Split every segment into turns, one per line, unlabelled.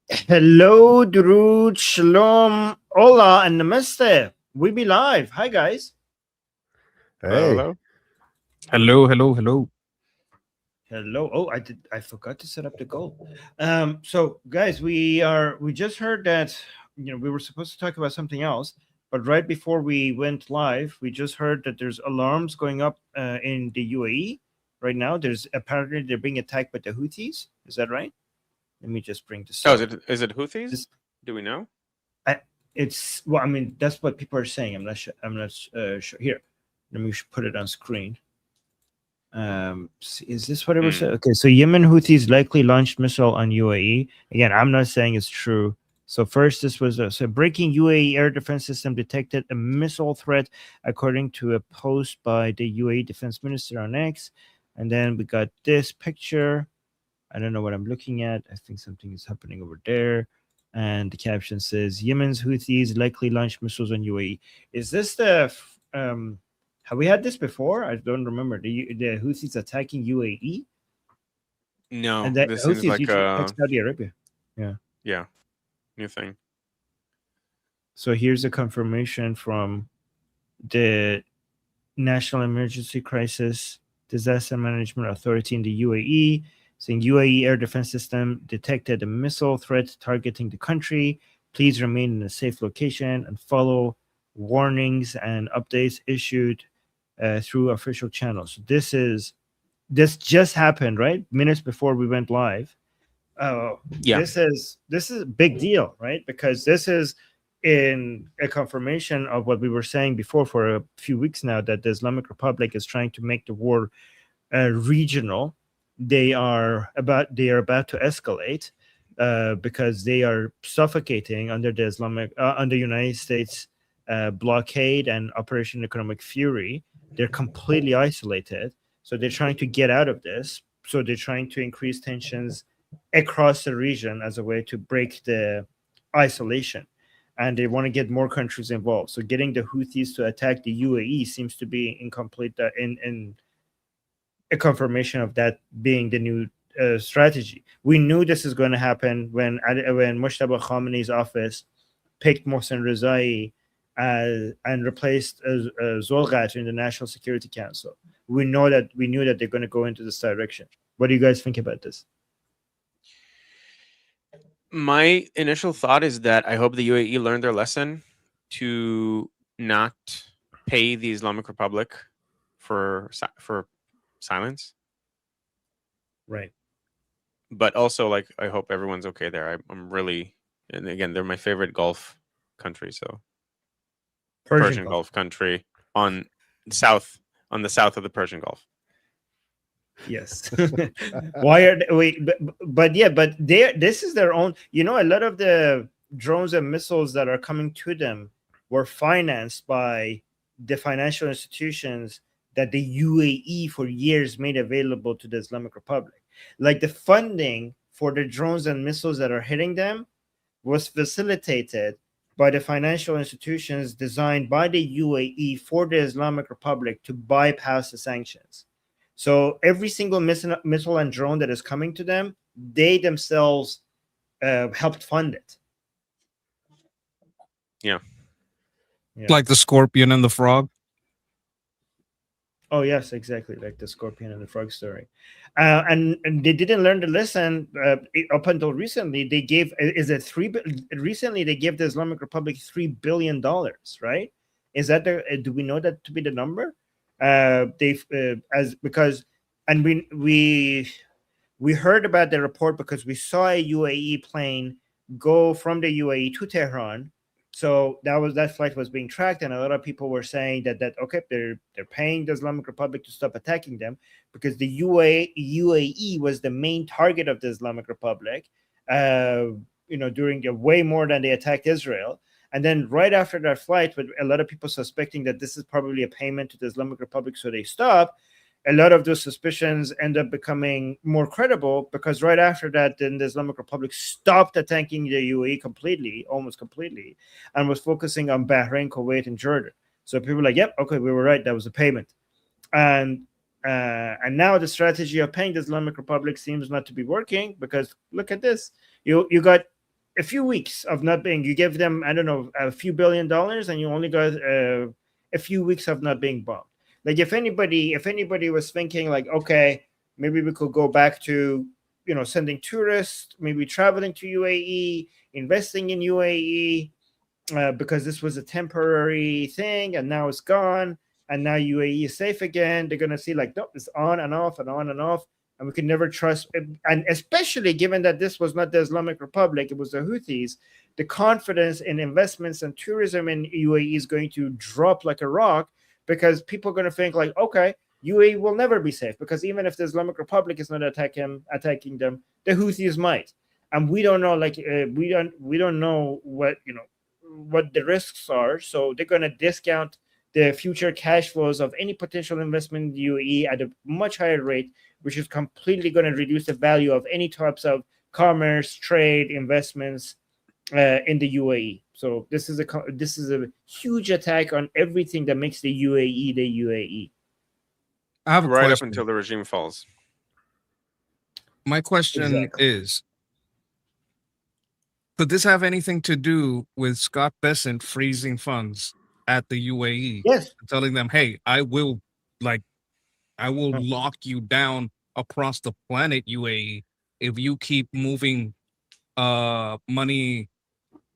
Hello, Durud, Shalom, Hola, and Namaste. We be live. Hi, guys.
Hello,
Hey,
hello.
Hello, hello, hello.
Hello. Oh, I forgot to set up the goal. So guys, we just heard that we were supposed to talk about something else, but right before we went live, we just heard that there's alarms going up in the UAE right now. There's apparently they're being attacked by the Houthis. Is that right? Let me just bring this
Oh,
up.
is it Houthis?
This
Do we know?
I, it's well, I mean that's what people are saying. I'm not sure. Sure. Here, let me put it on screen. Is this what it was?
Hmm.
Okay, so Yemen Houthis likely launched missile on UAE. Again, I'm not saying it's true. So first, this was so breaking UAE air defense system detected a missile threat, according to a post by the UAE defense minister on X. And then we got this picture. I don't know what I'm looking at. I think something is happening over there. And the caption says Yemen's Houthis likely launched missiles on UAE. Is this have we had this before? I don't remember. The Houthis attacking UAE?
No,
And the
this seems
Houthis
like
usually attack Saudi Arabia. Yeah.
yeah, new thing.
So here's a confirmation from the National Emergency Crisis Disaster Management Authority in the UAE, saying UAE air defense system detected a missile threat targeting the country. Please remain in a safe location and follow warnings and updates issued through official channels. This just happened, right? Minutes before we went live.
Yeah.
This is a big deal, right? Because this is in a confirmation of what we were saying before for a few weeks now, that the Islamic Republic is trying to make the war regional. They are about to escalate because they are suffocating under the under United States blockade and Operation Economic Fury. They're completely isolated, so they're trying to get out of this. So they're trying to increase tensions across the region as a way to break the isolation, and they want to get more countries involved. So getting the Houthis to attack the UAE seems to be incomplete in a confirmation of that being the new strategy. We knew this is going to happen when Mushtaba Khamenei's office picked Mohsen Rezai and replaced Zolgat in the National Security Council. We knew that they're going to go into this direction. What do you guys think about this?
My initial thought is that I hope the UAE learned their lesson to not pay the Islamic Republic for silence,
Right.
but also like I hope everyone's okay there. I'm really, and again, they're my favorite Gulf country, so
Persian
Persian
Gulf.
Gulf country on south on the south of the Persian Gulf.
Yes. Why are they, wait? But yeah, but this is their own. A lot of the drones and missiles that are coming to them were financed by the financial institutions that the UAE for years made available to the Islamic Republic. Like the funding for the drones and missiles that are hitting them was facilitated by the financial institutions designed by the UAE for the Islamic Republic to bypass the sanctions. So every single missile and drone that is coming to them, they themselves helped fund it.
Yeah.
Yeah.
Like the scorpion and the frog.
Oh yes, exactly, like the scorpion and the frog story, and they didn't learn the lesson up until recently. They gave is it recently they gave the Islamic Republic $3 billion, right? Is that the do we know that to be the number? They as because and we heard about the report because we saw a UAE plane go from the UAE to Tehran. So that flight was being tracked, and a lot of people were saying that okay, they're paying the Islamic Republic to stop attacking them because the UAE was the main target of the Islamic Republic. During the way more than they attacked Israel. And then right after that flight, with a lot of people suspecting that this is probably a payment to the Islamic Republic, so they stop. A lot of those suspicions end up becoming more credible because right after that, then the Islamic Republic stopped attacking the UAE completely, almost completely, and was focusing on Bahrain, Kuwait, and Jordan. So people were like, yep, okay, we were right. That was a payment. And And now the strategy of paying the Islamic Republic seems not to be working, because look at this. You got a few weeks of not being, you give them, I don't know, a few $billions, and you only got a few weeks of not being bombed. Like if anybody was thinking like, okay, maybe we could go back to, sending tourists, maybe traveling to UAE, investing in UAE, because this was a temporary thing and now it's gone, and now UAE is safe again. They're gonna see like, no, it's on and off and on and off, and we can never trust. And especially given that this was not the Islamic Republic, it was the Houthis, the confidence in investments and tourism in UAE is going to drop like a rock, because people are going to think like, okay, UAE will never be safe, because even if the Islamic Republic is not attacking them, the Houthis might, and we don't know. Like we don't know what the risks are, so they're going to discount the future cash flows of any potential investment in the UAE at a much higher rate, which is completely going to reduce the value of any types of commerce, trade, investments in the UAE. So this is a huge attack on everything that makes the UAE the UAE.
I have a
Right up
question.
until the regime falls.
My question is, could this have anything to do with Scott Bessent freezing funds at the UAE?
Yes.
Telling them, hey, I will lock you down across the planet, UAE, if you keep moving money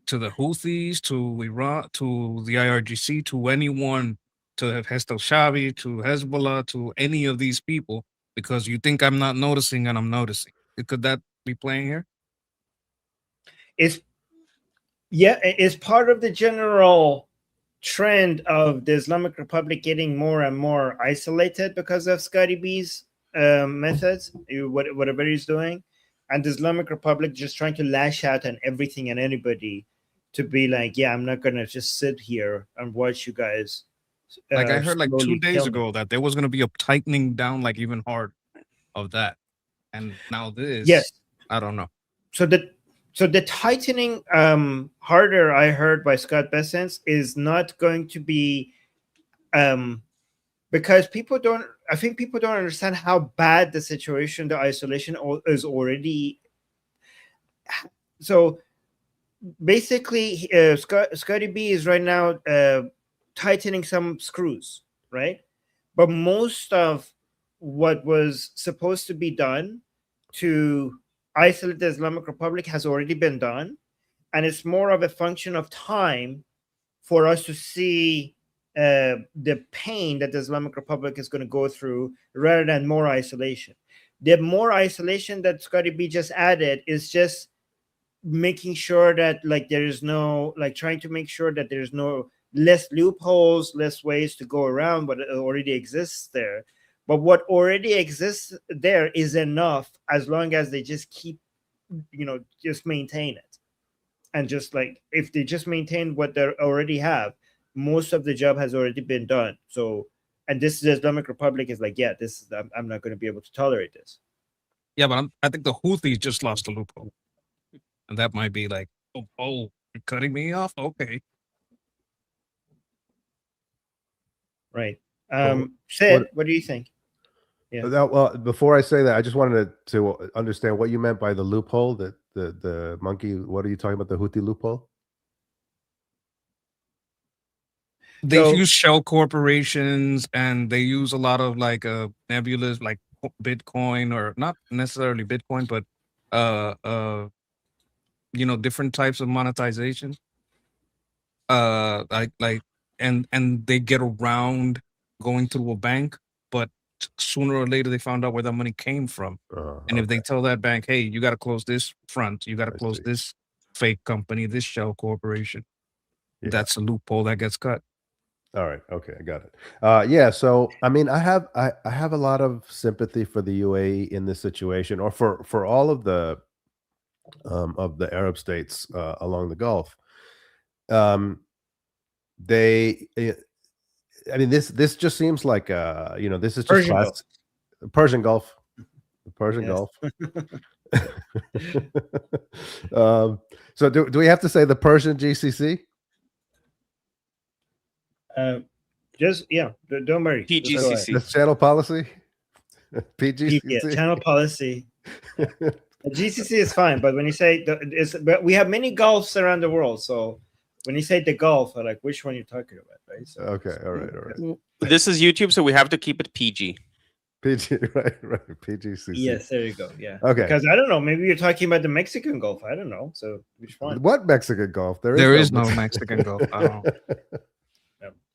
to the Houthis, to Iran, to the IRGC, to anyone, to Hestel Shabi, to Hezbollah, to any of these people, because you think I'm not noticing and I'm noticing. Could that be playing here?
It's part of the general trend of the Islamic Republic getting more and more isolated because of Scotty B's methods, whatever he's doing, and the Islamic Republic just trying to lash out on everything and anybody, to be like, yeah, I'm not gonna just sit here and watch you guys.
Like I heard like 2
slowly
days
kill me.
ago that there was going to be a tightening down, like even hard of that, and now this.
Yes.
I don't know.
So the tightening harder, I heard by Scott Bessent, is not going to be because I think people don't understand how bad the situation, the isolation is already. So basically, Scotty B is right now tightening some screws, right? But most of what was supposed to be done to isolate the Islamic Republic has already been done, and it's more of a function of time for us to see the pain that the Islamic Republic is going to go through, rather than more isolation. The more isolation that Scotty B just added is just making sure that like there is no, like trying to make sure that there's no less loopholes, less ways to go around what already exists there. But what already exists there is enough, as long as they just keep, just maintain it. And just like, if they just maintain what they already have, most of the job has already been done. So, and this is the Islamic Republic is like, yeah, this is, I'm not going to be able to tolerate this.
Yeah, but I think the Houthis just lost a loophole, and that might be like, oh, you're cutting me off? Okay.
Right. Sid, what do you think?
Yeah. Well, before I say that, I just wanted to understand what you meant by the loophole. That the monkey. What are you talking about? The Houthi loophole?
They use shell corporations, and they use a lot of like nebulous, like Bitcoin, or not necessarily Bitcoin, but different types of monetization. And they get around going through a bank, but sooner or later they found out where that money came from. And if they tell that bank, hey, you got to close this front, you got to close this fake company, this shell corporation, that's a loophole that gets cut.
All right. Okay. I got it. Yeah. So, I mean, I have a lot of sympathy for the UAE in this situation, or for all of the Arab states along the Gulf. I mean, this just seems like this is just Persian Gulf. The Persian Gulf. So do we have to say the Persian GCC?
Don't worry.
PGCC.
That's channel policy. PGCC.
channel policy. GCC is fine, but when you say but we have many Gulfs around the world, so when you say the Gulf, I like which one you're talking about, right? So,
Okay, all right.
This is YouTube, so we have to keep it PG.
PG, right, PGCC.
Yes, there you go. Yeah.
Okay.
Because I don't know, maybe you're talking about the Mexican Gulf. I don't know. So which one?
What Mexican Gulf?
There is no Mexican Gulf. I don't know.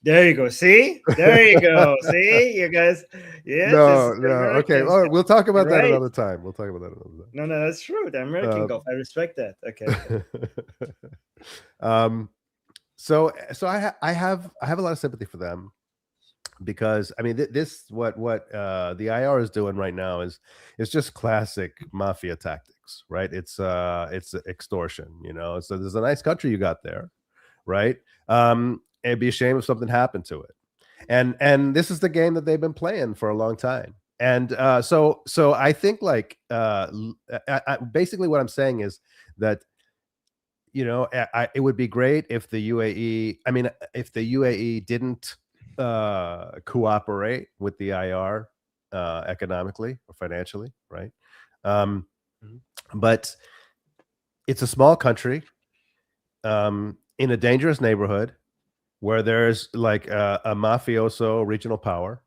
There you go. See? There you go. See? You guys. Yes.
No.
it's the
Okay.
Americans.
All right. We'll talk about that
Right.
another time.
No, that's true. The American Gulf. I respect that. Okay.
So I have a lot of sympathy for them, because I mean this what the IR is doing right now is just classic mafia tactics, right? It's extortion, you know. So there's a nice country you got there, right? It'd be a shame if something happened to it, and this is the game that they've been playing for a long time. And so I think like basically what I'm saying is that, you know, it would be great if the UAE, I mean, if the UAE didn't cooperate with the IR economically or financially, right? But it's a small country in a dangerous neighborhood where there's like a mafioso regional power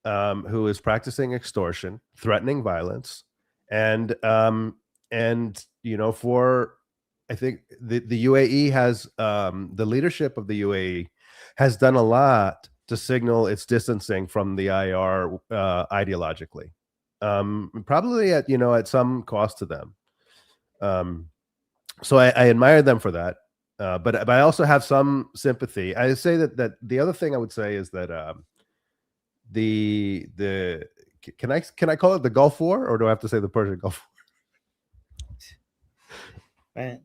who is practicing extortion, threatening violence, and you know, I think the UAE has the leadership of the UAE has done a lot to signal its distancing from the IR ideologically, probably at some cost to them. So I admire them for that, but I also have some sympathy. I say that the other thing I would say is that can I call it the Gulf War, or do I have to say the Persian Gulf War?
Man,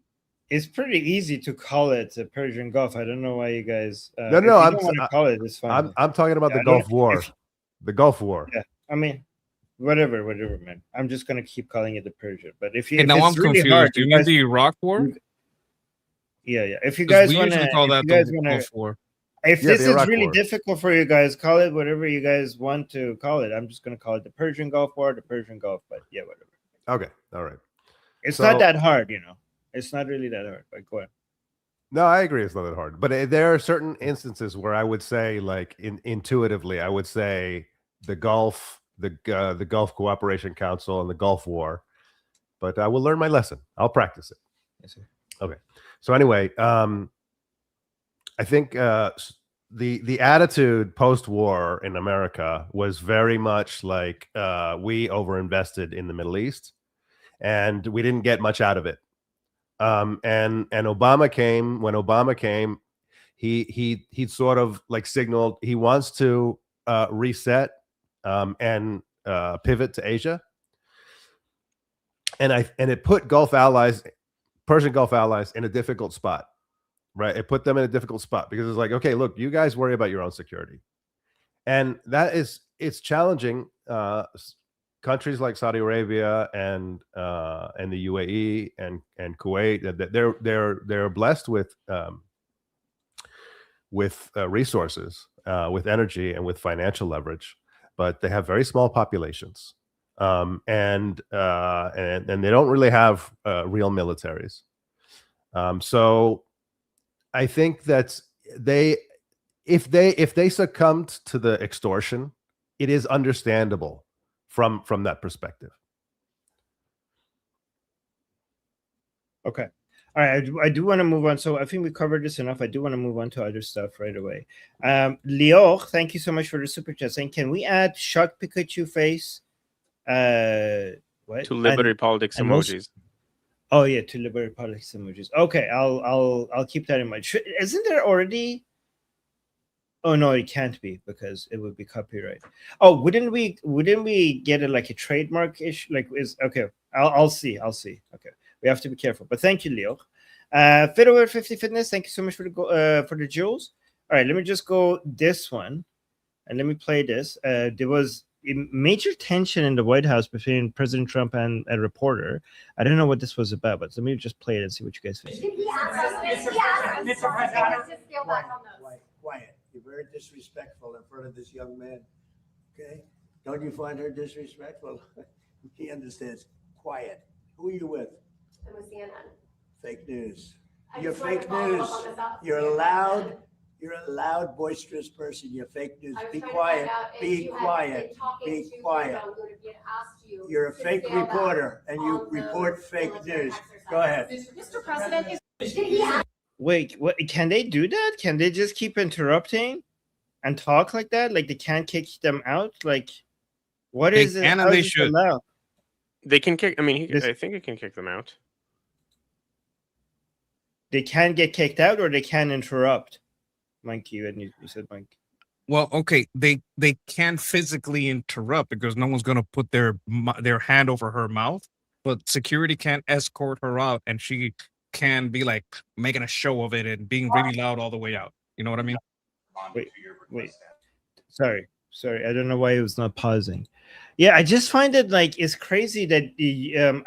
it's pretty easy to call it the Persian Gulf. I don't know why you guys.
No,
if you
I'm
don't want to call it. It's fine.
I'm talking about the Gulf War. The Gulf War.
Yeah, I mean, whatever, man. I'm just gonna keep calling it the Persian. But if
Now I'm
really
confused.
hard,
Do you mean the Iraq War?
Yeah. If you guys want to,
call that the Gulf War.
If
Yeah,
this
the
is
Iraq
really
War.
difficult for you guys, call it whatever you guys want to call it. I'm just gonna call it the Persian Gulf War, the Persian Gulf. But yeah, whatever.
Okay, all right.
It's not that hard, you know. It's not really that hard. But go ahead.
No, I agree. It's not that hard, but there are certain instances where I would say, like intuitively, I would say the Gulf, the Gulf Cooperation Council, and the Gulf War. But I will learn my lesson. I'll practice it.
Yes, sir.
Okay. So anyway, I think the attitude post-war in America was very much like we overinvested in the Middle East, and we didn't get much out of it. And Obama came. When Obama came, he sort of like signaled he wants to reset and pivot to Asia, and it put Persian Gulf allies in a difficult spot, right? It put them in a difficult spot because it's like, okay, look, you guys worry about your own security, and it's challenging. Countries like Saudi Arabia and the UAE and Kuwait, that they're blessed with resources, with energy, and with financial leverage, but they have very small populations, and they don't really have real militaries. So I think that if they succumbed to the extortion, it is understandable from that perspective.
Okay. All right. I do want to move on. So I think we covered this enough. I do want to move on to other stuff right away. Leo, thank you so much for the super chat saying, can we add Shock Pikachu face? What?
To Liberty Politics emojis.
Oh yeah, to Liberty Politics emojis. Okay, I'll keep that in mind. Isn't there already? Oh no, it can't be because it would be copyright. Oh, wouldn't we get it like a trademark issue? Like is okay. I'll see. Okay, we have to be careful. But thank you, Leo. Fiddlewear 50 Fitness, thank you so much for the jewels. All right, let me just go this one, and let me play this. There was major tension in the White House between President Trump and a reporter. I don't know what this was about, but let me just play it and see what you guys think.
Mr. President, quiet. You're very disrespectful in front of this young man. Okay?
Don't you find her disrespectful? He understands. Quiet. Who are you with?
I'm with CNN.
Fake news.
I
You're
just wanted to
fake
follow
news.
up on this up.
You're a loud, boisterous person. You're fake news.
I was
Be
trying
quiet.
to find out if
Be
you had
quiet.
been talking
Be
to
quiet.
Kim Jong-un, if he had asked you
You're a
to
fake
scale back
reporter, and you
all the
report fake
military
news.
exercises.
Go ahead.
Mr. President, did he ask
Wait, what? Can they do that? Can they just keep interrupting and talk like that? Like they can't kick them out? Like, what
They
is it?
can and
How
they
is this
should.
allowed?
They can kick. I mean,
This-
I think it can kick them out.
They can get kicked out, or they can interrupt. Mike, you said Mike.
Well, okay, they can't physically interrupt because no one's gonna put their hand over her mouth, but security can't escort her out, and she can be like making a show of it and being really loud all the way out. You know what I mean?
Wait. Sorry. I don't know why it was not pausing. Yeah, I just find it like it's crazy that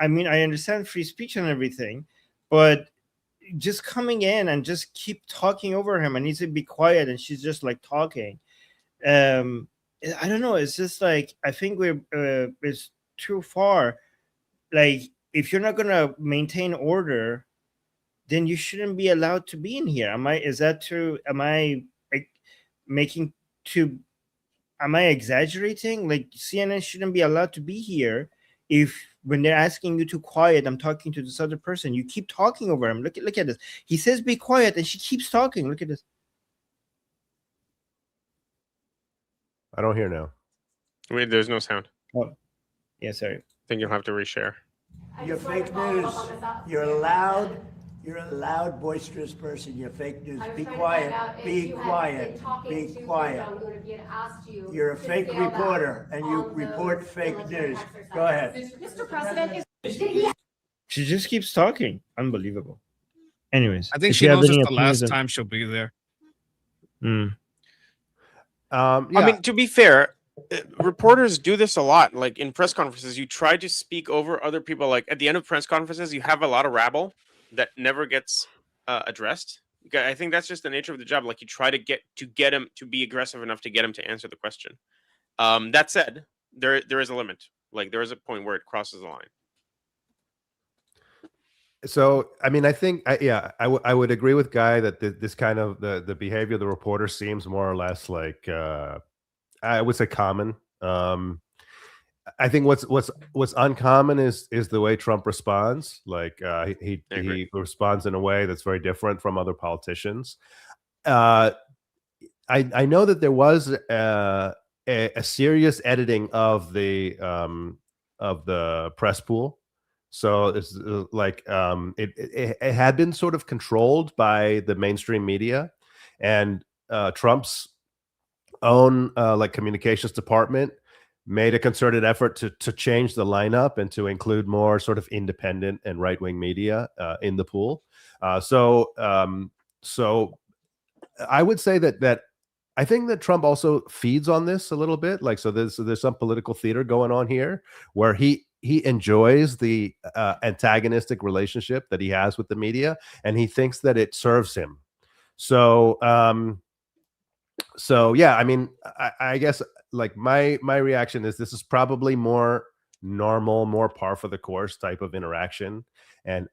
I mean, I understand free speech and everything, but just coming in and just keep talking over him and needs to be quiet, and she's just like talking. I don't know. It's just like I think it's too far. Like if you're not gonna maintain order, then you shouldn't be allowed to be in here. Is that true? Am I like, making too? Am I exaggerating? Like CNN shouldn't be allowed to be here if when they're asking you to quiet, I'm talking to this other person. You keep talking over him. Look at this. He says be quiet, and she keeps talking. Look at this.
I don't hear now.
Wait, there's no sound.
Oh, yeah. Sorry.
I think you'll have to reshare.
I
You're
just wanted to
fake
follow
news.
up on this up.
You're a loud, boisterous person. You're fake news.
I was
Be
trying to
quiet.
find out if
Be
you had
quiet.
been talking
Be
to Kim
quiet.
Jong-un, if he had asked you
You're a
to
fake
scale back
reporter, and you
all the
report fake
military
news.
exercises.
Go ahead.
Mr. President, did he
She just keeps talking. Unbelievable. Anyways,
I think
if
she
you have
knows it's
any
the last
opinions on-
time she'll be there.
Mm.
Yeah.
I mean, to be fair, reporters do this a lot. Like in press conferences, you try to speak over other people. Like at the end of press conferences, you have a lot of rabble that never gets addressed. I think that's just the nature of the job. Like you try to get him to be aggressive enough to get him to answer the question. That said, there is a limit. Like there is a point where it crosses the line.
So, I mean, I think, I would agree with Guy that this kind of the behavior of the reporter seems more or less like I would say common. I think what's uncommon is the way Trump responds. Like he responds in a way that's very different from other politicians. I know that there was a serious editing of the press pool. So it's like it had been sort of controlled by the mainstream media, and Trump's own like communications department made a concerted effort to change the lineup and to include more sort of independent and right-wing media in the pool. So I would say that I think that Trump also feeds on this a little bit. Like, so there's some political theater going on here where he enjoys the antagonistic relationship that he has with the media, and he thinks that it serves him. So yeah, I mean, I guess like my reaction is this is probably more normal, more par for the course type of interaction. And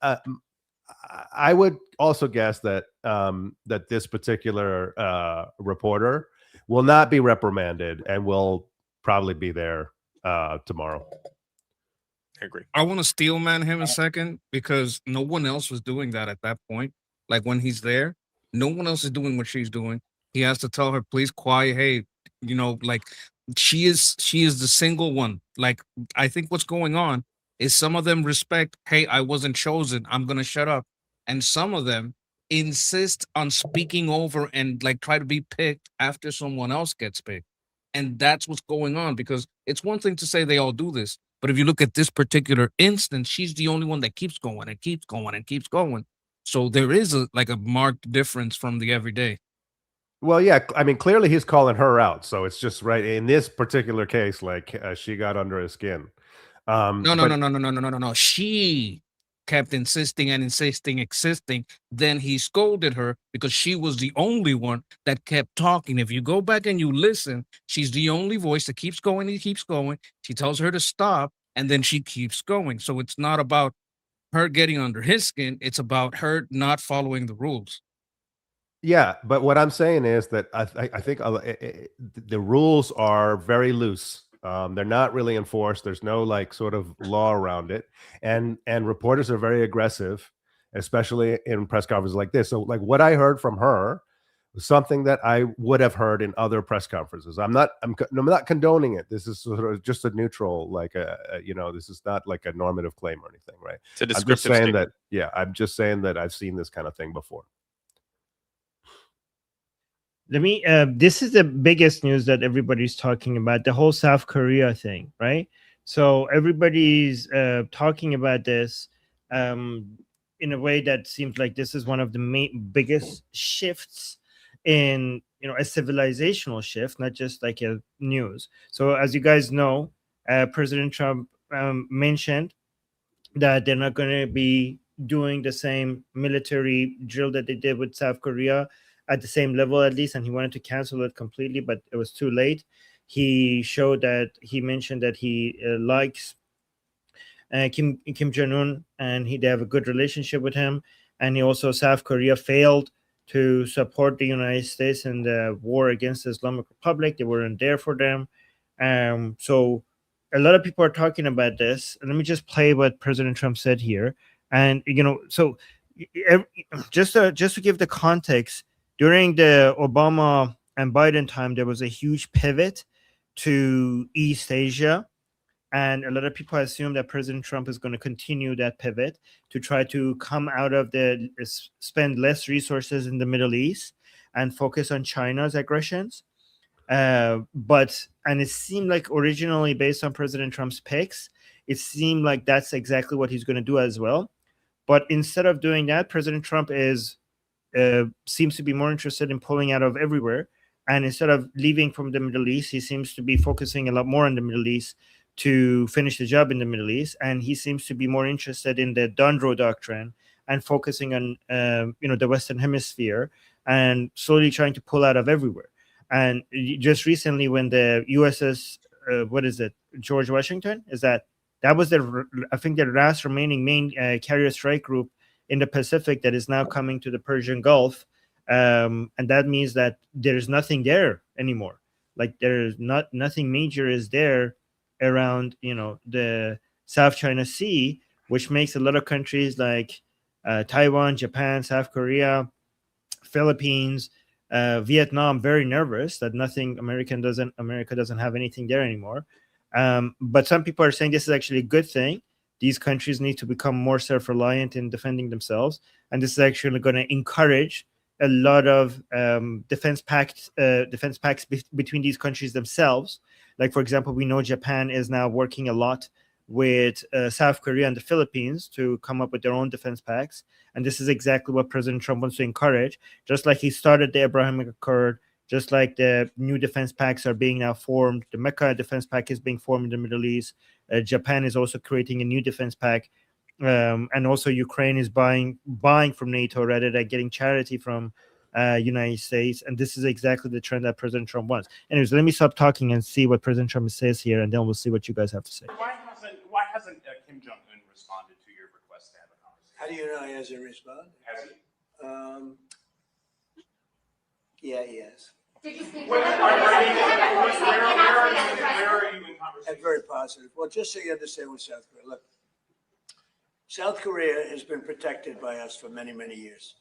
I would also guess that that this particular reporter will not be reprimanded and will probably be there tomorrow.
I agree.
I want to steel man him a second because no one else was doing that at that point. Like when he's there, no one else is doing what she's doing. He has to tell her, please quiet. Hey, you know, like she is the single one. Like I think what's going on is some of them respect, hey, I wasn't chosen, I'm gonna shut up. And some of them insist on speaking over and like try to be picked after someone else gets picked. And that's what's going on, because it's one thing to say they all do this, but if you look at this particular instance, she's the only one that keeps going and keeps going and keeps going. So there is a marked difference from the everyday.
Well, yeah, I mean, clearly he's calling her out. So it's just right in this particular case, like she got under his skin.
No. She kept insisting and insisting, then he scolded her because she was the only one that kept talking. If you go back and you listen, she's the only voice that keeps going. He keeps going. She tells her to stop, and then she keeps going. So it's not about her getting under his skin. It's about her not following the rules.
Yeah, but what I'm saying is that I think the rules are very loose. They're not really enforced. There's no like sort of law around it, and reporters are very aggressive, especially in press conferences like this. So, like what I heard from her was something that I would have heard in other press conferences. I'm not condoning it. This is sort of just a neutral, like this is not like a normative claim or anything, right?
It's a
I'm just
descriptive
saying
statement.
that. Yeah, I'm just saying that I've seen this kind of thing before.
Let me. This is the biggest news that everybody's talking about, the whole South Korea thing, right? So everybody's talking about this in a way that seems like this is one of the biggest shifts in a civilizational shift, not just like a news. So as you guys know, President Trump mentioned that they're not going to be doing the same military drill that they did with South Korea at the same level, at least, and he wanted to cancel it completely, but it was too late. He mentioned that he likes Kim Jong-un, and they have a good relationship with him. And he also, South Korea failed to support the United States in the war against the Islamic Republic. They weren't there for them. So a lot of people are talking about this. And let me just play what President Trump said here. And so just to give the context, during the Obama and Biden time, there was a huge pivot to East Asia, and a lot of people assume that President Trump is going to continue that pivot to try to come out of spend less resources in the Middle East and focus on China's aggressions. And it seemed like originally, based on President Trump's picks, it seemed like that's exactly what he's going to do as well. But instead of doing that, President Trump seems to be more interested in pulling out of everywhere. And instead of leaving from the Middle East, he seems to be focusing a lot more on the Middle East to finish the job in the Middle East. And he seems to be more interested in the Dondro doctrine and focusing on the Western Hemisphere and slowly trying to pull out of everywhere. And just recently, when the USS George Washington, that was I think the last remaining main carrier strike group in the Pacific that is now coming to the Persian Gulf, and that means that there's nothing there anymore. Like there's nothing major is there around the South China Sea, which makes a lot of countries like Taiwan, Japan, South Korea, Philippines, Vietnam very nervous that America doesn't have anything there anymore. But some people are saying this is actually a good thing. These countries need to become more self-reliant in defending themselves, and this is actually going to encourage a lot of defense pacts between these countries themselves. Like, for example, we know Japan is now working a lot with South Korea and the Philippines to come up with their own defense pacts. And this is exactly what President Trump wants to encourage. Just like he started the Abrahamic Accord, just like the new defense pacts are being now formed. The Mecca defense pact is being formed in the Middle East. Japan is also creating a new defense pact. And also Ukraine is buying from NATO rather than getting charity from United States. And this is exactly the trend that President Trump wants. Anyways, let me stop talking and see what President Trump says here, and then we'll see what you guys have to say.
Why hasn't Kim Jong-un responded to your request to have a conversation?
How do you know he hasn't responded?
Has he?
Yeah, he has.
Did you speak to
Where
them?
are you in conversation?
And very positive. Well, just so you understand with South Korea, look, South Korea has been protected by us for many, many years.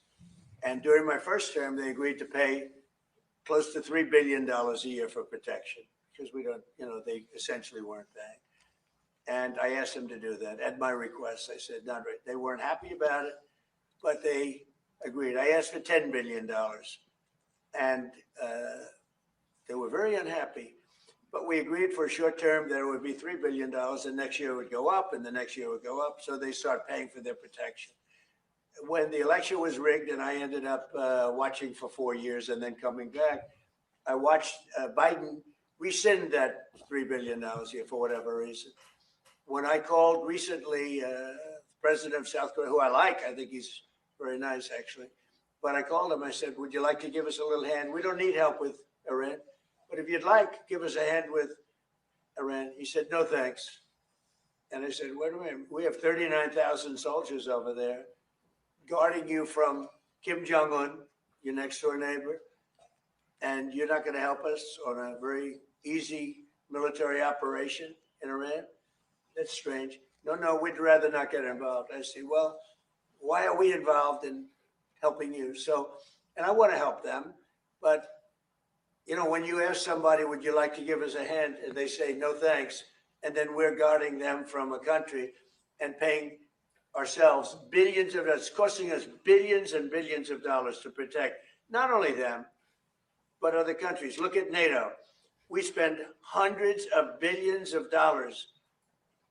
And during my first term, they agreed to pay close to $3 billion a year for protection because they essentially weren't paying. And I asked them to do that at my request. I said, not right. They weren't happy about it, but they agreed. I asked for $10 billion, and they were very unhappy. But we agreed for a short term that it would be $3 billion, and next year it would go up, and the next year would go up. So they start paying for their protection. When the election was rigged, and I ended up watching for 4 years and then coming back, I watched Biden rescind that $3 billion a year for whatever reason. When I called recently, president of South Korea, who I like. I think he's very nice, actually. But I called him. I said, would you like to give us a little hand? We don't need help with Iran, but if you'd like, give us a hand with Iran. He said, no, thanks. And I said, wait a minute. We have 39,000 soldiers over there guarding you from Kim Jong-un, your next door neighbor, and you're not going to help us on a very easy military operation in Iran? That's strange. No, we'd rather not get involved. I say, well, why are we involved in helping you? So, and I want to help them, but you know, when you ask somebody, would you like to give us a hand? And they say, no, thanks. And then we're guarding them from a country and paying ourselves billions of dollars, costing us billions and billions of dollars to protect not only them, but other countries. Look at NATO. We spend hundreds of billions of dollars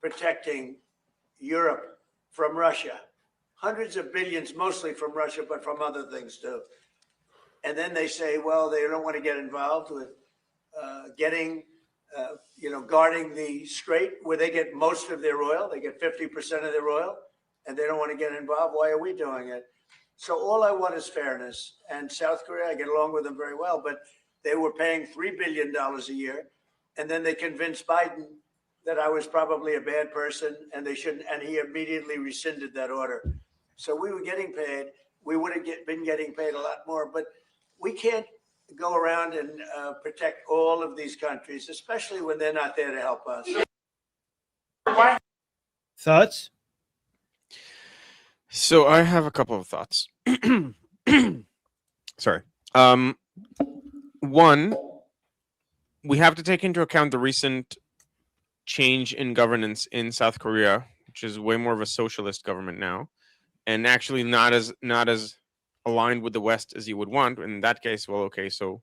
protecting Europe from Russia. Hundreds of billions, mostly from Russia, but from other things too. And then they say, well, they don't want to get involved with guarding the strait where they get most of their oil. They get 50% of their oil, and they don't want to get involved. Why are we doing it? So all I want is fairness. And South Korea, I get along with them very well, but they were paying $3 billion a year. And then they convinced Biden that I was probably a bad person and they shouldn't, and he immediately rescinded that order. So we were getting paid. We would have been getting paid a lot more, but we can't go around and protect all of these countries, especially when they're not there to help us.
Thoughts?
So I have a couple of thoughts. Sorry. One, we have to take into account the recent change in governance in South Korea, which is way more of a socialist government now, and actually not as aligned with the West as you would want. In that case, well, okay, so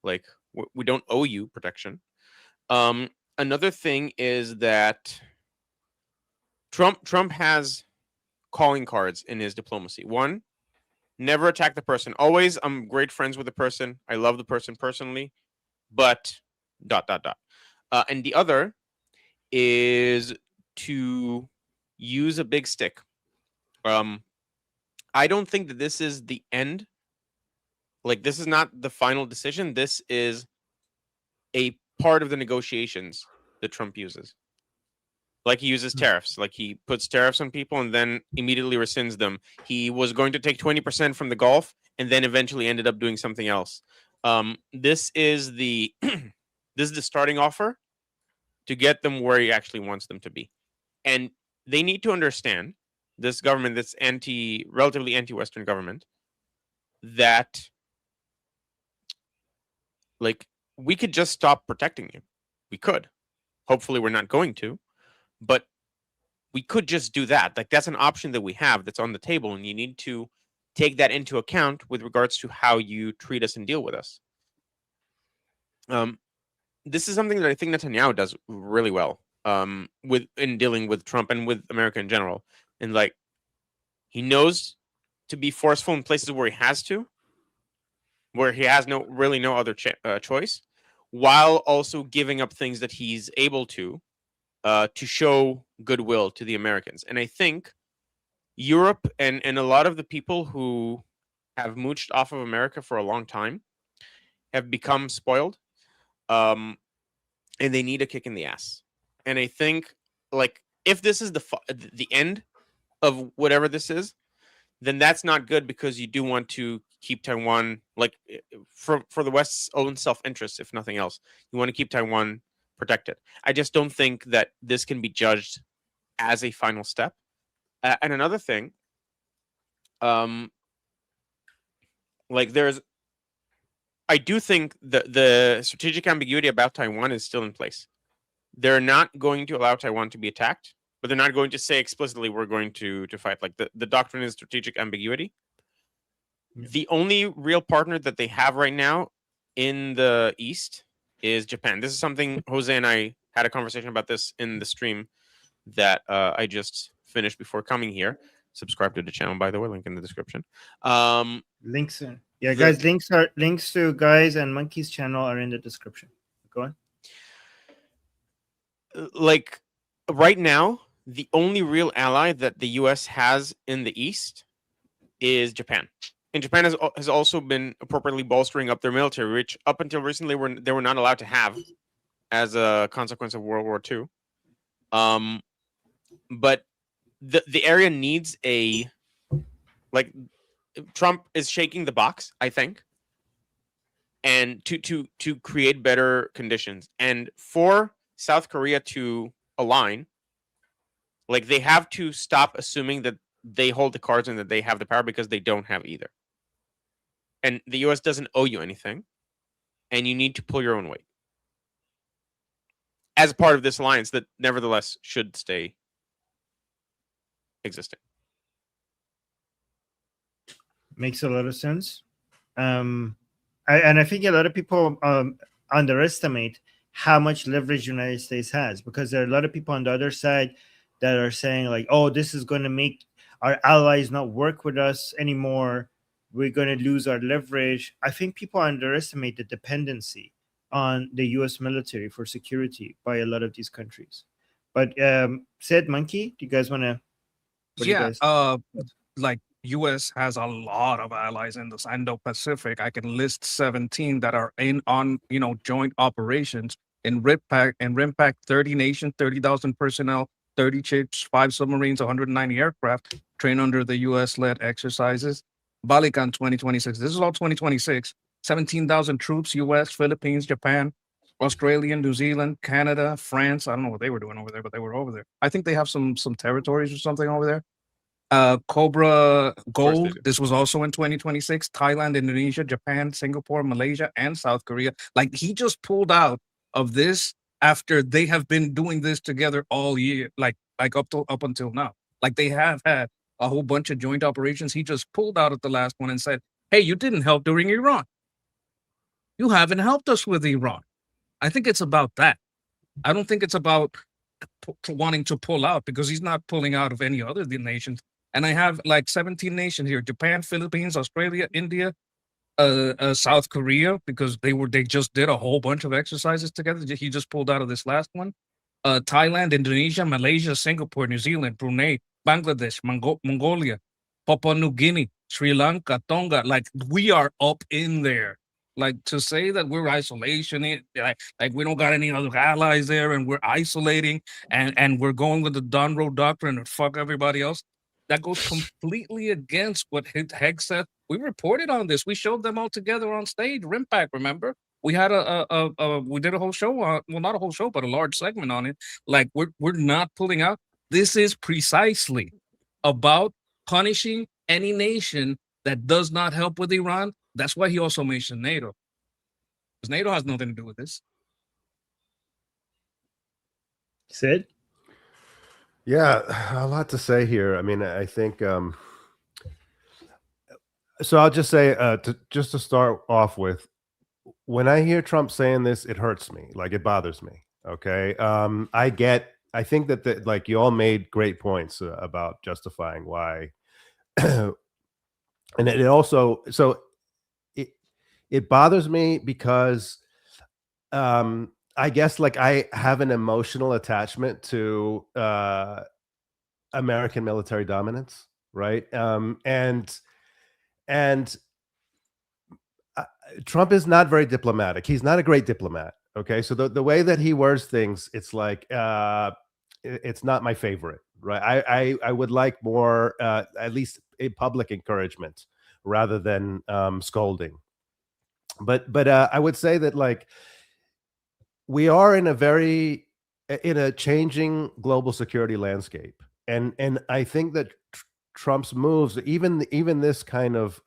like we don't owe you protection. Another thing is that Trump has calling cards in his diplomacy. One, never attack the person. Always, I'm great friends with the person. I love the person personally, but ... And the other is to use a big stick. I don't think that this is the end. Like, this is not the final decision. This is a part of the negotiations that Trump uses. Like, he uses tariffs. Like, he puts tariffs on people and then immediately rescinds them. He was going to take 20% from the Gulf and then eventually ended up doing something else. This is the this is the starting offer to get them where he actually wants them to be. And they need to understand, this government, this relatively anti-Western government, that like, we could just stop protecting you. We could. Hopefully we're not going to, but we could just do that. Like, that's an option that we have that's on the table, and you need to take that into account with regards to how you treat us and deal with us. This is something that I think Netanyahu does really well in dealing with Trump and with America in general. And like, he knows to be forceful in places where he has to, where he has no other choice, while also giving up things that he's able to show goodwill to the Americans. And I think Europe and a lot of the people who have mooched off of America for a long time have become spoiled. And they need a kick in the ass. And I think, like, if this is the end of whatever this is, then that's not good, because you do want to keep Taiwan, like, for the West's own self-interest, if nothing else. You want to keep Taiwan protected. I just don't think that this can be judged as a final step. And another thing, I do think the strategic ambiguity about Taiwan is still in place. They're not going to allow Taiwan to be attacked, but they're not going to say explicitly, we're going to fight. Like, the doctrine is strategic ambiguity. Yeah. The only real partner that they have right now in the East is Japan. This is something Jose and I had a conversation about this in the stream that I just finished before coming here. Subscribe to the channel, by the way, link in the description.
Links in. Yeah, guys, links to Guys and Monkey's channel are in the description. Go on.
Like, right now, the only real ally that the U.S. has in the East is Japan. And Japan has also been appropriately bolstering up their military, which up until recently they were not allowed to have as a consequence of World War II. But the area needs a, like, Trump is shaking the box, I think, and to create better conditions, and for South Korea to align, like, they have to stop assuming that they hold the cards and that they have the power, because they don't have either. And the US doesn't owe you anything, and you need to pull your own weight as part of this alliance that nevertheless should stay existing.
Makes a lot of sense. And I think a lot of people underestimate how much leverage the United States has, because there are a lot of people on the other side that are saying, like, oh, this is going to make our allies not work with us anymore. We're going to lose our leverage. I think people underestimate the dependency on the U.S. military for security by a lot of these countries. But said Monkey, do you guys want to?
Yeah, like U.S. has a lot of allies in the Indo-Pacific. I can list 17 that are on joint operations in RIMPAC. And RIMPAC, 30 nations, 30,000 personnel, 30 ships, 5 submarines, 190 aircraft train under the U.S.-led exercises. Balikan 2026. This is all 2026. 17,000 troops, U.S., Philippines, Japan, Australia, New Zealand, Canada, France. I don't know what they were doing over there, but they were over there. I think they have some territories or something over there. Cobra Gold. This was also in 2026. Thailand, Indonesia, Japan, Singapore, Malaysia, and South Korea. Like, he just pulled out of this after they have been doing this together all year, like up until now. Like, they have had a whole bunch of joint operations. He just pulled out at the last one and said, "Hey, you didn't help during Iran. You haven't helped us with Iran." I think it's about that. I don't think it's about wanting to pull out, because he's not pulling out of any other nations. And I have like 17 nations here: Japan, Philippines, Australia, India, South Korea, because they just did a whole bunch of exercises together. He just pulled out of this last one. Thailand, Indonesia, Malaysia, Singapore, New Zealand, Brunei, Bangladesh, Mongolia, Papua New Guinea, Sri Lanka, Tonga. Like, we are up in there. Like, to say that we're isolation, like we don't got any other allies there and we're isolating and we're going with the Donroe Doctrine and fuck everybody else, that goes completely against what Heg said. We reported on this. We showed them all together on stage. RIMPAC, remember? We had we did a whole show on, well, not a whole show, but a large segment on it. Like, we're not pulling out. This is precisely about punishing any nation that does not help with Iran. That's why he also mentioned NATO, because NATO has nothing to do with this.
Sid?
Yeah, a lot to say here. I mean, I think so. I'll just say, to start off with, when I hear Trump saying this, it hurts me. Like, it bothers me. Okay, I think that like, you all made great points about justifying why, and it also, so it bothers me because I guess, like, I have an emotional attachment to American military dominance, right? And Trump is not very diplomatic. He's not a great diplomat. Okay, so the way that he words things, it's like, it's not my favorite, right? I would like more, at least a public encouragement rather than scolding. But I would say that, like, we are in a changing global security landscape, and I think that Trump's moves, even this kind of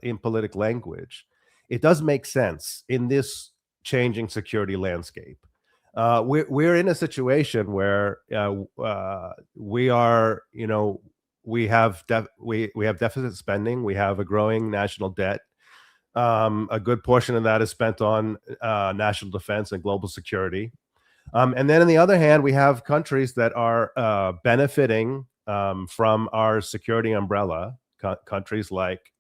in politic language, it does make sense in this changing security landscape. We're in a situation where we are, we have deficit spending, we have a growing national debt. A good portion of that is spent on national defense and global security. And then on the other hand, we have countries that are benefiting from our security umbrella, countries like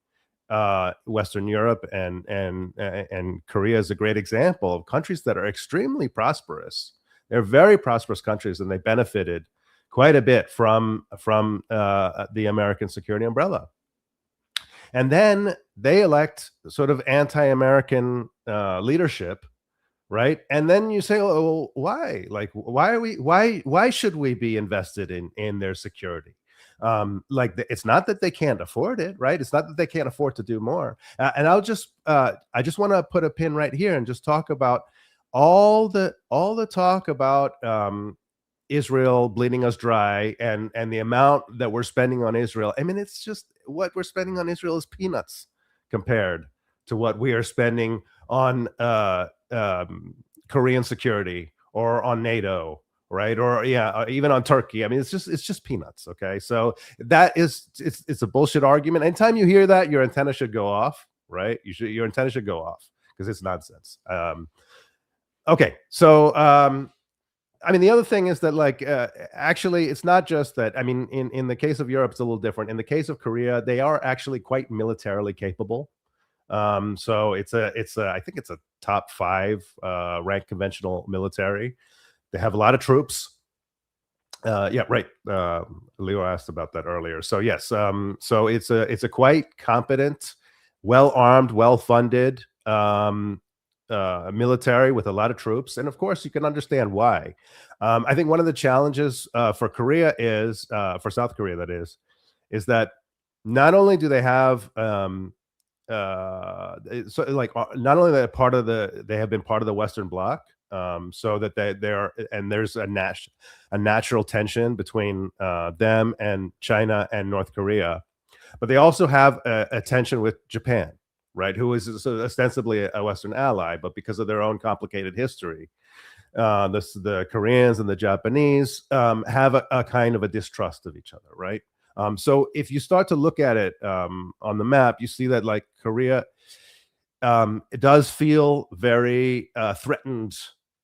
Western Europe and Korea is a great example of countries that are extremely prosperous. They're very prosperous countries, and they benefited quite a bit from the American security umbrella. And then they elect sort of anti-American leadership, right? And then you say, oh, why? Like, why should we be invested in their security? It's not that they can't afford it, right? It's not that they can't afford to do more. And I just want to put a pin right here and just talk about all the talk about Israel bleeding us dry and the amount that we're spending on Israel. I mean, it's just what we're spending on Israel is peanuts compared to what we are spending on Korean security or on NATO, right? Or even on Turkey. I mean, it's just peanuts. Okay, so that is it's a bullshit argument. Anytime you hear that, your antenna should go off, right? Your antenna should go off because it's nonsense. Okay, so I mean, the other thing is that, like, actually, it's not just that. I mean, in the case of Europe, it's a little different. In the case of Korea, they are actually quite militarily capable. So I think it's a top 5 ranked conventional military. They have a lot of troops. Yeah, right. Leo asked about that earlier. So yes, so it's a quite competent, well-armed, well-funded military with a lot of troops, and of course you can understand why. I think one of the challenges for Korea is for South Korea, that is that not only do they have not only they have been part of the Western Bloc, so that there's a natural tension between them and China and North Korea, but they also have a tension with Japan, right, who is ostensibly a Western ally, but because of their own complicated history, the Koreans and the Japanese have a kind of a distrust of each other, right? So if you start to look at it on the map, you see that, like, Korea, it does feel very threatened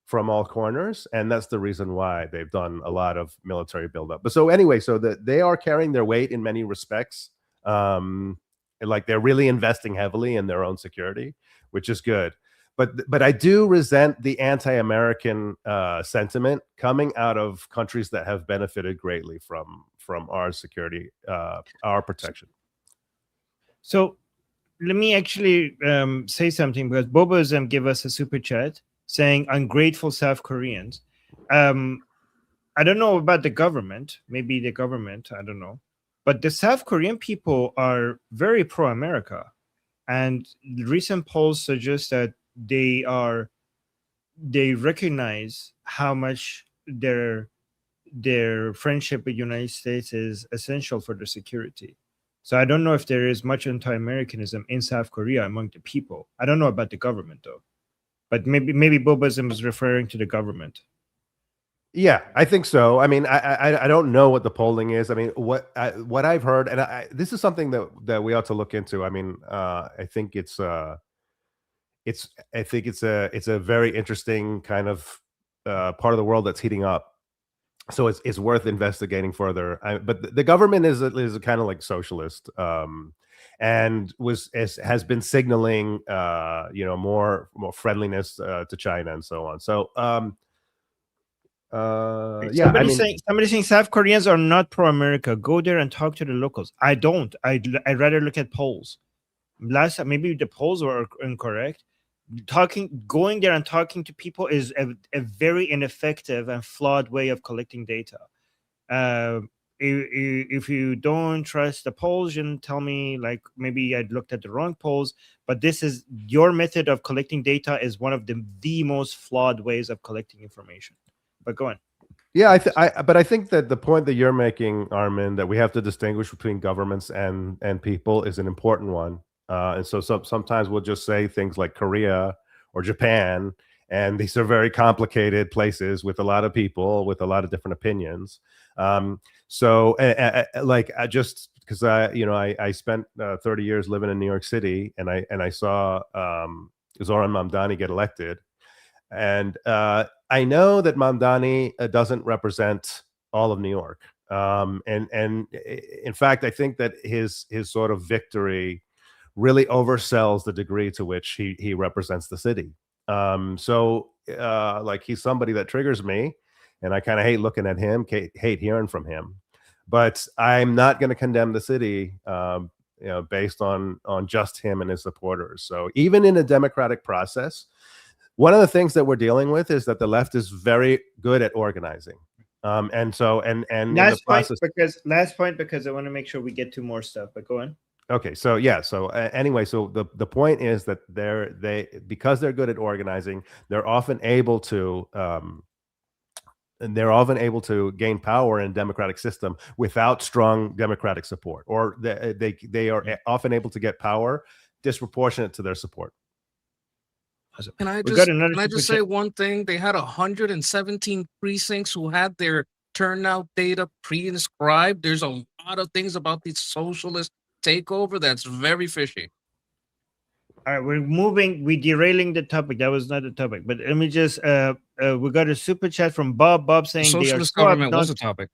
from all corners, and that's the reason why they've done a lot of military buildup. But so anyway, so that they are carrying their weight in many respects. Like, they're really investing heavily in their own security, which is good. But I do resent the anti-American sentiment coming out of countries that have benefited greatly from our security, our protection.
So let me actually say something, because Bobosm gave us a super chat saying ungrateful South Koreans. I don't know about the government, maybe the government, I don't know. But the South Korean people are very pro-America. And recent polls suggest that they recognize how much their friendship with the United States is essential for their security. So I don't know if there is much anti-Americanism in South Korea among the people. I don't know about the government, though. But maybe Bobasm is referring to the government.
Yeah, I think so. I mean, I don't know what the polling is. I mean, what I've heard, and this is something that we ought to look into. I mean, I think it's a very interesting kind of part of the world that's heating up. So it's worth investigating further. But the government is a kind of like socialist, and has been signaling more friendliness to China and so on. So
somebody's saying South Koreans are not pro-America. Go there and talk to the locals. I don't. I'd rather look at polls. Last time, maybe the polls were incorrect. Going there and talking to people is a very ineffective and flawed way of collecting data. If you don't trust the polls, you can tell me, like, maybe I looked at the wrong polls, but this is your method of collecting data is one of the most flawed ways of collecting information. But go on.
Yeah, but I think that the point that you're making, Armin, that we have to distinguish between governments and people is an important one. And so sometimes we'll just say things like Korea or Japan, and these are very complicated places with a lot of people with a lot of different opinions. Like, I just because I spent 30 years living in New York City, and I saw Zoran Mamdani get elected, and I know that Mamdani doesn't represent all of New York, and in fact, I think that his sort of victory really oversells the degree to which he represents the city. Like, he's somebody that triggers me, and I kind of hate looking at him, hate hearing from him. But I'm not going to condemn the city, based on just him and his supporters. So even in a democratic process, one of the things that we're dealing with is that the left is very good at organizing. And in the process,
last point, because I want to make sure we get to more stuff, but go on.
Okay, so yeah, so anyway, so the point is that because they're good at organizing, they're often able to gain power in a democratic system without strong democratic support, or they are often able to get power disproportionate to their support.
Can I
We got
just
another
can I just
super
say
chat.
one thing? They had 117 precincts who had their turnout data pre-inscribed. There's a lot of things about the socialist takeover that's very fishy.
All right, we're derailing the topic. That was not the topic, but let me just we got a super chat from Bob
The
saying they are
socialist
so
government was the
obnoxious.
topic.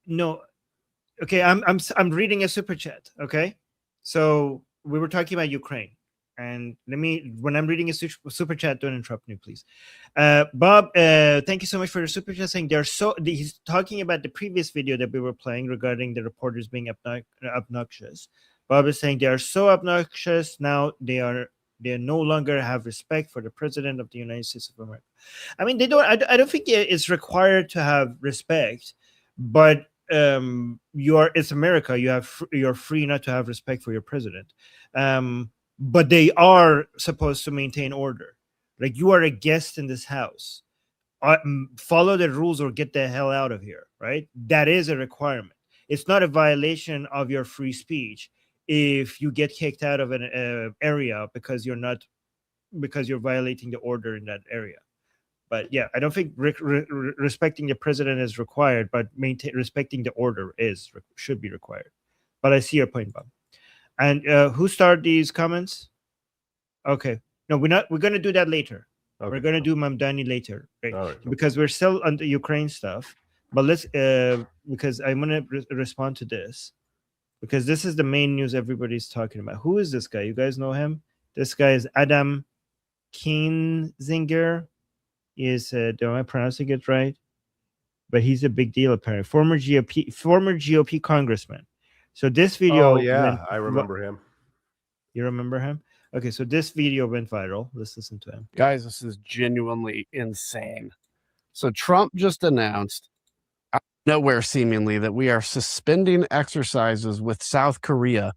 No, okay, I'm reading a super chat. Okay, so we were talking about Ukraine, and when I'm reading a super chat, don't interrupt me, please. Bob, thank you so much for your super chat. Saying he's talking about the previous video that we were playing regarding the reporters being obnoxious. Bob is saying they are so obnoxious now. They no longer have respect for the president of the United States of America. I mean, they don't. I don't think it's required to have respect, but it's America. You're free not to have respect for your president, but they are supposed to maintain order. Like, you are a guest in this house, follow the rules or get the hell out of here, right? That is a requirement. It's not a violation of your free speech if you get kicked out of an area because you're violating the order in that area. But yeah, I don't think respecting the president is required, but respecting the order should be required. But I see your point, Bob. And who started these comments? Okay, no, we're not. We're gonna do that later.
Okay.
We're gonna do Mamdani later, right?
All right.
Because we're still on the Ukraine stuff. But let's because I'm gonna respond to this, because this is the main news everybody's talking about. Who is this guy? You guys know him? This guy is Adam Kinzinger. Am I pronouncing it right? But he's a big deal apparently. Former GOP congressman. So this video.
Oh yeah, I remember him.
You remember him? Okay, so this video went viral. Let's listen to him.
Guys, this is genuinely insane. So Trump just announced, out of nowhere seemingly, that we are suspending exercises with South Korea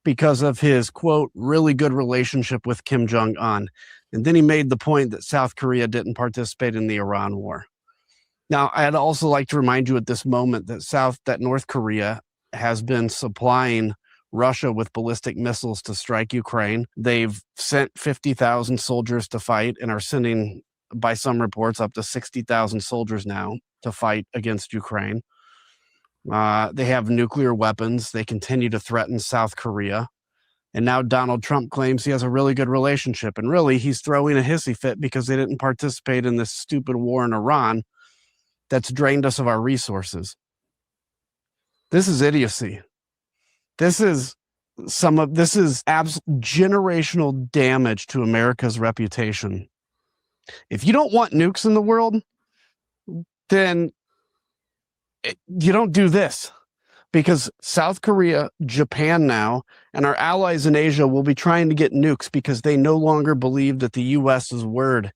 because of his, quote, really good relationship with Kim Jong-un. And then he made the point that South Korea didn't participate in the Iran war. Now, I'd also like to remind you at this moment that North Korea has been supplying Russia with ballistic missiles to strike Ukraine. They've sent 50,000 soldiers to fight and are sending, by some reports, up to 60,000 soldiers now to fight against Ukraine. They have nuclear weapons. They continue to threaten South Korea. And now Donald Trump claims he has a really good relationship. And really, he's throwing a hissy fit because they didn't participate in this stupid war in Iran that's drained us of our resources. This is idiocy. This is generational damage to America's reputation. If you don't want nukes in the world, then you don't do this. Because South Korea, Japan now, and our allies in Asia will be trying to get nukes because they no longer believe that the U.S.'s word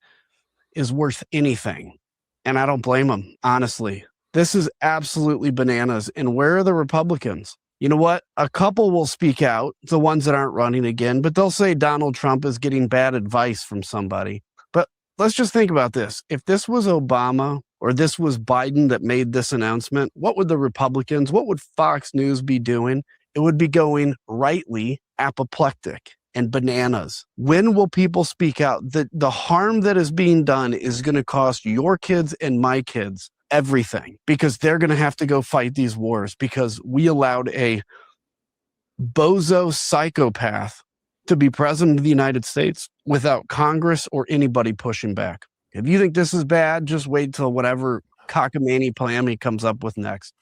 is worth anything. And I don't blame them, honestly. This is absolutely bananas. And where are the Republicans? You know what? A couple will speak out, the ones that aren't running again, but they'll say Donald Trump is getting bad advice from somebody. But let's just think about this. If this was Obama or this was Biden that made this announcement, what would the Republicans, what would Fox News be doing? It would be going rightly apoplectic and bananas. When will people speak out? The harm that is being done is going to cost your kids and my kids everything, because they're going to have to go fight these wars because we allowed a bozo psychopath to be president of the United States without Congress or anybody pushing back. If you think this is bad, just wait till whatever cockamamie plan he comes up with next.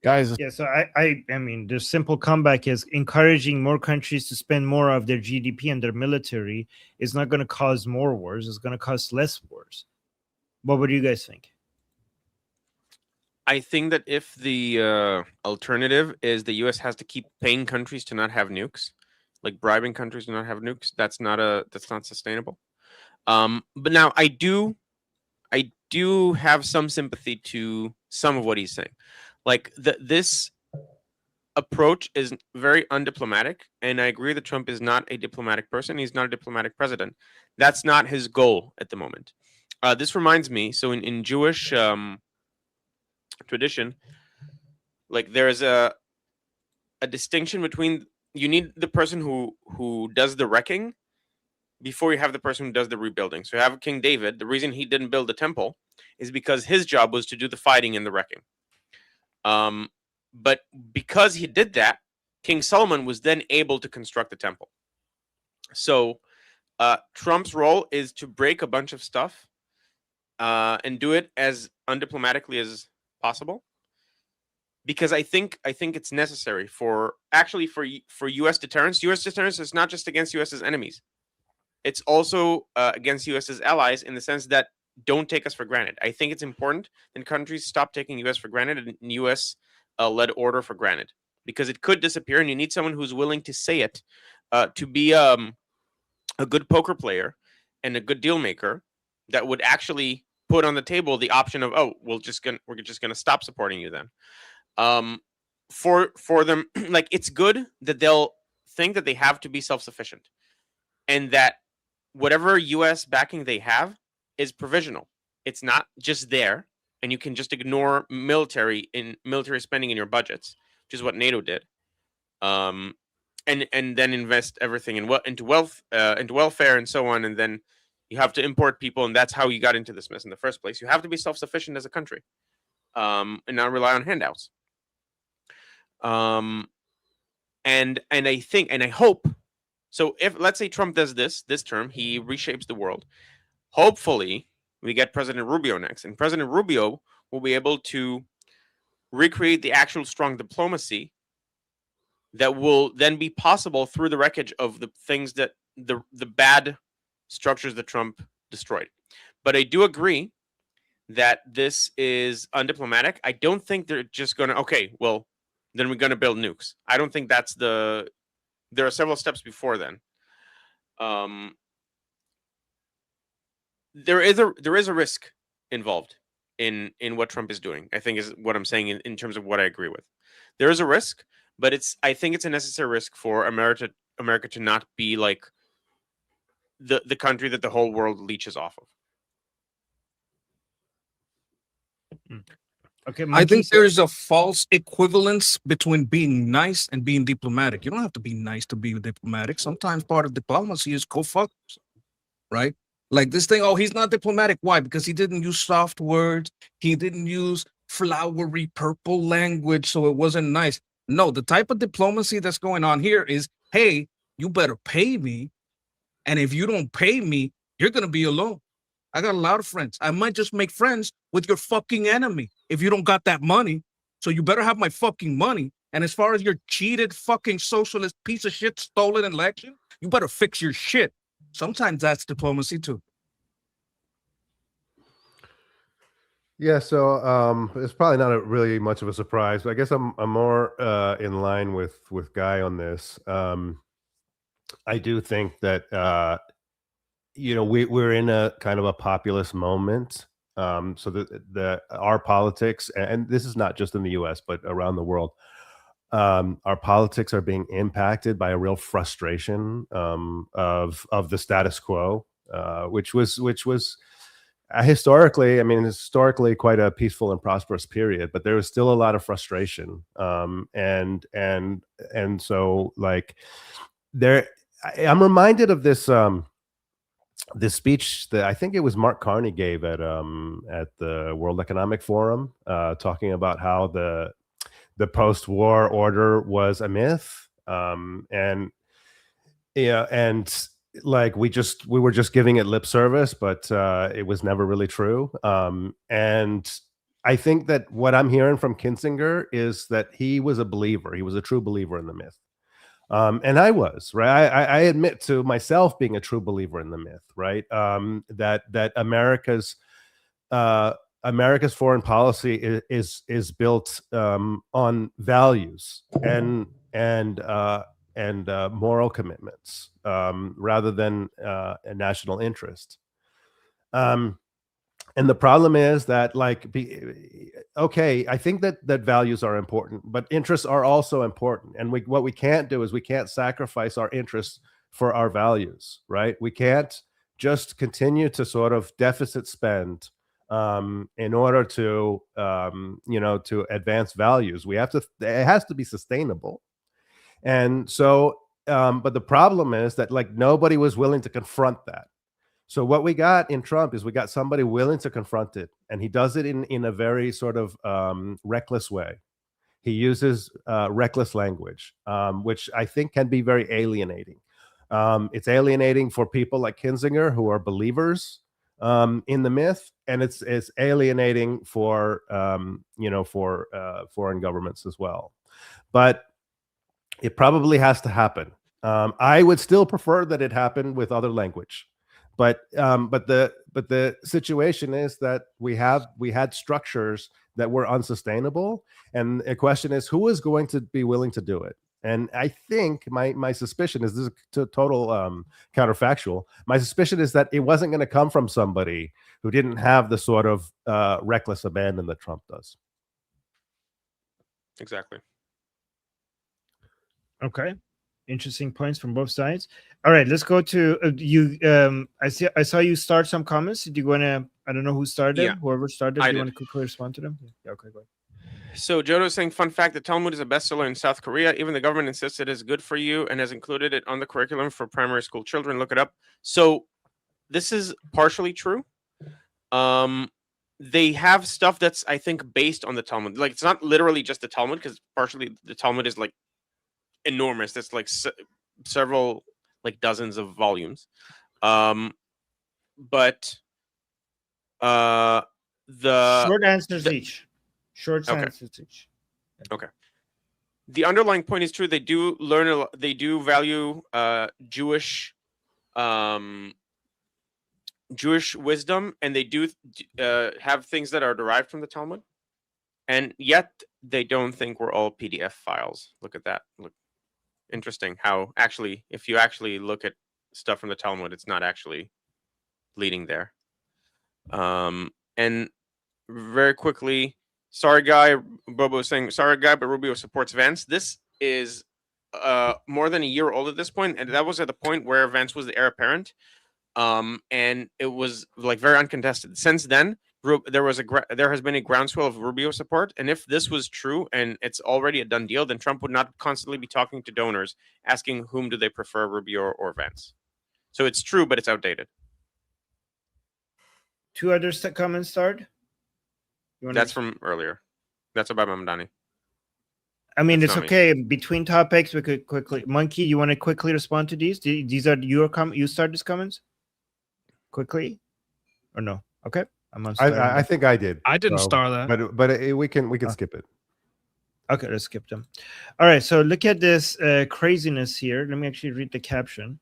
Guys,
Yeah, so I mean, the simple comeback is encouraging more countries to spend more of their GDP and their military is not going to cause more wars. It's going to cause less wars. What would you guys think?
I think that if the alternative is the U.S. has to keep paying countries to not have nukes, like bribing countries to not have nukes, that's not sustainable. But now I do have some sympathy to some of what he's saying. Like this approach is very undiplomatic, and I agree that Trump is not a diplomatic person. He's not a diplomatic president. That's not his goal at the moment. This reminds me, so in Jewish tradition, like there's a distinction between, you need the person who does the wrecking before you have the person who does the rebuilding. So you have King David. The reason he didn't build the temple is because his job was to do the fighting and the wrecking. But because he did that, King Solomon was then able to construct the temple. So Trump's role is to break a bunch of stuff and do it as undiplomatically as possible, because I think it's necessary for U.S. deterrence. U.S. deterrence is not just against U.S.'s enemies; it's also against U.S.'s allies, in the sense that don't take us for granted. I think it's important that countries stop taking U.S. for granted and U.S. Led order for granted, because it could disappear, and you need someone who's willing to say it, to be a good poker player and a good deal maker that would actually put on the table the option of, oh, we're just gonna stop supporting you then. For them, like, it's good that they'll think that they have to be self-sufficient, and that whatever U.S. backing they have is provisional. It's not just there, and you can just ignore military spending in your budgets, which is what NATO did. And then invest everything into welfare and so on, and then you have to import people, and that's how you got into this mess in the first place. You have to be self-sufficient as a country, and not rely on handouts. And I think, and I hope, so if, let's say, Trump does this term, he reshapes the world. Hopefully, we get President Rubio next, and President Rubio will be able to recreate the actual strong diplomacy that will then be possible through the wreckage of the things that the bad structures that Trump destroyed. But I do agree that this is undiplomatic. I don't think they're just going to, okay, well, then we're going to build nukes. I don't think that's there are several steps before then. There is a risk involved in what Trump is doing, I think, is what I'm saying in terms of what I agree with. There is a risk, but I think it's a necessary risk for America to not be like the country that the whole world leeches off of.
Okay,
I think
monkeys.
there's a false equivalence between being nice and being diplomatic. You don't have to be nice to be diplomatic. Sometimes part of diplomacy is go fuck yourself, right? Like this thing, oh, he's not diplomatic. Why? Because he didn't use soft words. He didn't use flowery purple language, so it wasn't nice. No, the type of diplomacy that's going on here is, hey, you better pay me. And if you don't pay me, you're going to be alone. I got a lot of friends. I might just make friends with your fucking enemy if you don't got that money. So you better have my fucking money. And as far as your cheated fucking socialist piece of shit stolen election, you better fix your shit. Sometimes that's diplomacy too.
Yeah, so it's probably not really much of a surprise, but I guess I'm more in line with Guy on this. I do think that we're in a kind of a populist moment. So our politics, and this is not just in the U.S. but around the world, our politics are being impacted by a real frustration of the status quo, which was historically quite a peaceful and prosperous period, but there was still a lot of frustration, and so like I'm reminded of this this speech that I think it was Mark Carney gave at the World Economic Forum, talking about how the post-war order was a myth, and like we were just giving it lip service, but it was never really true. And I think that what I'm hearing from Kinzinger is that he was a believer. He was a true believer in the myth. And I was, right. I admit to myself being a true believer in the myth, right? That America's America's foreign policy is built on values and moral commitments rather than a national interest. And the problem is that, like, okay, I think that values are important, but interests are also important. And what we can't do is we can't sacrifice our interests for our values, right? We can't just continue to sort of deficit spend in order to, to advance values. It has to be sustainable. And so, but the problem is that, like, nobody was willing to confront that. So what we got in Trump is we got somebody willing to confront it, and he does it in a very sort of reckless way. He uses reckless language, which I think can be very alienating. It's alienating for people like Kinzinger, who are believers in the myth, and it's alienating for foreign governments as well. But it probably has to happen. I would still prefer that it happen with other language. But the situation is that we had structures that were unsustainable, and the question is, who is going to be willing to do it? And I think my suspicion is, this is total counterfactual. My suspicion is that it wasn't going to come from somebody who didn't have the sort of reckless abandon that Trump does.
Exactly.
Okay. Interesting points from both sides. All right, let's go to you. I saw you start some comments. Do you want to? I don't know who started.
Yeah,
Whoever started.
I
Do you
did.
want to quickly respond to them? Yeah, okay, go ahead.
So Jodo is saying, fun fact, the Talmud is a bestseller in South Korea. Even the government insists it is good for you and has included it on the curriculum for primary school children. Look it up. So this is partially true. They have stuff that's, I think, based on the Talmud. Like, it's not literally just the Talmud, because partially the Talmud is like enormous. It's like several, like dozens of volumes. But the
short answers each. Short answers each.
Okay. The underlying point is true. They do learn. They do value Jewish wisdom, and they do have things that are derived from the Talmud. And yet they don't think we're all PDF files. Look at that. Look, interesting how actually, if you actually look at stuff from the Talmud, it's not actually leading there. And very quickly, sorry guy, Bobo is saying, sorry guy, but Rubio supports Vance. This is more than a year old at this point, and that was at the point where Vance was the heir apparent. And it was like very uncontested. Since then, there has been a groundswell of Rubio support, and if this was true and it's already a done deal, then Trump would not constantly be talking to donors asking whom do they prefer, Rubio or Vance. So it's true, but it's outdated.
Two other comments started.
That's from earlier. That's about Mamdani.
I mean,
That's
it's okay. Between topics, we could quickly. Monkey, you want to quickly respond to these? These are your you start these comments quickly, or no? Okay,
I think I did.
I didn't start that,
but we can skip it.
Okay, let's skip them. All right, so look at this craziness here. Let me actually read the caption.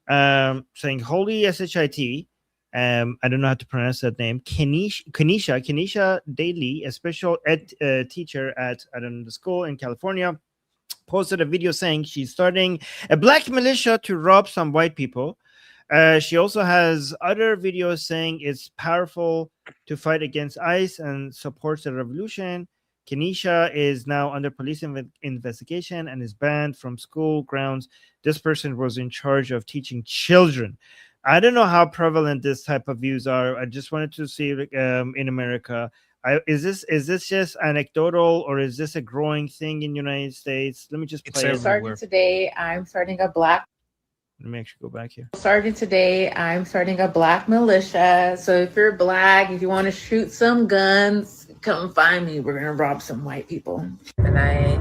Saying holy shit. I don't know how to pronounce that name. Kenisha Daly, a special ed teacher at the school in California, posted a video saying she's starting a black militia to rob some white people. She also has other videos saying it's powerful to fight against ICE and supports the revolution. Kenisha is now under police investigation and is banned from school grounds. This person was in charge of teaching children. I don't know how prevalent this type of views are. I just wanted to see in America. Is this just anecdotal, or is this a growing thing in the United States? Let me just play it.
Starting today, I'm starting a black.
Let me actually go back here.
Starting today, I'm starting a black militia. So if you're black, if you want to shoot some guns, come find me. We're going to rob some white people. And I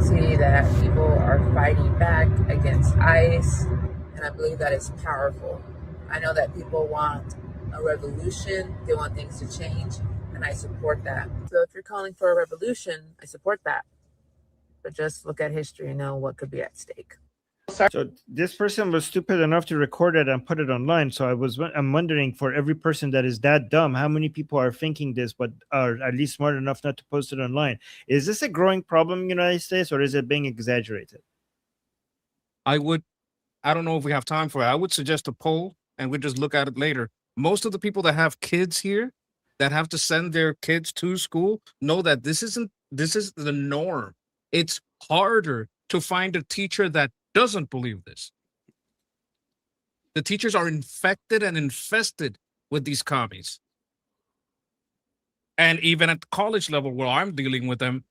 see that people are fighting back against ICE. And I believe that is powerful. I know that people want a revolution. They want things to change. And I support that. So if you're calling for a revolution, I support that. But just look at history and know what could be at stake.
So this person was stupid enough to record it and put it online. So I'm wondering, for every person that is that dumb, how many people are thinking this, but are at least smart enough not to post it online? Is this a growing problem in the United States, or is it being exaggerated?
I don't know if we have time for it. I would suggest a poll and we just look at it later. Most of the people that have kids here that have to send their kids to school know that this is the norm. It's harder to find a teacher that doesn't believe this. The teachers are infected and infested with these commies. And even at the college level where I'm dealing with them,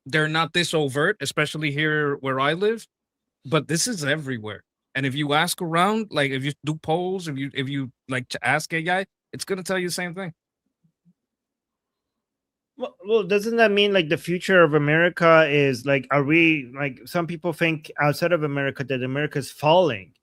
they're not this overt, especially here where I live, but this is everywhere. And if you ask around, like if you do polls, if you like to ask AI, it's gonna tell you the same thing.
Well, doesn't that mean like the future of America is like, are we like, some people think outside of America that America is falling?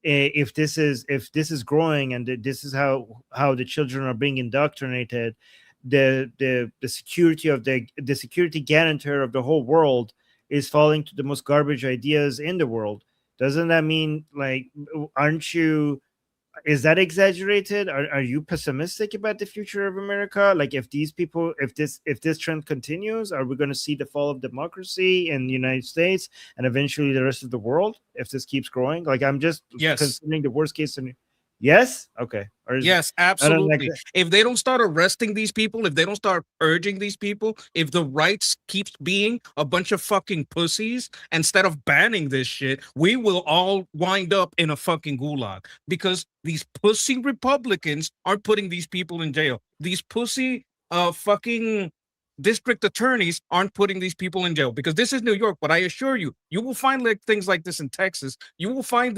If this is growing and this is how the children are being indoctrinated, the security of the security guarantor of the whole world is falling to the most garbage ideas in the world. Doesn't that mean, like, aren't you, is that exaggerated? Are you pessimistic about the future of America? Like, if these people, if this trend continues, are we going to see the fall of democracy in the United States and eventually the rest of the world if this keeps growing? Like, I'm just considering the worst case scenario. Yes. Okay.
Yes, absolutely. If they don't start arresting these people, if they don't start urging these people, if the rights keeps being a bunch of fucking pussies, instead of banning this shit, we will all wind up in a fucking gulag because these pussy Republicans aren't putting these people in jail. These pussy fucking district attorneys aren't putting these people in jail because this is New York. But I assure you, you will find like things like this in Texas. You will find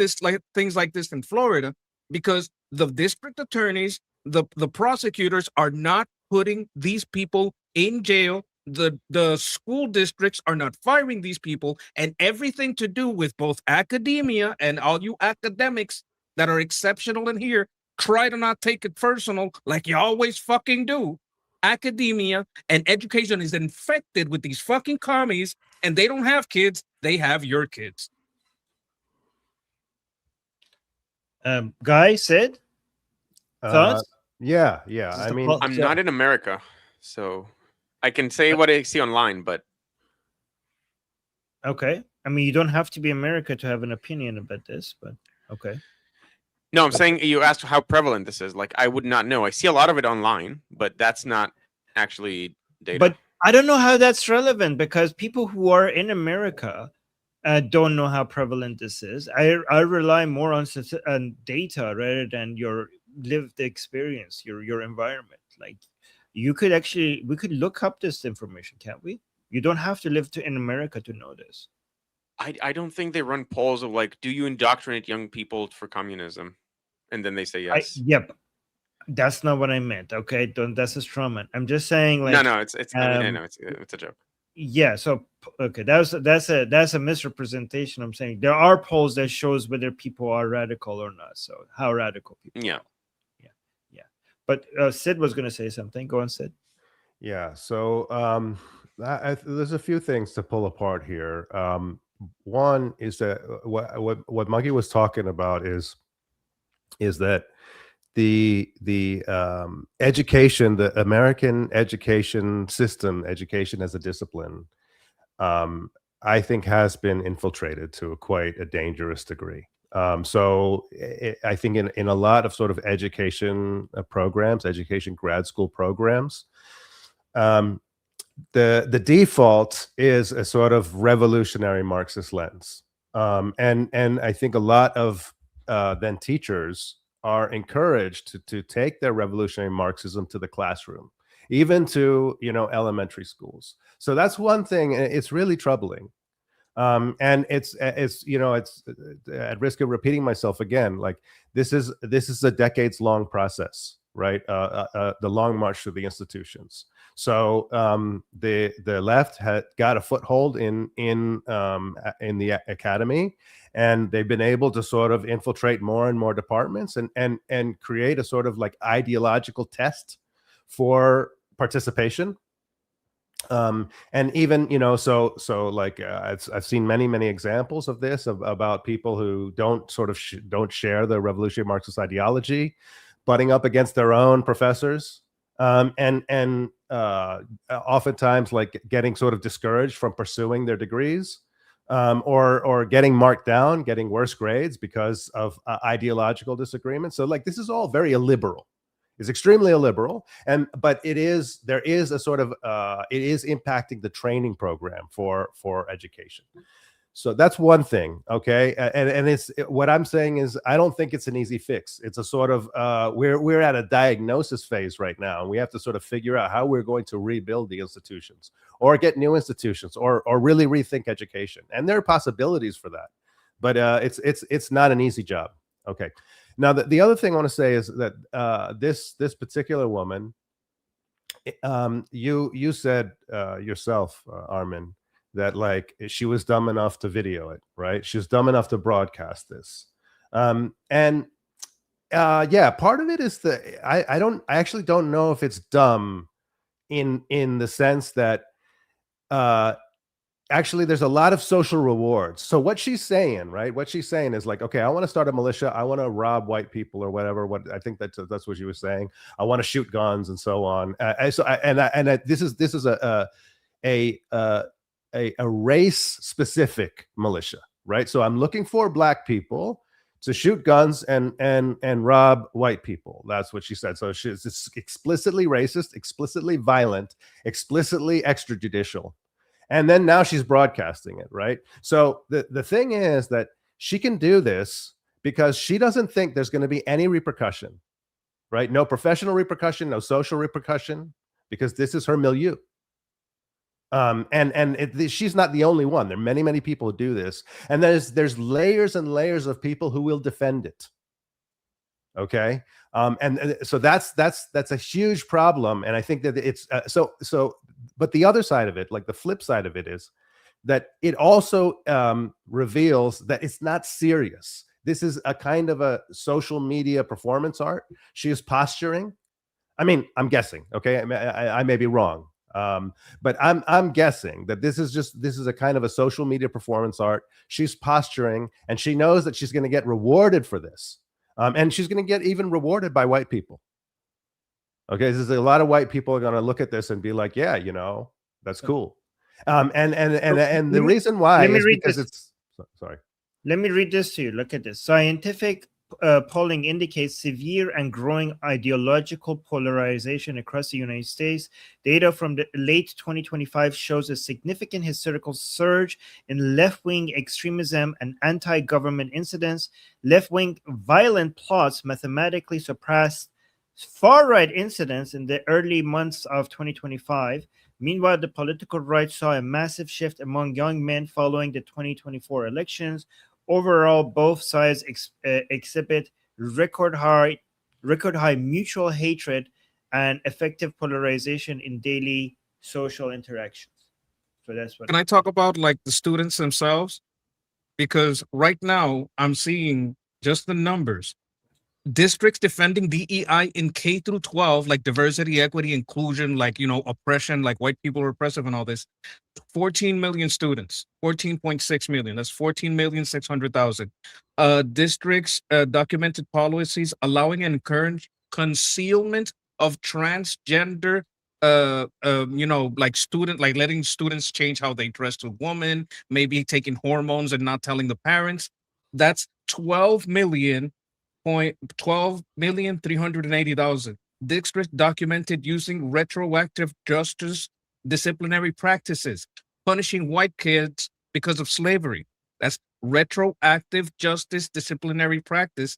things like this in Florida. Because the district attorneys, the prosecutors are not putting these people in jail. The school districts are not firing these people, and everything to do with both academia and all you academics that are exceptional in here, try to not take it personal like you always fucking do. Academia and education is infected with these fucking commies, and they don't have kids, they have your kids.
Guy, Sid, thoughts?
Yeah. I mean,
I'm not in America, so I can say what I see online, but
okay. I mean, you don't have to be America to have an opinion about this, but okay.
No, I'm saying you asked how prevalent this is. Like, I would not know. I see a lot of it online, but that's not actually data.
But I don't know how that's relevant because people who are in America don't know how prevalent this is. I rely more on data rather than your lived experience, your environment. Like, we could look up this information, can't we? You don't have to live in America to know this.
I don't think they run polls of like, do you indoctrinate young people for communism? And then they say yes.
Yep. That's not what I meant. Okay, that's a straw man. I'm just saying, like,
no, it's I mean, I know it's a joke.
Yeah, so okay, that's a misrepresentation. I'm saying there are polls that shows whether people are radical or not. So how radical people
yeah
are. But Sid was going to say something. Go on, Sid.
Yeah, so there's a few things to pull apart here. One is that what Muggy was talking about is that the education, the American education system, education as a discipline, I think has been infiltrated to quite a dangerous degree. So I think in a lot of sort of education programs, education grad school programs, the default is a sort of revolutionary Marxist lens, and I think a lot of then teachers are encouraged to take their revolutionary Marxism to the classroom, even to elementary schools. So that's one thing. It's really troubling. And it's at risk of repeating myself again. Like this is a decades long process, right? The long march through the institutions. So the left had got a foothold in the academy, and they've been able to sort of infiltrate more and more departments and create a sort of like ideological test for participation. And even, so like I've seen many examples of this, about people who don't sort of don't share the revolutionary Marxist ideology, butting up against their own professors, and oftentimes like getting sort of discouraged from pursuing their degrees, or getting marked down, getting worse grades because of ideological disagreement. So like this is all very illiberal. Is extremely illiberal, but there is a sort of it is impacting the training program for education. So that's one thing, okay. And what I'm saying is I don't think it's an easy fix. It's a sort of we're at a diagnosis phase right now, and we have to sort of figure out how we're going to rebuild the institutions, or get new institutions, or really rethink education. And there are possibilities for that, but it's not an easy job. Okay. Now, the other thing I want to say is that this particular woman, you said yourself, Armin, that like she was dumb enough to video it, right? She was dumb enough to broadcast this, and yeah, part of it is I actually don't know if it's dumb in the sense that actually there's a lot of social rewards. So what she's saying, right? What she's saying is like, okay, I want to start a militia. I want to rob white people or whatever. What I think that's what she was saying. I want to shoot guns and so on. This is a race specific militia, right? So I'm looking for black people to shoot guns and rob white people. That's what she said. So she's explicitly racist, explicitly violent, explicitly extrajudicial. And then now she's broadcasting it, right? So the thing is that she can do this because she doesn't think there's going to be any repercussion, right? No professional repercussion, no social repercussion, because this is her milieu. She's not the only one. There are many people who do this, and there's layers and layers of people who will defend it. Okay, and so that's a huge problem, and I think that it's so. But the other side of it, like the flip side of it, is that it also reveals that it's not serious. This is a kind of a social media performance art. She is posturing. I mean, I'm guessing. Okay, I may be wrong, but I'm guessing that this is a kind of a social media performance art. She's posturing, and she knows that she's going to get rewarded for this. And she's going to get even rewarded by white people. Okay, there's a lot of white people are going to look at this and be like, "Yeah, that's cool." And the reason why is because it's sorry.
Let me read this to you. Look at this. Scientific polling indicates severe and growing ideological polarization across the United States. Data from the late 2025 shows a significant historical surge in left-wing extremism and anti-government incidents. Left-wing violent plots mathematically surpassed far-right incidents in the early months of 2025. Meanwhile, the political right saw a massive shift among young men following the 2024 elections. Overall, both sides exhibit record high mutual hatred and effective polarization in daily social interactions. So that's what.
Can I talk about like the students themselves? Because right now I'm seeing just the numbers. Districts defending DEI in K through 12, like diversity, equity, inclusion, like, oppression, like white people are oppressive and all this. 14 million students, 14.6 million. That's 14,600,000. Districts documented policies allowing and encourage concealment of transgender, like letting students change how they dress to women, maybe taking hormones and not telling the parents. That's 12,380,000. Districts documented using retroactive justice disciplinary practices, punishing white kids because of slavery. That's retroactive justice disciplinary practice.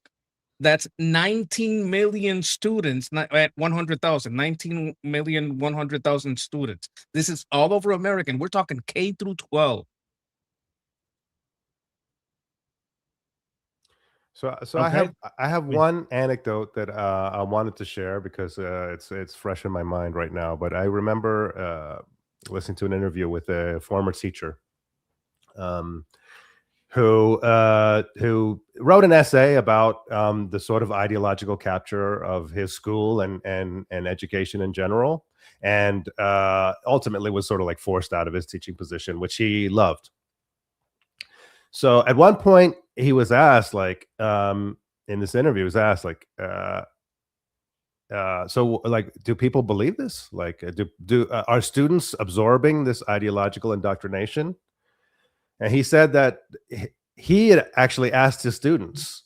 That's 19 million students at 100,000, 19,100,000 students. This is all over America. We're talking K through 12.
So
Okay.
I have one anecdote that I wanted to share because it's fresh in my mind right now. But I remember listening to an interview with a former teacher, who wrote an essay about the sort of ideological capture of his school and education in general. and ultimately was sort of like forced out of his teaching position, which he loved. So at one point he was asked, like, in this interview, he was asked, like, so, like, do people believe this? Like, are students absorbing this ideological indoctrination? And he said that he had actually asked his students,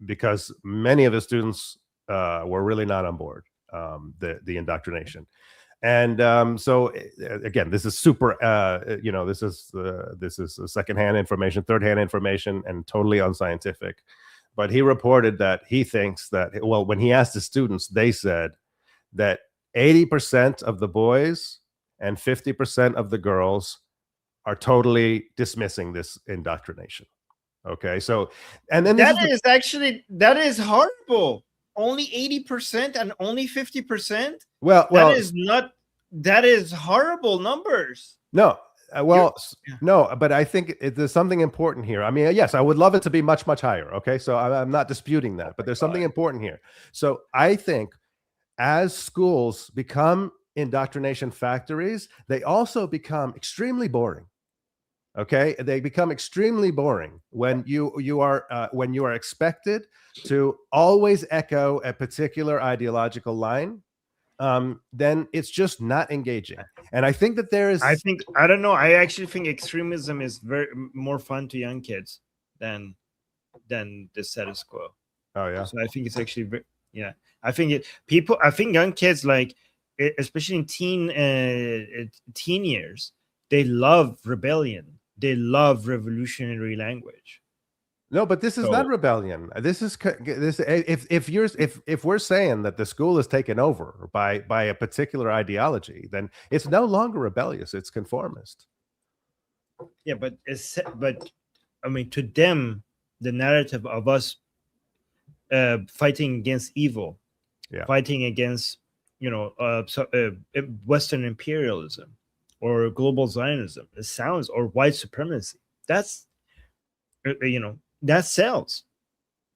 because many of his students were really not on board the indoctrination. And so again, this is super, this is secondhand information, third-hand information, and totally unscientific. But he reported that he thinks that, well, when he asked his students, they said that 80% of the boys and 50% of the girls are totally dismissing this indoctrination. Okay, so, and then
that is horrible. Only 80% and only 50%.
Well,
that is horrible numbers.
No, no, but I think there's something important here. I mean, yes, I would love it to be much, much higher. Okay, so I'm not disputing that, but there's something important here. So I think as schools become indoctrination factories, they also become extremely boring. Okay, they become extremely boring when you are expected to always echo a particular ideological line. Then it's just not engaging. And I think that
I don't know. I actually think extremism is more fun to young kids than the status quo.
Oh yeah.
So I think it's actually I think young kids, like, especially in teen years, they love rebellion. They love revolutionary language.
No, but this is not rebellion. This is if we're saying that the school is taken over by a particular ideology, then it's no longer rebellious. It's conformist.
Yeah, but I mean, to them, the narrative of us fighting against evil, fighting against Western imperialism or global Zionism, it sounds, or white supremacy. That's that sells.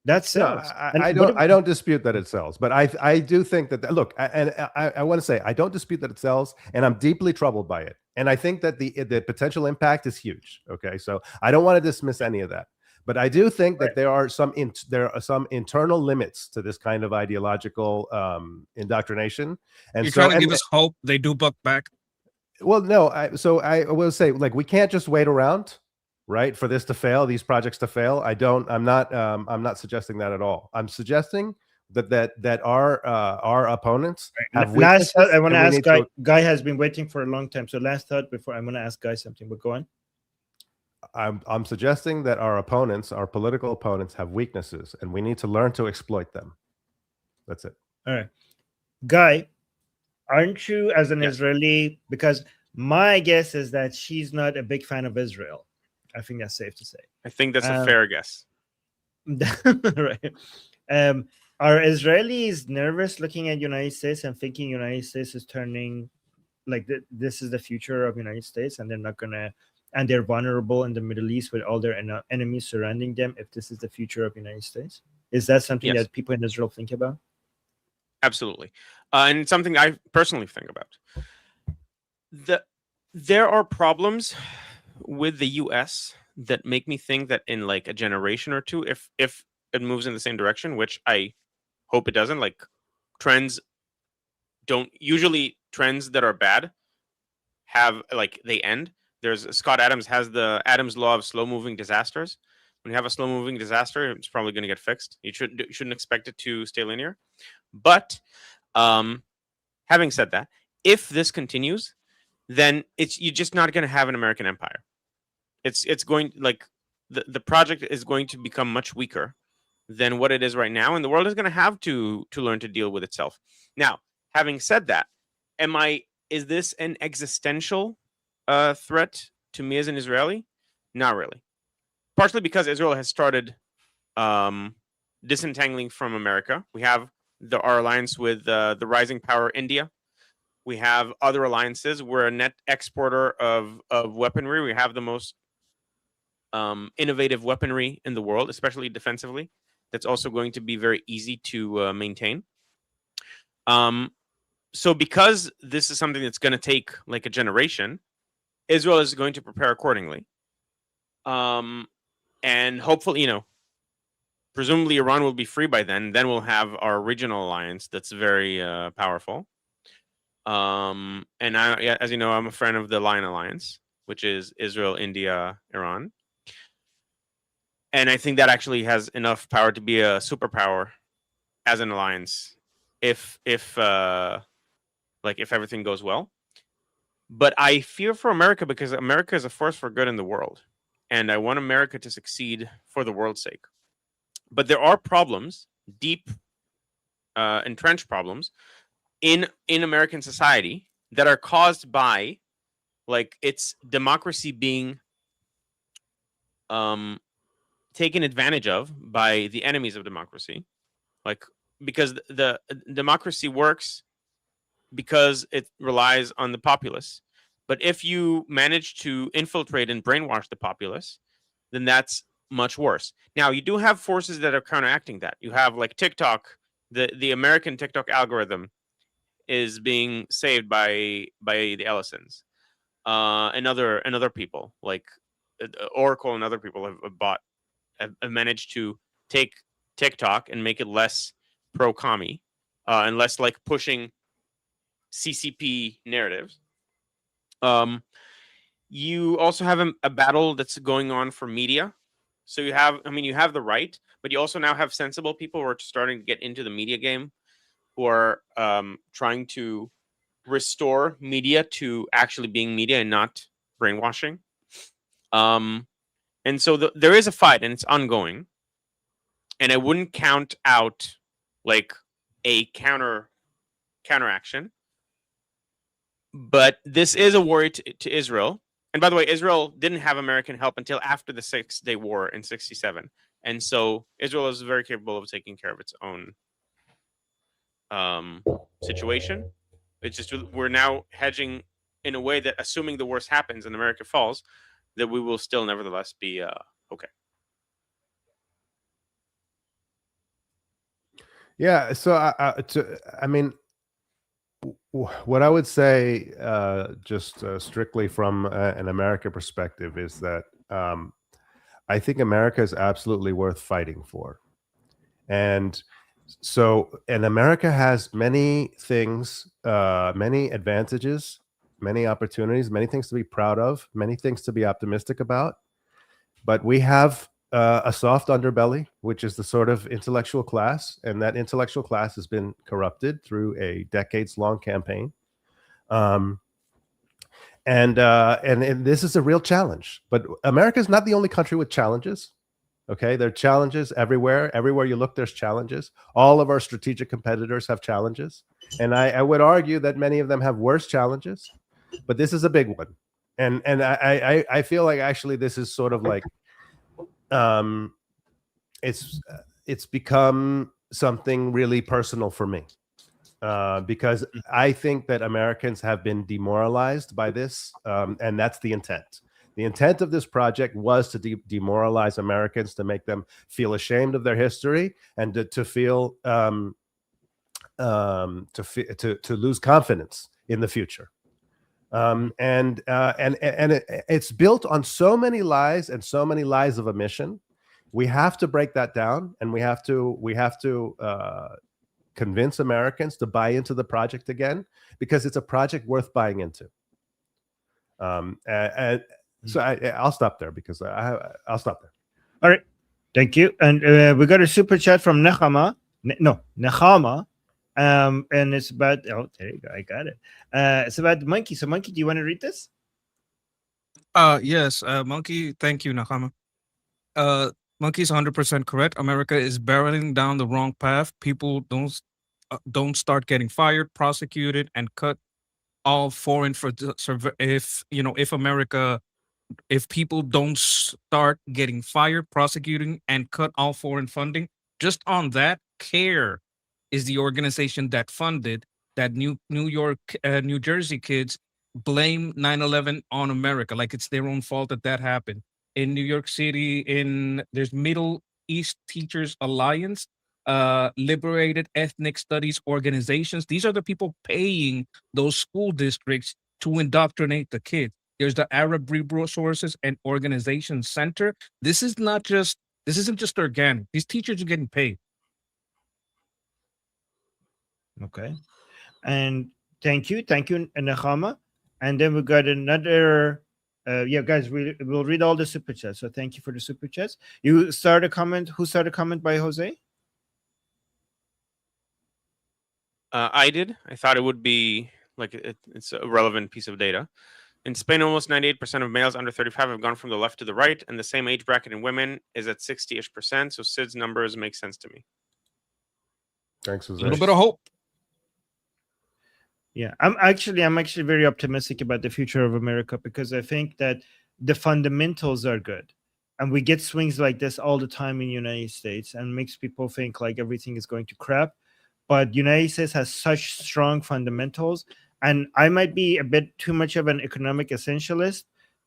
That sells.
No, I don't dispute that it sells, but I do think that, look, I want to say I don't dispute that it sells, and I'm deeply troubled by it. And I think that the potential impact is huge. Okay, so I don't want to dismiss any of that, but I do think that there are some internal limits to this kind of ideological indoctrination. And
you're trying to give us hope they do buck back.
Well, no, I will say, like, we can't just wait around, right, for this to fail, these projects to fail. I'm not suggesting that at all. I'm suggesting that our opponents have
last thought, I want to ask Guy.
to...
Guy has been waiting for a long time. So last thought before I'm going to ask Guy something, but go on.
I'm suggesting that our opponents, our political opponents, have weaknesses, and we need to learn to exploit them. That's it.
All right, Guy, aren't you, as an Israeli, because my guess is that she's not a big fan of Israel. I think that's safe to say.
I think that's a fair guess.
Right. Are Israelis nervous looking at United States and thinking United States is turning, like, this is the future of United States, and they're not gonna, and they're vulnerable in the Middle East with all their enemies surrounding them, if this is the future of United States? Is that something that people in Israel think about?
Absolutely. And it's something I personally think about. There are problems with the US that make me think that in like a generation or two, if it moves in the same direction, which I hope it doesn't, like, trends that are bad have, like, they end. There's Scott Adams has the Adams law of slow moving disasters. When you have a slow moving disaster, it's probably going to get fixed. You shouldn't expect it to stay linear. But having said that, if this continues, then you're just not going to have an American empire. It's going, like, the project is going to become much weaker than what it is right now, and the world is going to have to learn to deal with itself. Now, having said that, is this an existential threat to me as an Israeli? Not really. Partially because Israel has started disentangling from America. We have our alliance with the rising power India. We have other alliances. We're a net exporter of weaponry. We have the most innovative weaponry in the world, especially defensively. That's also going to be very easy to maintain. So because this is something that's going to take like a generation, Israel is going to prepare accordingly. And hopefully, presumably Iran will be free by then. Then we'll have our regional alliance that's very powerful. And as you know, I'm a friend of the Lion Alliance, which is Israel, India, Iran. And I think that actually has enough power to be a superpower as an alliance, if everything goes well. But I fear for America because America is a force for good in the world, and I want America to succeed for the world's sake. But there are problems, deep, entrenched problems in American society that are caused by like its democracy being taken advantage of by the enemies of democracy, like because the democracy works because it relies on the populace. But if you manage to infiltrate and brainwash the populace, then that's much worse. Now, you do have forces that are counteracting that. You have like TikTok, the American TikTok algorithm is being saved by the Ellisons, and other people like Oracle and other people have managed to take TikTok and make it less pro-commie and less like pushing CCP narratives. You also have a battle that's going on for media. So you have the right, but you also now have sensible people who are starting to get into the media game, who are trying to restore media to actually being media and not brainwashing. And so there is a fight, and it's ongoing. And I wouldn't count out like a counteraction. But this is a worry to Israel. And by the way, Israel didn't have American help until after the 6-Day War in 1967. And so Israel is very capable of taking care of its own situation. It's just we're now hedging in a way that, assuming the worst happens and America falls, that we will still nevertheless be okay.
Yeah. So what I would say, just strictly from an American perspective, is that I think America is absolutely worth fighting for. And America has many things, many advantages, many opportunities, many things to be proud of, many things to be optimistic about. But we have a soft underbelly, which is the sort of intellectual class, and that intellectual class has been corrupted through a decades-long campaign. And this is a real challenge. But America is not the only country with challenges. Okay, there are challenges everywhere. Everywhere you look, there's challenges. All of our strategic competitors have challenges, and I would argue that many of them have worse challenges. But this is a big one, and I feel like actually this is sort of like it's become something really personal for me, because I think that Americans have been demoralized by this, and that's the intent. The intent of this project was to demoralize Americans, to make them feel ashamed of their history, and to feel to lose confidence in the future. And it's built on so many lies and so many lies of omission. We have to break that down, and we have to convince Americans to buy into the project again, because it's a project worth buying into. So I'll stop there, because I'll stop there.
All right, thank you. And we got a super chat from Nechama, and it's about, oh, there you go, I got it. It's about the monkey. So, Monkey, do you want to read this?
Yes, Monkey. Thank you, Nakama. Monkey's 100% correct. America is barreling down the wrong path. People don't start getting fired, prosecuted, and cut all foreign if people don't start getting fired, prosecuting, and cut all foreign funding, just on that, CARE is the organization that funded that New Jersey kids blame 9/11 on America, like it's their own fault that happened. In New York City, there's Middle East Teachers Alliance. liberated ethnic studies organizations. These are the people paying those school districts to indoctrinate the kids. There's the Arab Resources and Organization Center. This isn't just organic. These teachers are getting paid.
Okay. And thank you, Nahama. And then we got another. Yeah, guys, we'll read all the super chats. So thank you for the super chats. You start a comment. Who started a comment by Jose?
I did. I thought it would be like it's a relevant piece of data. In Spain, almost 98% of males under 35 have gone from the left to the right, and the same age bracket in women is at 60-ish%. So Sid's numbers make sense to me.
Thanks,
A
Jose.
little bit of hope.
Yeah, I'm actually very optimistic about the future of America because I think that the fundamentals are good, and we get swings like this all the time in the United States, and makes people think like everything is going to crap. But United States has such strong fundamentals, and I might be a bit too much of an economic essentialist,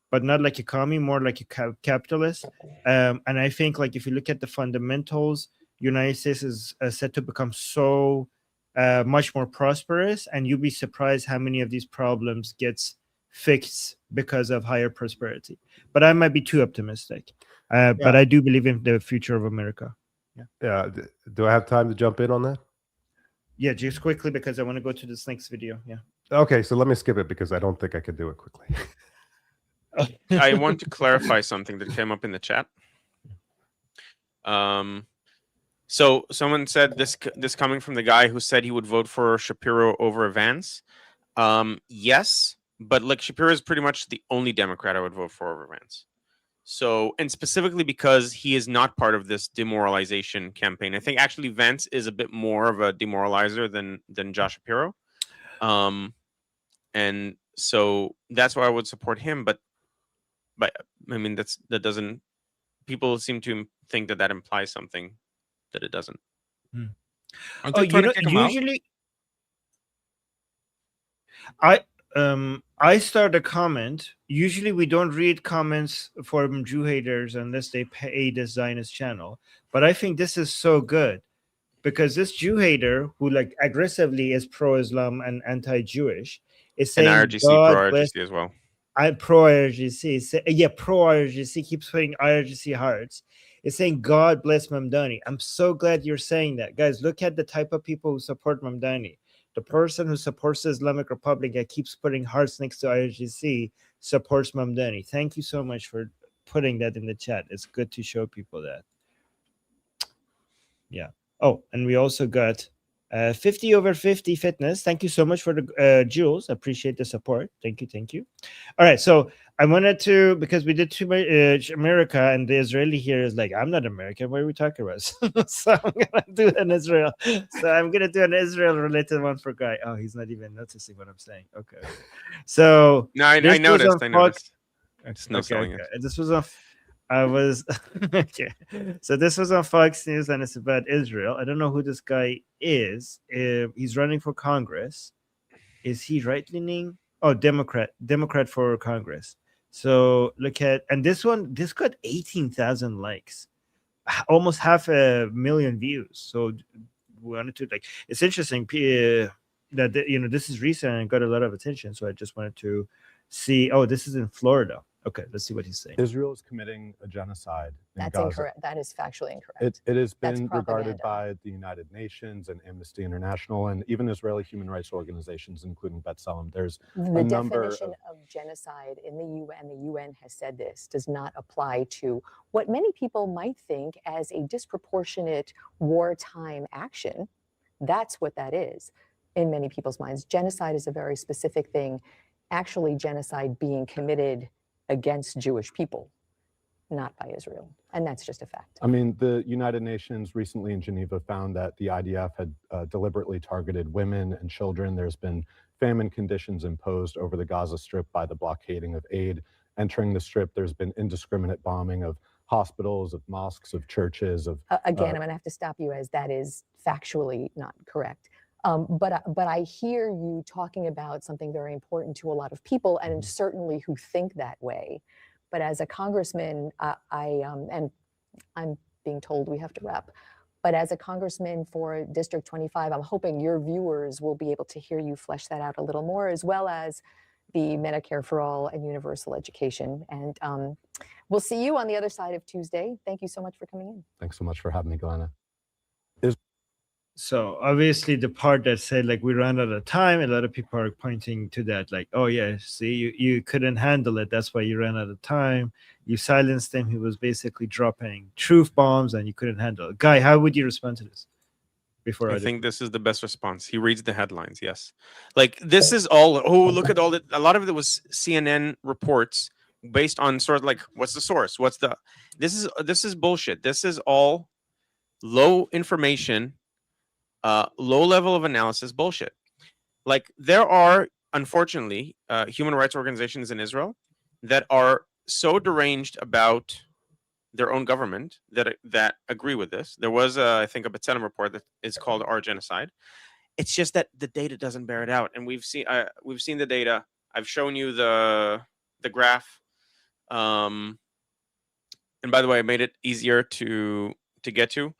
but not like a commie, more like a capitalist. And I think like if you look at the fundamentals, United States is set to become so much more prosperous, and you'll be surprised how many of these problems gets fixed because of higher prosperity. But I might be too optimistic. But I do believe in the future of America.
Yeah. Do I have time to jump in on that?
Yeah, just quickly because I want to go to this next video. Yeah.
Okay, so let me skip it because I don't think I could do it quickly.
I want to clarify something that came up in the chat. So someone said this coming from the guy who said he would vote for Shapiro over Vance. Yes, but like Shapiro is pretty much the only Democrat I would vote for over Vance. So, and specifically because he is not part of this demoralization campaign. I think actually Vance is a bit more of a demoralizer than Josh Shapiro. And so that's why I would support him. But I mean, that doesn't, people seem to think that implies something that it doesn't.
Aren't they trying to kick him out?
Usually I start a comment. Usually we don't read comments from Jew haters unless they pay this Zionist channel. But I think this is so good because this Jew hater who like aggressively is pro-Islam and anti-Jewish is saying
And IRGC,
God
pro
bless.
IRGC as well.
I pro IRGC. Yeah, pro IRGC keeps putting IRGC hearts. It's saying God bless Mamdani. I'm so glad you're saying that, guys. Look at the type of people who support Mamdani. The person who supports the Islamic Republic that keeps putting hearts next to IRGC supports Mamdani. Thank you so much for putting that in the chat. It's good to show people that. Yeah. Oh, and we also got 50 over 50 fitness. Thank you so much for the Jules. Appreciate the support. Thank you. All right. So I wanted to, because we did too much America, and the Israeli here is like, I'm not American. What are we talking about? So I'm going to do an Israel. So I'm going to do an Israel related one for Guy. Oh, he's not even noticing what I'm saying. Okay. So
No, I noticed. Just no selling it.
This was on. I was okay. So this was on Fox News, and it's about Israel. I don't know who this guy is. He's running for Congress. Is he right leaning? Oh, Democrat for Congress. So look at, and this got 18,000 likes, almost 500,000 views. So we wanted to like. It's interesting that this is recent and got a lot of attention. So I just wanted to see. Oh, this is in Florida. Okay, let's see what he's saying.
Israel is committing a genocide in
That's
Gaza.
incorrect. That is factually incorrect.
It has
That's
been regarded
propaganda.
by the United Nations and Amnesty International and even Israeli human rights organizations, including B'Tselem. There's
The
a number
definition of genocide in the UN, the UN has said this, does not apply to what many people might think as a disproportionate wartime action. That's what that is in many people's minds. Genocide is a very specific thing, actually genocide being committed against Jewish people, not by Israel. And that's just a fact.
I mean, the United Nations recently in Geneva found that the IDF had deliberately targeted women and children. There's been famine conditions imposed over the Gaza Strip by the blockading of aid entering the Strip. There's been indiscriminate bombing of hospitals, of mosques, of churches.
Again, I'm going to have to stop you as that is factually not correct. But I hear you talking about something very important to a lot of people, and certainly who think that way. But as a congressman, and I'm being told we have to wrap. But as a congressman for District 25, I'm hoping your viewers will be able to hear you flesh that out a little more, as well as the Medicare for All and universal education. And we'll see you on the other side of Tuesday. Thank you so much for coming in.
Thanks so much for having me, Glenna.
So obviously the part that said like we ran out of time, a lot of people are pointing to that, like, oh yeah, see, you couldn't handle it, that's why you ran out of time. You silenced him. He was basically dropping truth bombs and you couldn't handle it. Guy, how would you respond to this? Before
I think this is the best response. He reads the headlines. Yes. Like this is all, oh, look at all that. A lot of it was CNN reports based on sort of like, what's the source? This is bullshit. This is all low information, low level of analysis bullshit. Like there are, unfortunately, human rights organizations in Israel that are so deranged about their own government that agree with this. There was, I think, a B'Tselem report that is called "Our Genocide." It's just that the data doesn't bear it out, and we've seen the data. I've shown you the graph, and by the way, I made it easier to get to.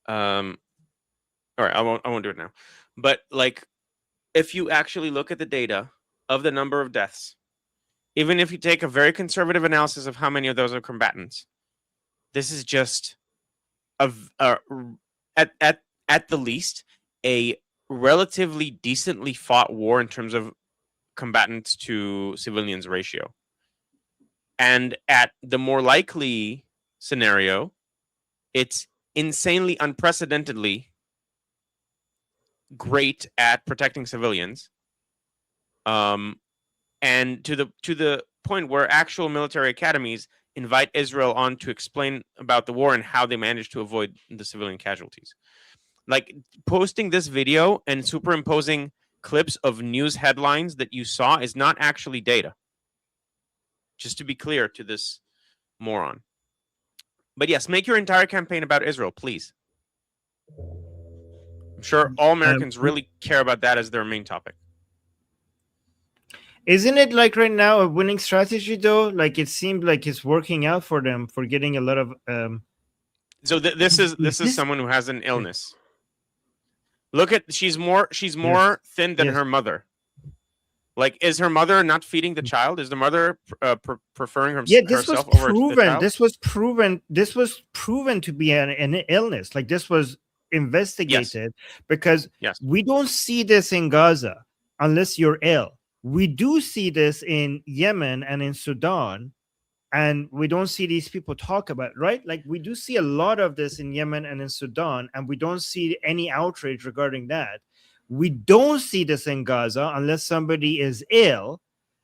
All right, I won't do it now. But like, if you actually look at the data of the number of deaths, even if you take a very conservative analysis of how many of those are combatants, this is just at the least a relatively decently fought war in terms of combatants to civilians ratio. And at the more likely scenario, it's insanely unprecedentedly great at protecting civilians. And to the point where actual military academies invite Israel on to explain about the war and how they managed to avoid the civilian casualties. Like posting this video and superimposing clips of news headlines that you saw is not actually data. Just to be clear to this moron. But yes, make your entire campaign about Israel, please. I'm sure all Americans really care about that as their main topic.
Isn't it like right now a winning strategy though? Like it seemed like it's working out for them for getting a lot of.
So this is someone who has an illness. Look at she's more thin than her mother. Like, is her mother not feeding the child? Is the mother preferring herself over the child?
This was proven to be an illness. Like this was investigated because we don't see this in Gaza unless you're ill. We do see this in Yemen and in Sudan, and we don't see these people talk about it, right? Like we do see a lot of this in Yemen and in Sudan, and we don't see any outrage regarding that. We don't see this in Gaza unless somebody is ill.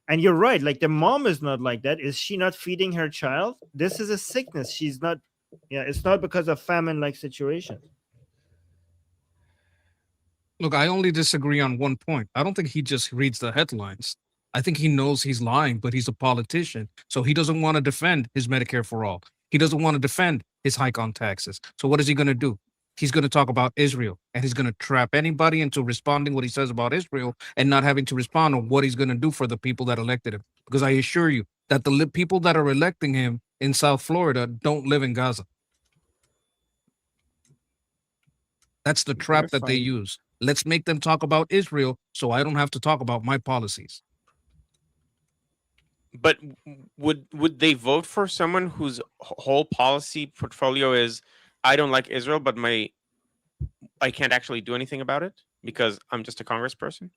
And you're right, like the mom is not like that. Is she not feeding her child? This is a sickness. She's not, it's not because of famine-like situation.
Look, I only disagree on one point. I don't think he just reads the headlines. I think he knows he's lying, but he's a politician. So he doesn't want to defend his Medicare for all. He doesn't want to defend his hike on taxes. So what is he going to do? He's going to talk about Israel, and he's going to trap anybody into responding what he says about Israel and not having to respond on what he's going to do for the people that elected him. Because I assure you that the people that are electing him in South Florida don't live in Gaza. That's the trap that they use. Let's make them talk about Israel so I don't have to talk about my policies.
But would they vote for someone whose whole policy portfolio is, I don't like Israel, but I can't actually do anything about it because I'm just a congressperson?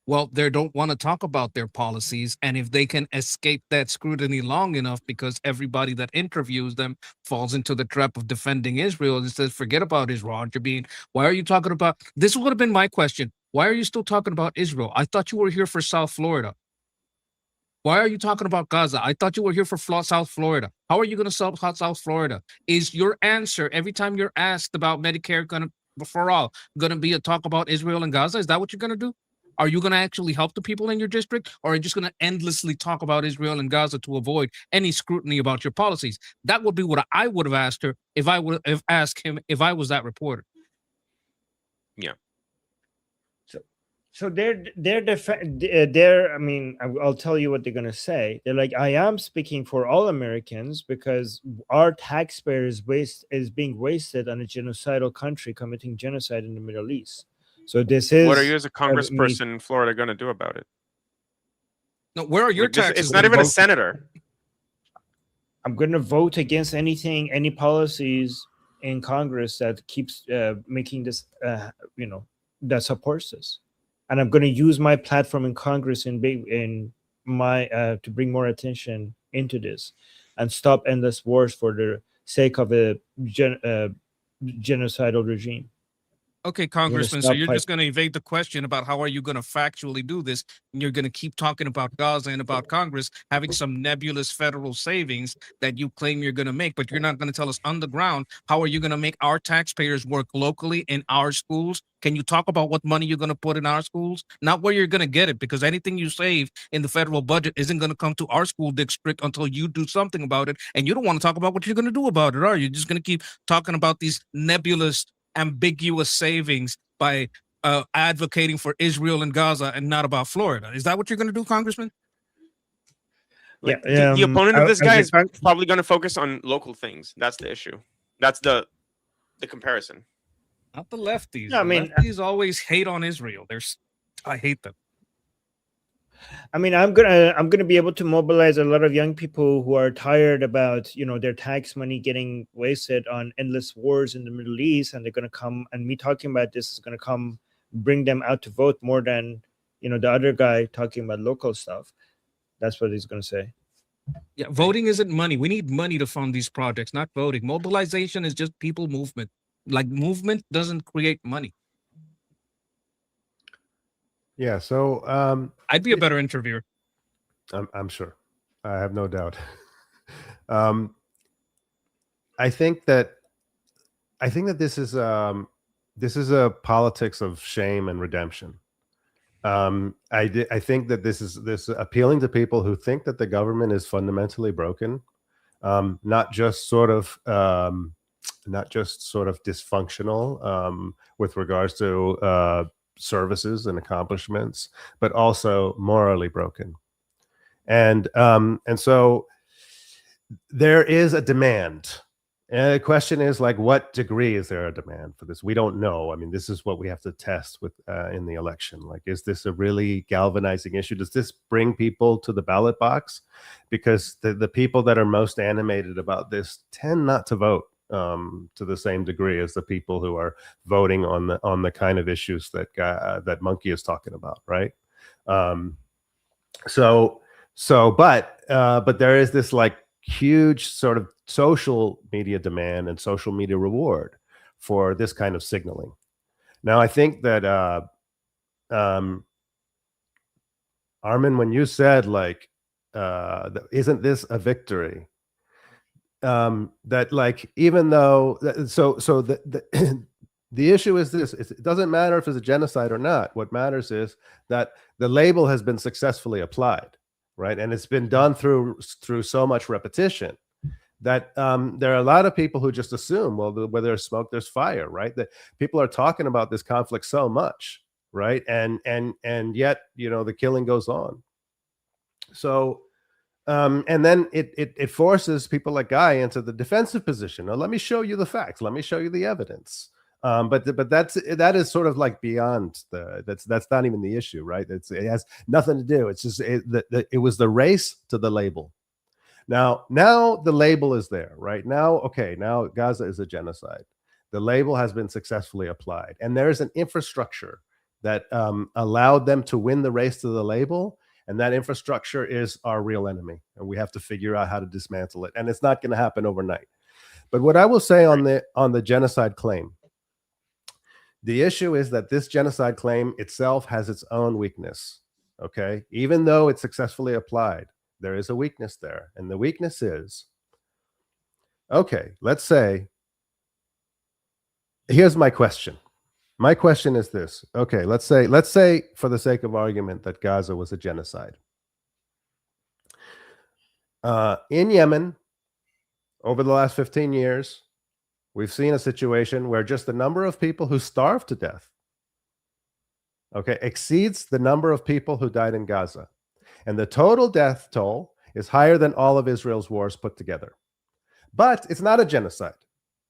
Well, they don't want to talk about their policies. And if they can escape that scrutiny long enough, because everybody that interviews them falls into the trap of defending Israel and says, forget about Israel. Aren't you being, why are you talking about, this would have been my question. Why are you still talking about Israel? I thought you were here for South Florida. Why are you talking about Gaza? I thought you were here for South Florida. How are you going to solve South Florida? Is your answer every time you're asked about Medicare for all going to be a talk about Israel and Gaza? Is that what you're going to do? Are you going to actually help the people in your district, or are you just going to endlessly talk about Israel and Gaza to avoid any scrutiny about your policies? That would be what I would have asked her if I would have asked him if I was that reporter.
Yeah.
So they're I mean, I'll tell you what they're gonna say. They're like, I am speaking for all Americans because our taxpayers is being wasted on a genocidal country committing genocide in the Middle East. So this is
What are you as a
me.
congressperson in Florida going to do about it?
No, where are your
Like this,
taxes
it's not
gonna
even a
go?
senator.
I'm gonna vote against any policies in Congress that keeps making this, that supports this, and I'm gonna use my platform in Congress in my to bring more attention into this, and stop endless wars for the sake of a genocidal regime.
Okay,
I'm gonna
Congressman, so
stop
you're
fight.
just going to evade the question about how are you going to factually do this, and you're going to keep talking about Gaza and about Congress having some nebulous federal savings that you claim you're going to make, but you're not going to tell us on the ground how are you going to make our taxpayers work locally in our schools? Can you talk about what money you're going to put in our schools? Not where you're going to get it, because anything you save in the federal budget isn't going to come to our school district until you do something about it, and you don't want to talk about what you're going to do about it, are you? You're just going to keep talking about these nebulous ambiguous savings by advocating for Israel and Gaza and not about Florida. Is that what you're going to do, Congressman?
Like
Yeah,
the opponent of this
as
guy
a
is probably going to focus on local things. That's the issue. That's the comparison.
Not the lefties.
No, I
The
mean,
lefties always hate on Israel. I hate them.
I mean, I'm gonna be able to mobilize a lot of young people who are tired about their tax money getting wasted on endless wars in the Middle East, and they're gonna come, and me talking about this is gonna come bring them out to vote more than the other guy talking about local stuff. That's what he's gonna say.
Yeah, voting isn't money. We need money to fund these projects, not voting. Mobilization is just people movement. Like movement doesn't create money.
Yeah. So
I'd be a better interviewer.
I'm sure. I have no doubt. um, I think that this is a politics of shame and redemption. I think that this is appealing to people who think that the government is fundamentally broken, not just sort of dysfunctional with regards to services and accomplishments, but also morally broken. And so there is a demand. And the question is, like, what degree is there a demand for this? We don't know. I mean, this is what we have to test with in the election. Like, is this a really galvanizing issue? Does this bring people to the ballot box? Because the people that are most animated about this tend not to vote to the same degree as the people who are voting on the kind of issues that Monkey is talking about, right? But there is this like huge sort of social media demand and social media reward for this kind of signaling. Now, I think that Armin, when you said like, isn't this a victory? That like, even though the issue is this: it doesn't matter if it's a genocide or not. What matters is that the label has been successfully applied, right? And it's been done through so much repetition that there are a lot of people who just assume, well, where there's smoke, there's fire, right? That people are talking about this conflict so much, right? And yet, the killing goes on. So, and then it forces people like Guy into the defensive position. Now, let me show you the facts. Let me show you the evidence. But that is sort of like beyond that's not even the issue, right? It has nothing to do. It's just it was the race to the label. Now the label is there, right? Now, okay, now Gaza is a genocide. The label has been successfully applied, and there is an infrastructure that allowed them to win the race to the label, and that infrastructure is our real enemy, and we have to figure out how to dismantle it. And it's not going to happen overnight. But what I will say on the genocide claim, the issue is that this genocide claim itself has its own weakness. Okay, even though it's successfully applied, there is a weakness there. And the weakness is, okay, let's say, here's my question. My question is this. Okay, let's say for the sake of argument that Gaza was a genocide. In Yemen, over the last 15 years, we've seen a situation where just the number of people who starved to death okay, exceeds the number of people who died in Gaza. And the total death toll is higher than all of Israel's wars put together. But it's not a genocide,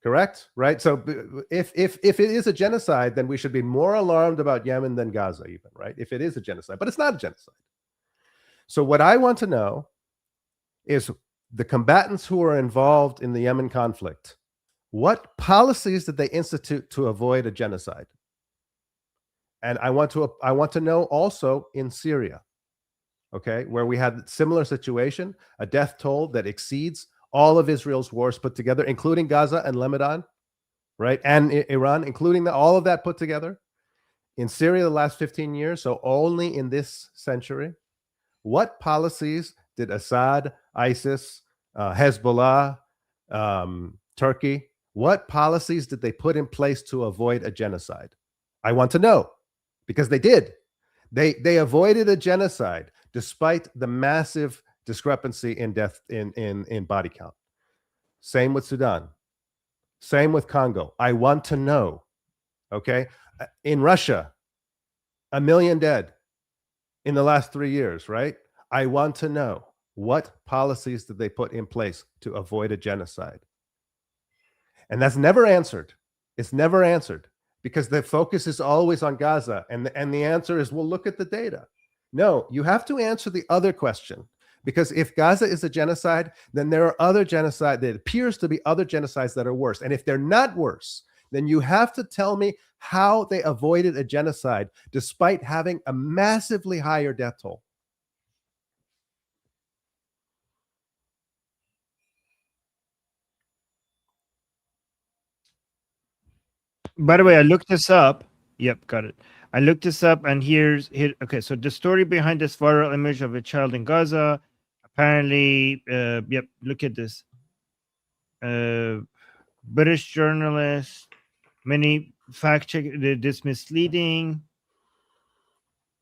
correct? Right? So if it is a genocide, then we should be more alarmed about Yemen than Gaza even, right? If it is a genocide, but it's not a genocide. So what I want to know is the combatants who are involved in the Yemen conflict, what policies did they institute to avoid a genocide? And I want to know also in Syria, okay, where we had similar situation, a death toll that exceeds all of Israel's wars put together, including Gaza and Lebanon, right, and Iran, including all of that put together. In Syria, the last 15 years, so only in this century, what policies did Assad, ISIS, Hezbollah, Turkey, what policies did they put in place to avoid a genocide? I want to know, because they did. They avoided a genocide despite the massive discrepancy in death in body count. Same with Sudan. Same with Congo. I want to know. Okay, in Russia, 1 million dead in the last 3 years, right? I want to know, what policies did they put in place to avoid a genocide? And that's never answered. It's never answered because the focus is always on Gaza. And the answer is, well, look at the data. No, you have to answer the other question, because if Gaza is a genocide, then there are other genocides. There appears to be other genocides that are worse. And if they're not worse, then you have to tell me how they avoided a genocide despite having a massively higher death toll.
By the way, I looked this up. Yep, got it. I looked this up, and here. Okay, so the story behind this viral image of a child in Gaza. Apparently, yep. Look at this. British journalist. Many fact check this misleading.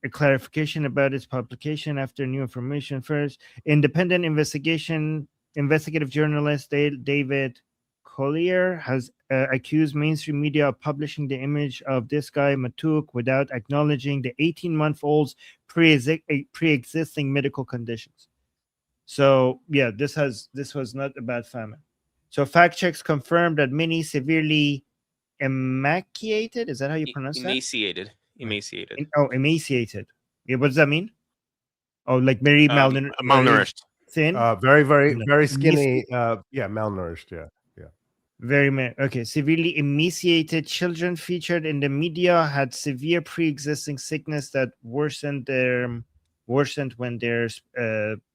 A clarification about its publication after new information first. Independent investigative journalist David Collier has accused mainstream media of publishing the image of this guy Matuk without acknowledging the 18-month-old's pre-existing medical conditions. So yeah, this was not about famine. So fact checks confirmed that many severely emaciated. Is that how you pronounce
emaciated. Emaciated.
Emaciated. Yeah, what does that mean? Oh, like very
malnourished.
Thin.
Very skinny. Malnourished. Yeah.
Okay. Severely emaciated children featured in the media had severe pre-existing sickness that worsened when their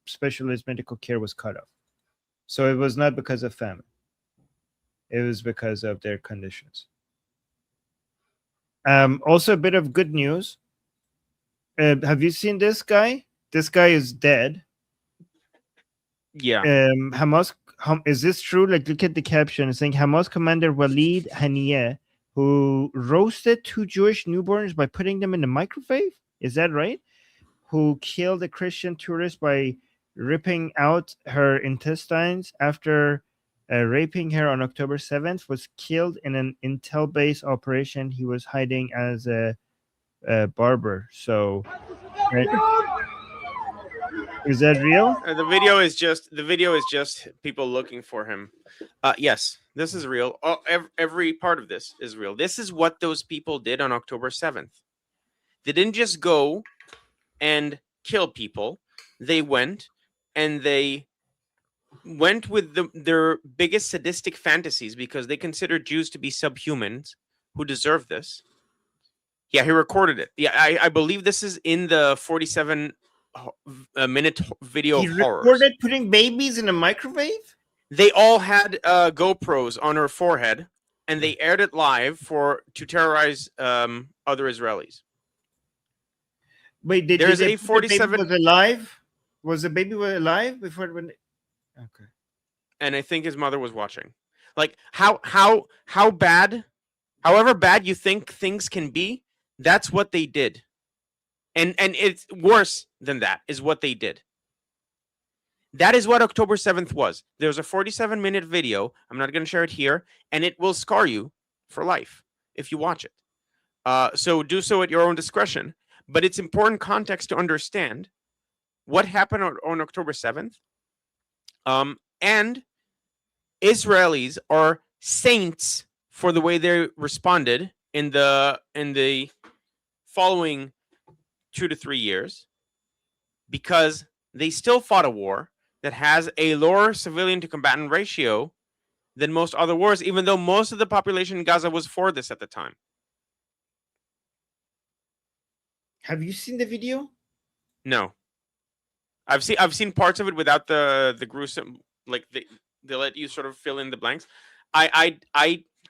specialist medical care was cut off. So it was not because of famine. It was because of their conditions. Also, a bit of good news. Have you seen this guy? This guy is dead.
Yeah.
Hamas. Is this true? Like, look at the caption. It's saying Hamas commander Walid Haniyeh, who roasted 2 Jewish newborns by putting them in the microwave. Is that right? Who killed a Christian tourist by ripping out her intestines after raping her on October 7th, was killed in an intel-based operation. He was hiding as a barber. So, right? Is that real?
The video is just people looking for him. Yes, this is real. Every part of this is real. This is what those people did on October 7th. They didn't just go and kill people. They went and they went with their biggest sadistic fantasies, because they consider Jews to be subhumans who deserve this. Yeah, he recorded it. Yeah, I believe this is in the 47-minute video.
He
of horrors.
recorded putting babies in a microwave?
They all had GoPros on her forehead, and they aired it live to terrorize other Israelis.
Wait,
there's
did
a 47
was alive? Was the baby alive before it went? Okay.
And I think his mother was watching. Like how bad, however bad you think things can be, that's what they did. And it's worse than that is what they did. That is what October 7th was. There's a 47-minute video. I'm not going to share it here, and it will scar you for life if you watch it. So do so at your own discretion. But it's important context to understand what happened on October 7th. And Israelis are saints for the way they responded in the following 2 to 3 years, because they still fought a war that has a lower civilian to combatant ratio than most other wars, even though most of the population in Gaza was for this at the time.
Have you seen the video?
No, I've seen parts of it without the gruesome, like they let you sort of fill in the blanks. I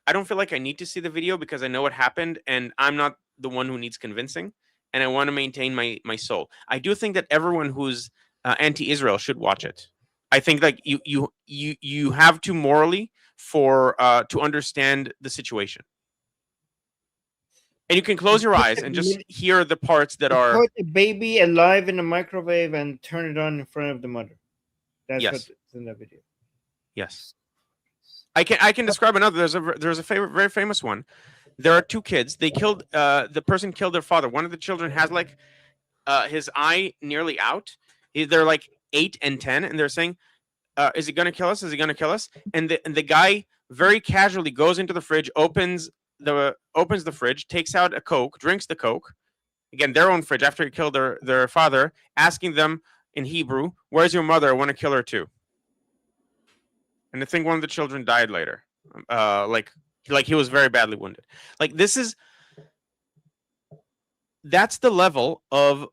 don't feel like I need to see the video because I know what happened, and I'm not the one who needs convincing, and I want to maintain my soul. I do think that everyone who's anti-Israel should watch it. I think like you have to morally for to understand the situation. And you can close your eyes and just hear the parts that are.
Put a baby alive in a microwave and turn it on in front of the mother. That's
Yes.
what's in the video.
Yes. I can describe another. There's a very famous one. There are two kids. They killed the person killed their father. One of the children has like his eye nearly out. They're like 8 and 10, and they're saying, "Is he gonna kill us? Is he gonna kill us?" And the guy very casually goes into the fridge, opens the fridge, takes out a Coke, drinks the Coke, again their own fridge after he killed their father, asking them in Hebrew, "Where's your mother? I want to kill her too." And I think one of the children died later, like he was very badly wounded. Like that's the level of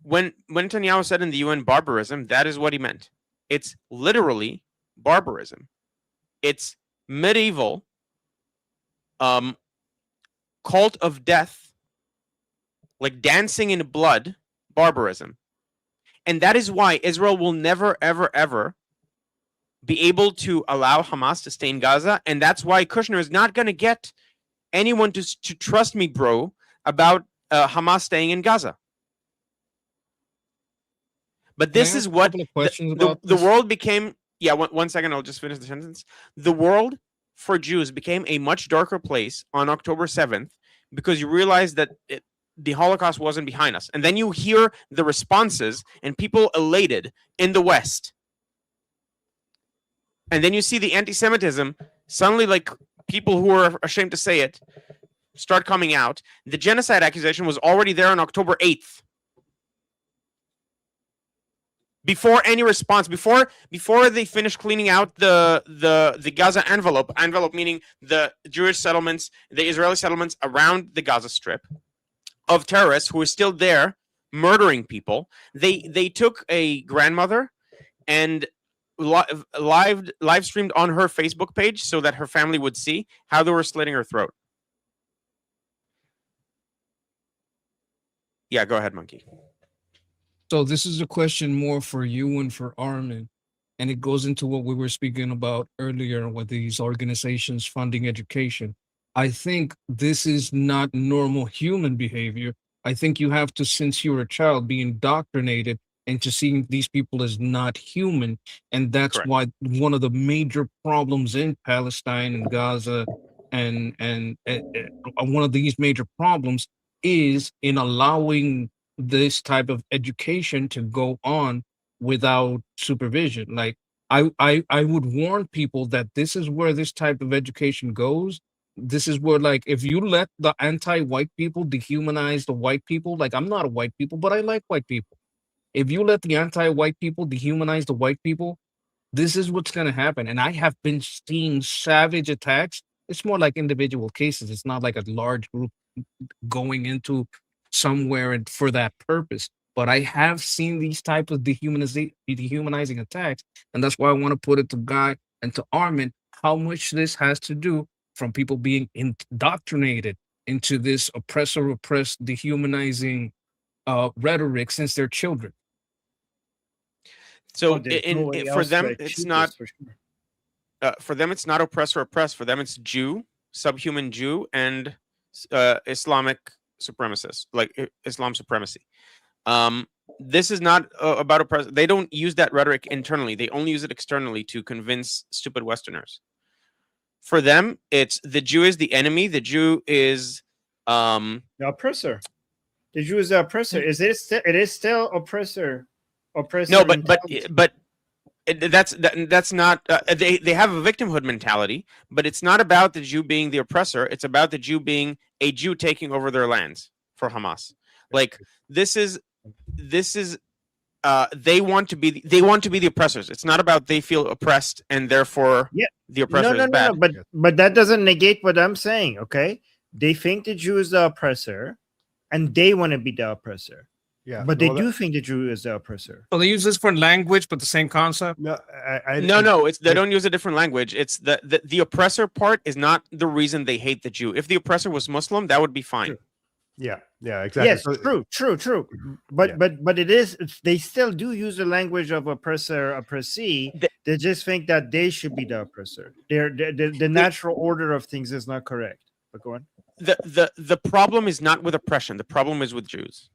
when Netanyahu said in the UN barbarism, that is what he meant. It's literally barbarism. It's medieval cult of death, like dancing in blood, barbarism. And that is why Israel will never, ever, ever be able to allow Hamas to stay in Gaza. And that's why Kushner is not going to get anyone to trust me, bro, about Hamas staying in Gaza. But this is what the world became. Yeah, one second, I'll just finish the sentence. The world for Jews became a much darker place on October 7th because you realize that the Holocaust wasn't behind us. And then you hear the responses and people elated in the West. And then you see the anti-Semitism, suddenly like people who are ashamed to say it start coming out. The genocide accusation was already there on October 8th. Before any response, before they finished cleaning out the Gaza envelope meaning the Jewish settlements, the Israeli settlements around the Gaza Strip, of terrorists who are still there murdering people, they took a grandmother and live streamed on her Facebook page so that her family would see how they were slitting her throat. Yeah, go ahead, Monkey.
So this is a question more for you and for Armin, and it goes into what we were speaking about earlier with these organizations funding education. I think this is not normal human behavior. I think you have to, since you're a child, be indoctrinated into seeing these people as not human. And that's
Correct.
why one of the major problems in Palestine and Gaza and one of these major problems is in allowing this type of education to go on without supervision. Like I would warn people that this is where this type of education goes. This is where, like, if you let the anti-white people dehumanize the white people, like, I'm not a white people, but I like white people. If you let the anti-white people dehumanize the white people, this is what's going to happen. And I have been seeing savage attacks. It's more like individual cases. It's not like a large group going into somewhere and for that purpose. But I have seen these types of dehumanizing attacks. And that's why I want to put it to Guy and to Armin, how much this has to do from people being indoctrinated into this oppressed, dehumanizing rhetoric since they're children.
So for them, it's not. For them, it's not oppress or oppress. For them, it's Jew, subhuman Jew, and Islamic supremacists, like Islam supremacy. This is not about oppress. They don't use that rhetoric internally. They only use it externally to convince stupid Westerners. For them, it's the Jew is the enemy. The Jew is Um,
The oppressor. The Jew is the oppressor. It is still oppressor
no,
mentality.
that's not. They have a victimhood mentality, but it's not about the Jew being the oppressor. It's about the Jew being a Jew taking over their lands for Hamas. Like this is. They want to be the oppressors. It's not about they feel oppressed and therefore
Yeah.
the oppressor is
No.
bad.
But that doesn't negate what I'm saying. Okay, they think the Jew is the oppressor, and they want to be the oppressor.
Yeah,
But they do think the Jew is the oppressor.
So they use this for language, but the same concept.
No,
No, it's they don't use a different language. It's the oppressor part is not the reason they hate the Jew. If the oppressor was Muslim, that would be fine.
True.
Yeah, exactly.
Yes,
So-
true. But it is they still do use the language of oppressor, oppressee. They just think that they should be the oppressor. The natural order of things is not correct. But go on.
The problem is not with oppression. The problem is with Jews.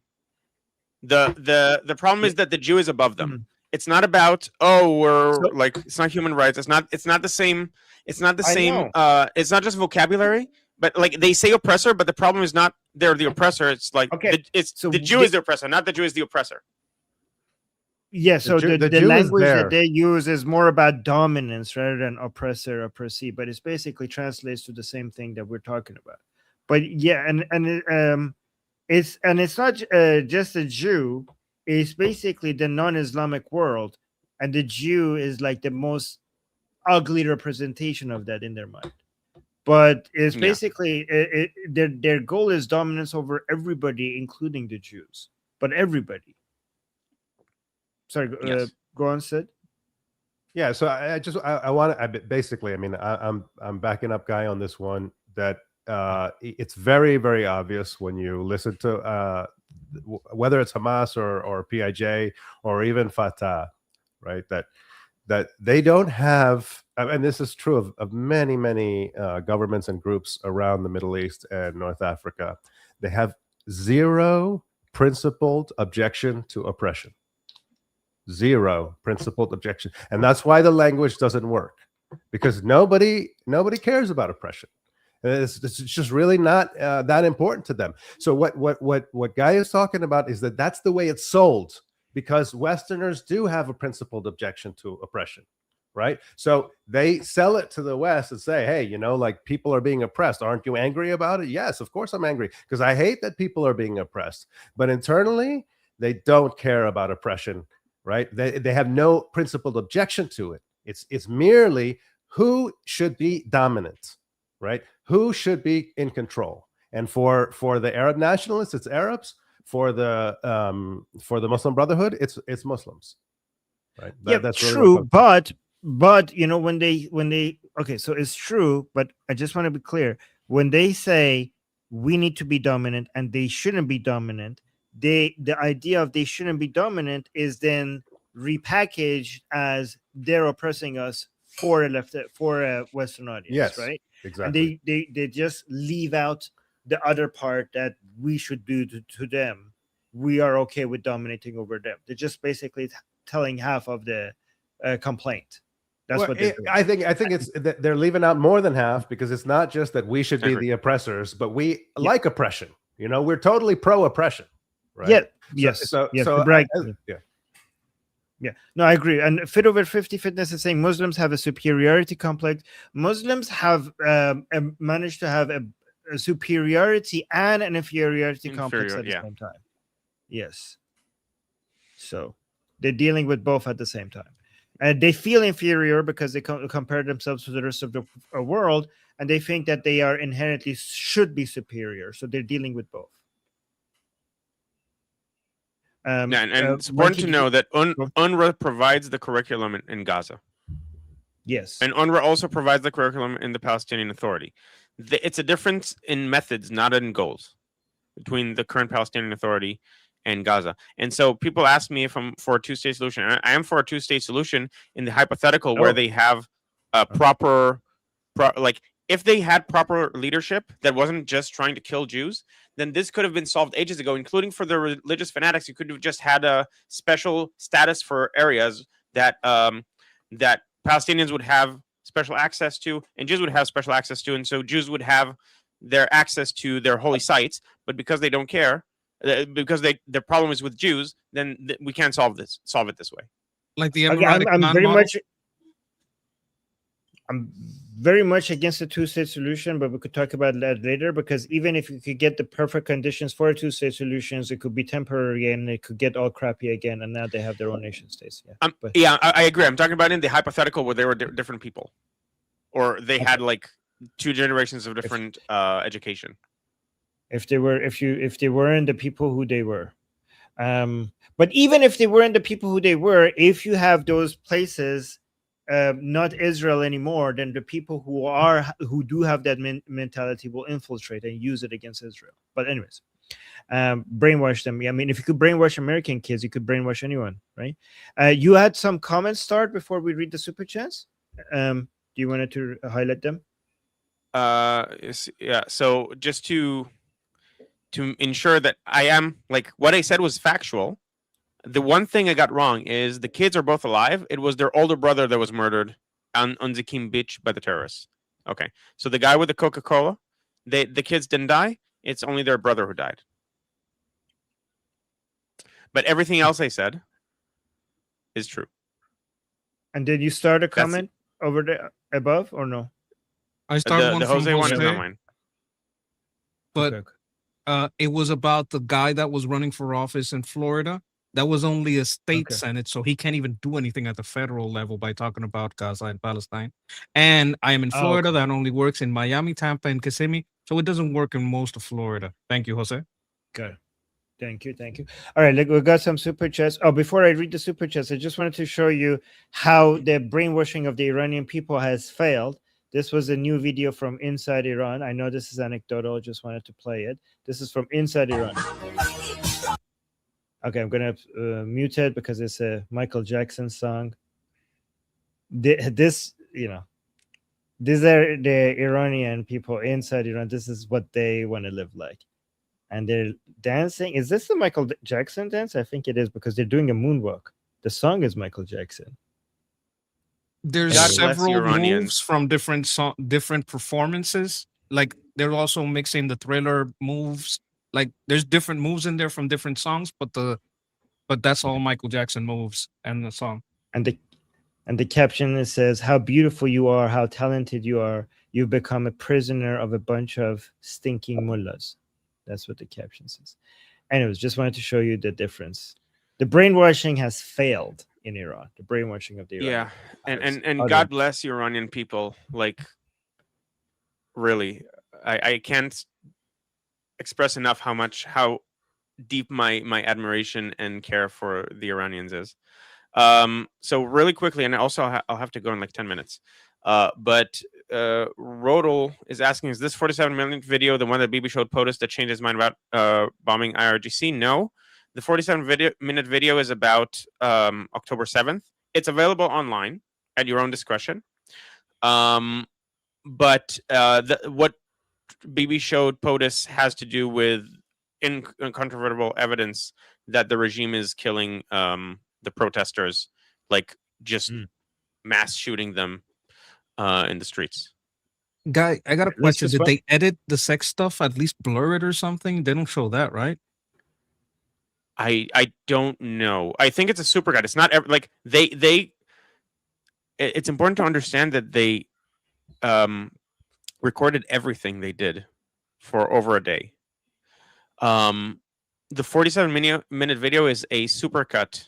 The problem is that the Jew is above them. It's not about it's not human rights. It's not the same. It's not the same. It's not just vocabulary. But like they say oppressor, but the problem is not they're the oppressor. It's like the Jew is the oppressor, not the Jew is the oppressor.
Yeah, so the
Jew is
language
there.
that they use is more about dominance rather than oppressor, oppressee, but it's basically translates to the same thing that we're talking about. But yeah, it's not just a Jew. It's basically the non-Islamic world, and the Jew is like the most ugly representation of that in their mind. But it's basically their goal is dominance over everybody, including the Jews. But everybody. Sorry, go on, Sid.
Yeah, so I want to basically. I mean, I'm backing up Guy on this one. That it's very, very obvious when you listen to whether it's Hamas or PIJ or even Fatah, right? That they don't have, and this is true of many governments and groups around the Middle East and North Africa. They have zero principled objection to oppression. Zero principled objection, and that's why the language doesn't work, because nobody cares about oppression. It's just really not that important to them. So what Guy is talking about is that's the way it's sold, because Westerners do have a principled objection to oppression, right? So they sell it to the West and say, hey, like people are being oppressed. Aren't you angry about it? Yes, of course I'm angry, because I hate that people are being oppressed. But internally, they don't care about oppression. Right? They have no principled objection to it. It's merely who should be dominant, right? Who should be in control. And for the Arab nationalists, it's Arabs. For the Muslim Brotherhood, it's Muslims. Right?
That's true. But when they okay, so it's true. But I just want to be clear: when they say we need to be dominant and they shouldn't be dominant, the idea of they shouldn't be dominant is then repackaged as they're oppressing us for a Western audience.
Yes,
right?
Exactly.
And they just leave out the other part that we should do to them. We are okay with dominating over them. They're just basically telling half of the complaint. That's what they're doing.
I think it's that they're leaving out more than half, because it's not just that we should be the oppressors, but we like oppression. We're totally pro oppression. Right?
Yeah. Yes. Right. Yeah, no, I agree. And Fit Over 50 Fitness is saying Muslims have a superiority complex. Muslims have managed to have a superiority and an inferiority complex at the same time. Yes. So they're dealing with both at the same time. And they feel inferior because they compare themselves to the rest of the world, and they think that they are inherently should be superior. So they're dealing with both.
And it's important to know that UNRWA provides the curriculum in Gaza.
Yes.
And UNRWA also provides the curriculum in the Palestinian Authority. It's a difference in methods, not in goals, between the current Palestinian Authority and Gaza. And so people ask me if I'm for a two-state solution. I am for a two-state solution in the hypothetical where they have a proper if they had proper leadership that wasn't just trying to kill Jews, then this could have been solved ages ago, including for the religious fanatics. You could have just had a special status for areas that that Palestinians would have special access to, and Jews would have special access to, and so Jews would have their access to their holy sites, but because they don't care, because their problem is with Jews, then we can't solve it this way.
Like the
Okay,
Emiratic
I'm very
model.
much. I'm very much against the two-state solution, but we could talk about that later, because even if you could get the perfect conditions for a two-state solutions, it could be temporary and it could get all crappy again, and now they have their own nation states. Yeah,
yeah, I agree. I'm talking about in the hypothetical where they were different people, or they had like 2 generations of different education.
If they weren't the people who they were. But even if they weren't the people who they were, if you have those places not Israel anymore, then the people who do have that mentality will infiltrate and use it against Israel. But anyways, brainwash them. I mean, if you could brainwash American kids, you could brainwash anyone, right? You had some comments start before we read the super chats. Do you wanted to highlight them?
Yeah. So just to ensure that I am like what I said was factual. The one thing I got wrong is the kids are both alive. It was their older brother that was murdered on Zakim Beach by the terrorists. Okay. So the guy with the Coca-Cola, the kids didn't die. It's only their brother who died. But everything else I said is true.
And did you start a comment over there above or no?
I started one
the
from
Jose one is not mine.
But it was about the guy that was running for office in Florida. That was only a state senate, so he can't even do anything at the federal level by talking about Gaza and Palestine. And I am in Florida. That only works in Miami, Tampa, and Kissimmee, so it doesn't work in most of Florida. Thank you, Jose.
Good. Thank you. All right, look, we got some super chats. Oh, before I read the super chats, I just wanted to show you how the brainwashing of the Iranian people has failed. This was a new video from inside Iran. I know this is anecdotal. I just wanted to play it. This is from inside Iran. Okay, I'm going to mute it because it's a Michael Jackson song. These are the Iranian people inside Iran. This is what they want to live like. And they're dancing. Is this the Michael Jackson dance? I think it is, because they're doing a moonwalk. The song is Michael Jackson.
There's several moves from different performances. Like they're also mixing the Thriller moves. Like there's different moves in there from different songs, but that's all Michael Jackson moves and the song.
And the caption says, "How beautiful you are, how talented you are. You've become a prisoner of a bunch of stinking mullahs." That's what the caption says. Anyways, just wanted to show you the difference. The brainwashing has failed in Iran. The brainwashing of the Iran.
Yeah, and God bless Iranian people. Like, really, I can't express enough how deep my admiration and care for the Iranians is. So really quickly, and also I'll have to go in like 10 minutes. But Rodel is asking, is this 47-minute video the one that Bibi showed POTUS that changed his mind about bombing IRGC? No. The 47-minute video is about October 7th. It's available online at your own discretion. But what Bibi showed POTUS has to do with incontrovertible evidence that the regime is killing the protesters, like just mass shooting them in the streets.
Guy, I got a question. Did they edit the sex stuff? At least blur it or something? They don't show that, right?
I don't know. I think it's a super guide. It's not like they. It's important to understand that they recorded everything they did for over a day. The 47-minute video is a supercut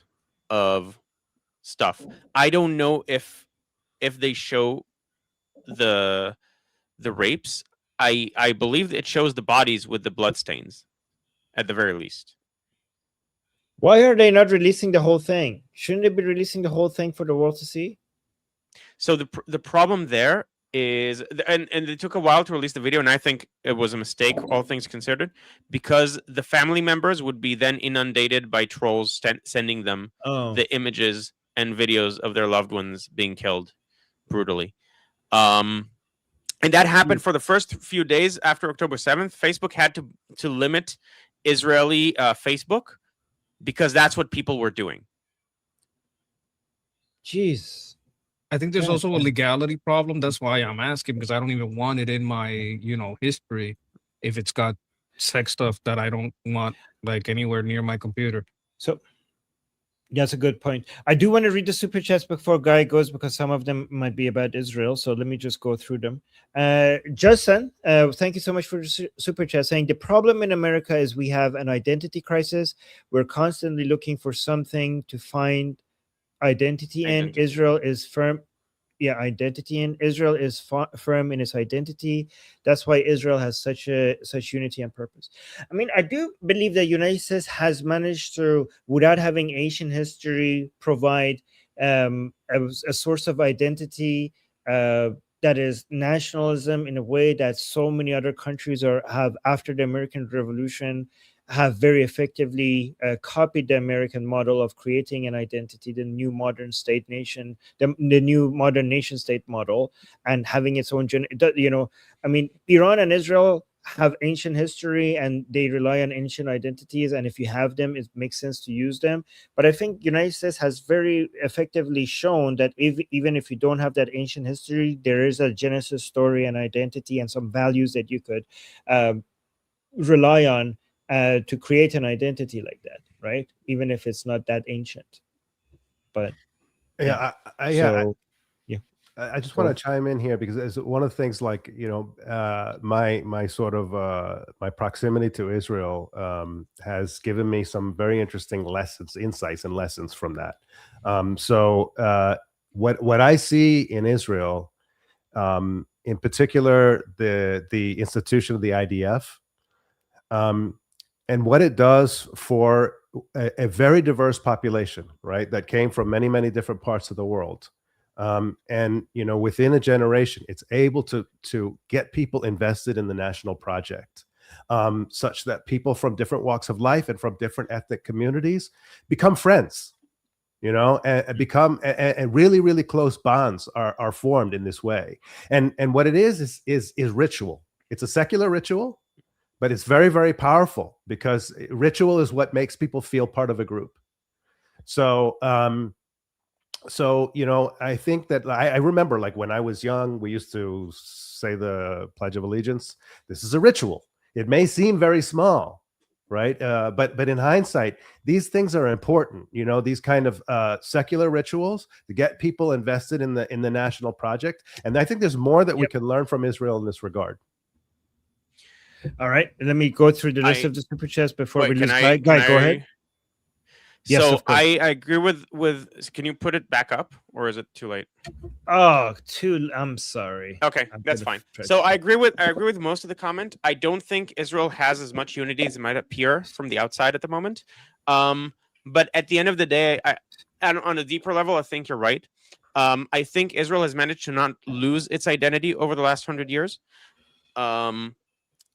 of stuff. I don't know if they show the rapes. I believe it shows the bodies with the bloodstains at the very least.
Why are they not releasing the whole thing? Shouldn't they be releasing the whole thing for the world to see?
So the problem there is, and it took a while to release the video, and I think it was a mistake, all things considered, because the family members would be then inundated by trolls sending them the images and videos of their loved ones being killed brutally. And that happened for the first few days after October 7th. Facebook had to limit Israeli Facebook because that's what people were doing.
Jeez.
I think there's
Yeah,
also a
yeah.
legality problem. That's why I'm asking, because I don't even want it in my, history if it's got sex stuff that I don't want like anywhere near my computer.
So that's a good point. I do want to read the super chats before Guy goes, because some of them might be about Israel. So let me just go through them. Justin, thank you so much for the super chat, saying the problem in America is we have an identity crisis. We're constantly looking for something to find identity in.
Identity.
Israel is firm. Yeah, identity in Israel is firm in its identity. That's why Israel has such unity and purpose. I mean, I do believe that United States has managed to, without having Asian history, provide a source of identity that is nationalism in a way that so many other countries have after the American Revolution have very effectively copied the American model of creating an identity, the new modern state nation, the new modern nation state model, and having its own, I mean, Iran and Israel have ancient history and they rely on ancient identities. And if you have them, it makes sense to use them. But I think United States has very effectively shown that even if you don't have that ancient history, there is a genesis story and identity and some values that you could rely on to create an identity like that, right? Even if it's not that ancient. But
Yeah, I just want to chime in here because it's one of the things, like, my sort of my proximity to Israel has given me some very interesting insights and lessons from that. What I see in Israel, in particular, the institution of the IDF, and what it does for a very diverse population, right, that came from many, many different parts of the world. And within a generation, it's able to get people invested in the national project, such that people from different walks of life and from different ethnic communities become friends, and become and really, really close bonds are formed in this way. And what it is ritual. It's a secular ritual, but it's very, very powerful because ritual is what makes people feel part of a group. So, I think that I remember, like, when I was young, we used to say the Pledge of Allegiance. This is a ritual. It may seem very small, right? But in hindsight, these things are important. These kind of secular rituals to get people invested in the national project. And I think there's more that we can learn from Israel in this regard.
All right, let me go through the list of the super chats before we lose Guy. Guy, go ahead. Yes,
So
of course.
I agree with. Can you put it back up, or is it too late?
I'm sorry.
Okay, that's fine. So I agree with most of the comment. I don't think Israel has as much unity as it might appear from the outside at the moment. But at the end of the day, on a deeper level, I think you're right. I think Israel has managed to not lose its identity over the last 100 years.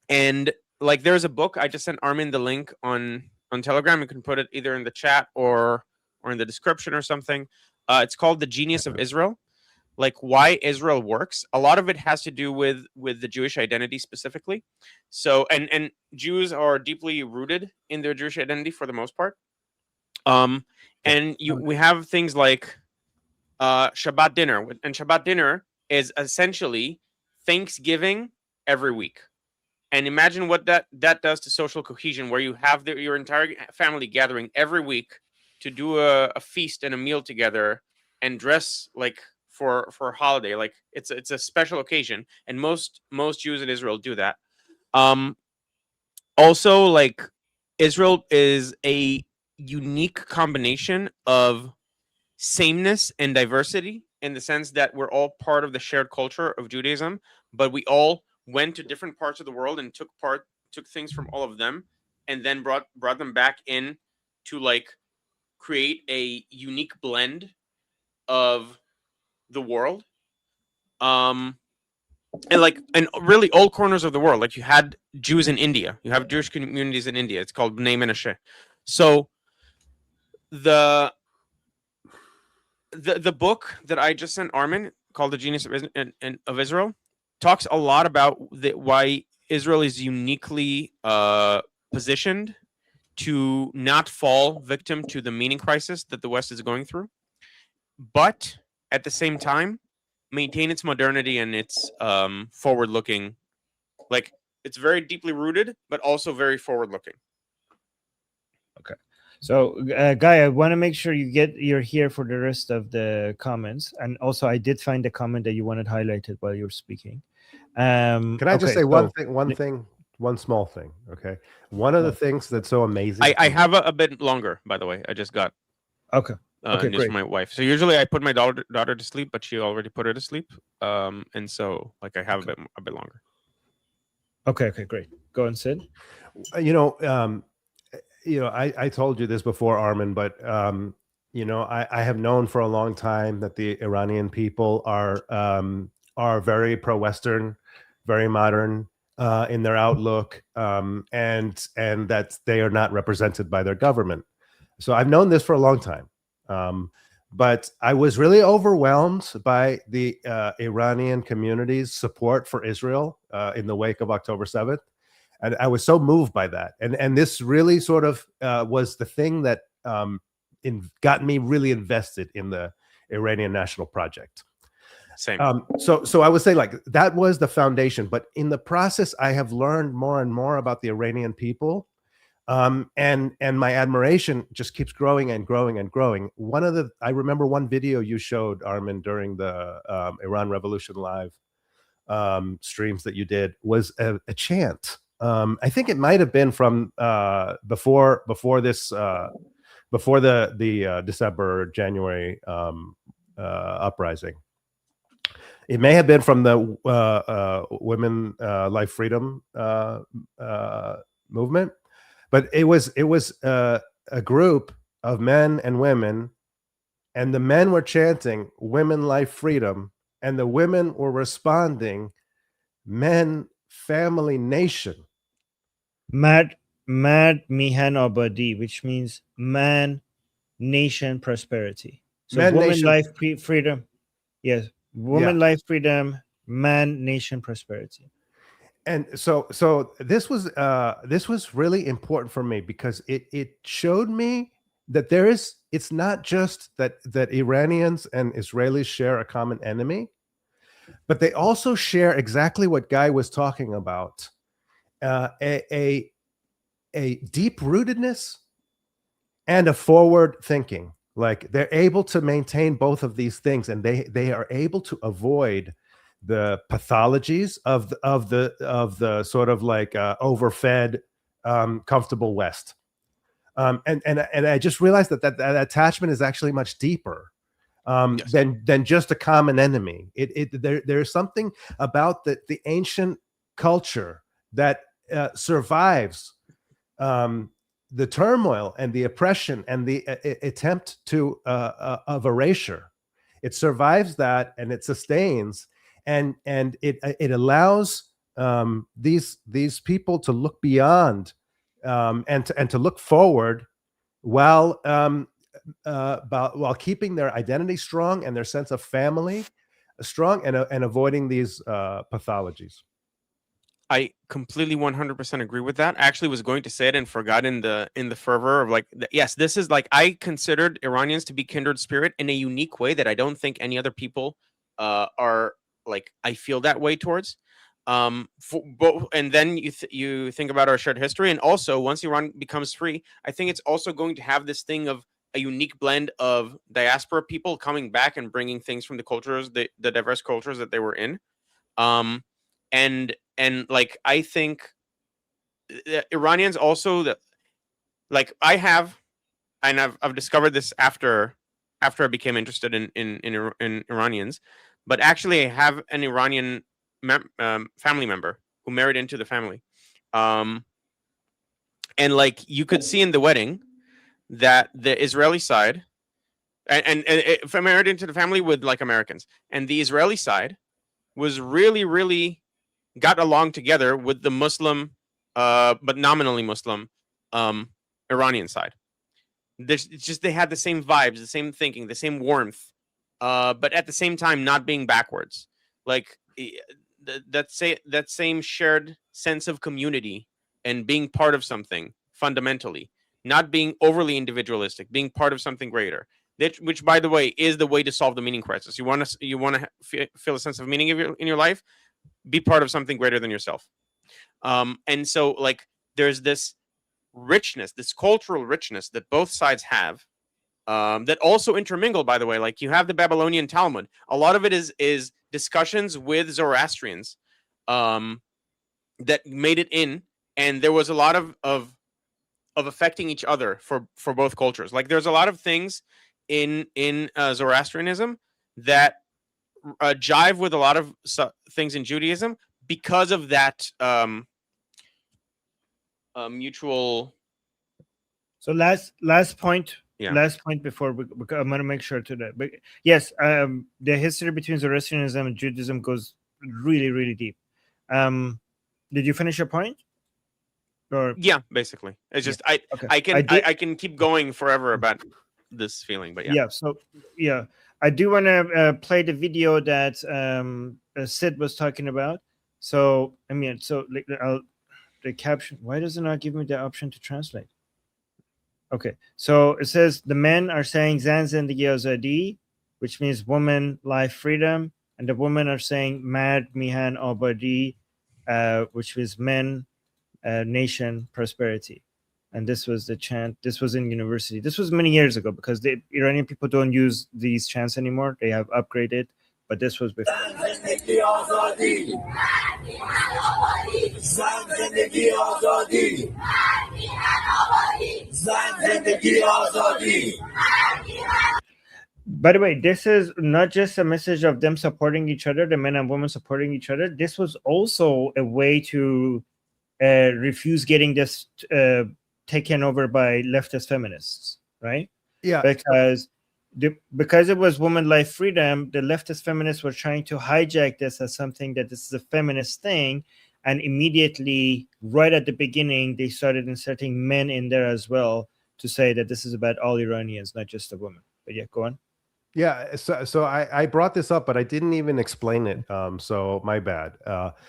And like, there's a book, I just sent Armin the link on Telegram. You can put it either in the chat or in the description or something. It's called The Genius of Israel, like why Israel works. A lot of it has to do with the Jewish identity specifically. So, and Jews are deeply rooted in their Jewish identity for the most part. And we have things like Shabbat dinner, and Shabbat dinner is essentially Thanksgiving every week. And imagine what that does to social cohesion, where you have your entire family gathering every week to do a feast and a meal together and dress like for a holiday. Like, it's a special occasion, and most Jews in Israel do that. Also, like, Israel is a unique combination of sameness and diversity, in the sense that we're all part of the shared culture of Judaism, but we all went to different parts of the world and took things from all of them, and then brought them back in to, like, create a unique blend of the world. And really all corners of the world. Like, you had Jews in India, you have Jewish communities in India. It's called Bnei Menashe. So the book that I just sent Armin, called The Genius of Israel, talks a lot about why Israel is uniquely positioned to not fall victim to the meaning crisis that the West is going through, but at the same time maintain its modernity and its forward-looking. Like, it's very deeply rooted, but also very forward-looking.
Okay. So, Guy, I want to make sure you're here for the rest of the comments, and also I did find the comment that you wanted highlighted while you were speaking.
Can I just
okay,
say
so-
one small thing? Okay. One of the things that's so amazing.
I have a bit longer, by the way. I just got
okay. Okay,
news
great.
from my wife. So usually I put my daughter to sleep, but she already put her to sleep. And so like I have a bit longer.
Okay, great. Go on, Sid.
I told you this before, Armin, but I have known for a long time that the Iranian people are very pro-Western, very modern in their outlook, and that they are not represented by their government. So I've known this for a long time, but I was really overwhelmed by the Iranian community's support for Israel in the wake of October 7th. And I was so moved by that. And this really sort of was the thing that got me really invested in the Iranian national project.
Same.
So I would say like that was the foundation. But in the process, I have learned more and more about the Iranian people. And my admiration just keeps growing and growing and growing. I remember one video you showed, Armin, during the Iran Revolution Live streams that you did was a chant. I think it might have been from before the December January uprising. It may have been from the Women Life Freedom movement, but it was a group of men and women, and the men were chanting "Women Life Freedom," and the women were responding, "Men, Family, Nation."
Mad Mihan Abadi, which means man, nation, prosperity. So
Man,
woman,
nation.
life, freedom. Yes, woman, life, freedom, man, nation, prosperity.
And so this was really important for me because it showed me that it's not just that Iranians and Israelis share a common enemy, but they also share exactly what Guy was talking about, a deep rootedness and a forward thinking. Like they're able to maintain both of these things, and they are able to avoid the pathologies of the sort of like overfed, comfortable West. And I just realized that attachment is actually much deeper
Yes.
than just a common enemy. There's something about the ancient culture that survives the turmoil and the oppression and the attempt of erasure. It survives that, and it sustains, and it allows these people to look beyond and to look forward while keeping their identity strong and their sense of family strong, and avoiding these pathologies.
I completely 100% agree with that. I actually was going to say it and forgot in the fervor of like, yes, this is like, I considered Iranians to be kindred spirit in a unique way that I don't think any other people are like, I feel that way towards. And then you think about our shared history, and also once Iran becomes free, I think it's also going to have this thing of a unique blend of diaspora people coming back and bringing things from the cultures, the diverse cultures that they were in. And like I think Iranians also like I've discovered this after I became interested in Iranians, but actually I have an Iranian family member who married into the family, and like you could see in the wedding that the Israeli side and if I married into the family with like Americans, and the Israeli side was really got along together with the Muslim, but nominally Muslim, Iranian side. It's just they had the same vibes, the same thinking, the same warmth, but at the same time not being backwards. Like that same shared sense of community and being part of something fundamentally, not being overly individualistic, being part of something greater. which by the way is the way to solve the meaning crisis. You want to feel a sense of meaning in your life. Be part of something greater than yourself. And so like there's this richness, this cultural richness that both sides have, that also intermingle, by the way. Like you have the Babylonian Talmud. A lot of it is discussions with Zoroastrians that made it in, and there was a lot of affecting each other for both cultures. Like there's a lot of things in Zoroastrianism that jive with a lot of things in Judaism because of that mutual.
So last point.
Yeah.
Last point before I'm going to make sure to that. But yes, the history between Zoroastrianism and Judaism goes really, really deep. Did you finish your point? Or
Yeah, basically, it's just
okay.
I can keep going forever about this feeling, but yeah.
So I do want to play the video that Sid was talking about. So I mean, so like the caption. Why does it not give me the option to translate? Okay, so it says the men are saying Zan Zendegi Azadi, which means woman, life, freedom, and the women are saying Mad Mihan Abadi, which means men, nation, prosperity. And this was the chant. This was in university. This was many years ago because the Iranian people don't use these chants anymore. They have upgraded, but this was before. By the way, this is not just a message of them supporting each other, the men and women supporting each other. This was also a way to refuse getting this taken over by leftist feminists, right?
Yeah.
Because it was woman, life, freedom, the leftist feminists were trying to hijack this as something that this is a feminist thing. And immediately, right at the beginning, they started inserting men in there as well to say that this is about all Iranians, not just the women. But yeah, go on.
Yeah, so I brought this up, but I didn't even explain it. So my bad.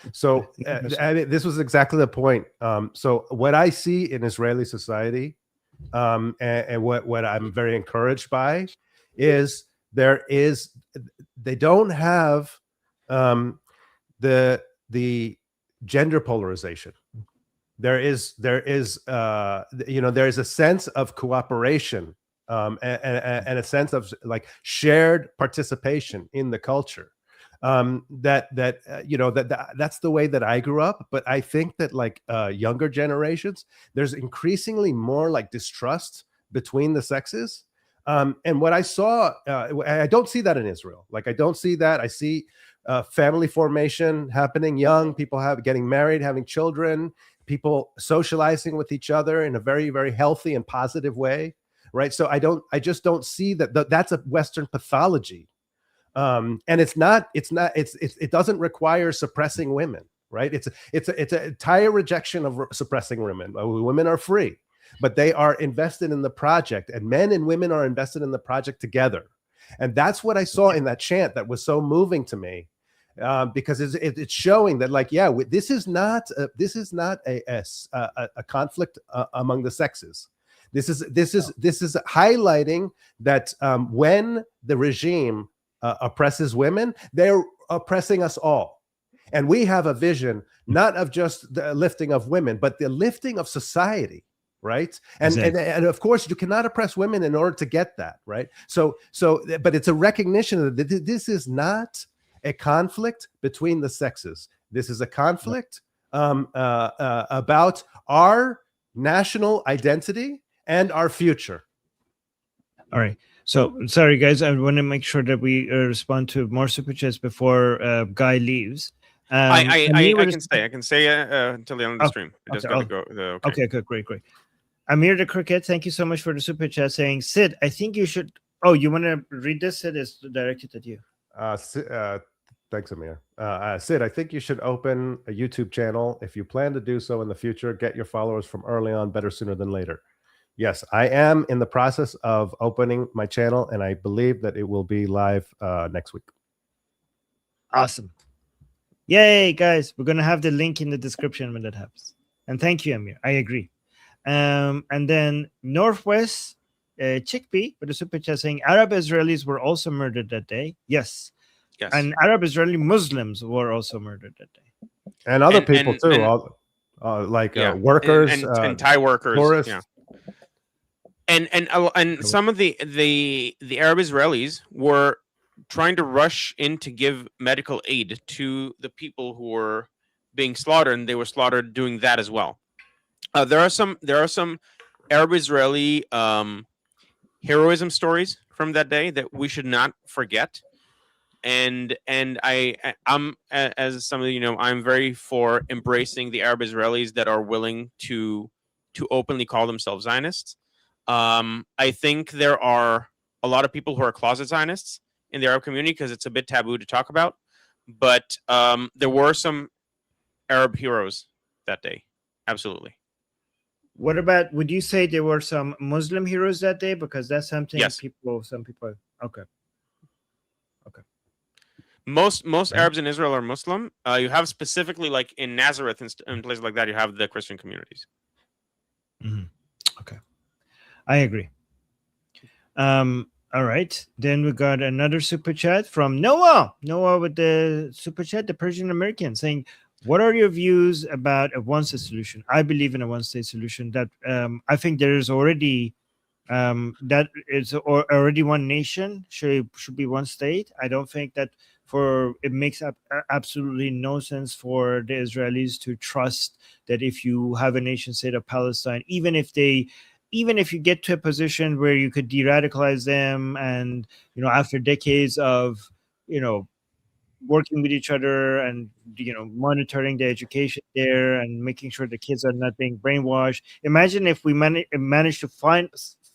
This was exactly the point. So what I see in Israeli society, and what I'm very encouraged by, is they don't have the gender polarization. There is a sense of cooperation. And a sense of like shared participation in the culture. That's the way that I grew up. But I think that like younger generations, there's increasingly more like distrust between the sexes. And what I saw, I don't see that in Israel. Like I don't see that. I see family formation happening, young people getting married, having children, people socializing with each other in a very, very healthy and positive way. Right. So I just don't see that that's a Western pathology. And it doesn't require suppressing women. Right. It's an entire rejection of suppressing women. Women are free, but they are invested in the project, and men and women are invested in the project together. And that's what I saw in that chant that was so moving to me. Because it's showing that, like, yeah, this is not a conflict among the sexes. This is highlighting that when the regime oppresses women, they're oppressing us all. And we have a vision not of just the lifting of women, but the lifting of society, right? And of course, you cannot oppress women in order to get that, right? So, but it's a recognition that this is not a conflict between the sexes. This is a conflict about our national identity and our future.
All right. So sorry, guys. I want to make sure that we respond to more super chats before Guy leaves.
I can stay until the end of the stream. It just got to go.
Okay, good, great. Amir the Cricket, thank you so much for the super chat saying, Sid, I think you should. Oh, you want to read this? Sid, is directed at you.
Thanks, Amir. Sid, I think you should open a YouTube channel. If you plan to do so in the future, get your followers from early on, better sooner than later. Yes, I am in the process of opening my channel, and I believe that it will be live next week.
Awesome. Yay, guys. We're going to have the link in the description when that happens. And thank you, Amir. I agree. And then Northwest Chickpea with a super chat saying Arab Israelis were also murdered that day. Yes.
Yes.
And Arab Israeli Muslims were also murdered that day.
And other
And-
people
and-
too,
and-
like
Yeah.
workers,
and Thai workers.
tourists.
Yeah. And some of the Arab Israelis were trying to rush in to give medical aid to the people who were being slaughtered, and they were slaughtered doing that as well. There are some Arab Israeli heroism stories from that day that we should not forget. And I'm, as some of you know, I'm very for embracing the Arab Israelis that are willing to openly call themselves Zionists. I think there are a lot of people who are closet Zionists in the Arab community because it's a bit taboo to talk about. But there were some Arab heroes that day. Absolutely.
What about, would you say there were some Muslim heroes that day? Because that's something
Yes.
some people, okay.
Most Arabs in Israel are Muslim. You have specifically like in Nazareth and places like that, you have the Christian communities.
Okay. I agree. All right. Then we got another super chat from Noah. Noah with the super chat, the Persian American, saying, what are your views about a one-state solution? I believe in a one-state solution. That I think there is already that is already one nation, should be one state. I don't think that it makes absolutely no sense for the Israelis to trust that if you have a nation state of Palestine, even if you get to a position where you could de-radicalize them, and after decades of working with each other and monitoring the education there and making sure the kids are not being brainwashed. Imagine if we managed to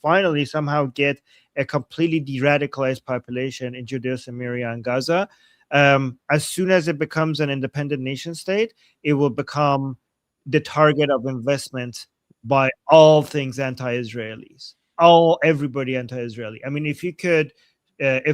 finally somehow get a completely de-radicalized population in Judea, Samaria, and Gaza. As soon as it becomes an independent nation state, it will become the target of investment by all things anti-Israelis, everybody anti-Israeli. I mean, if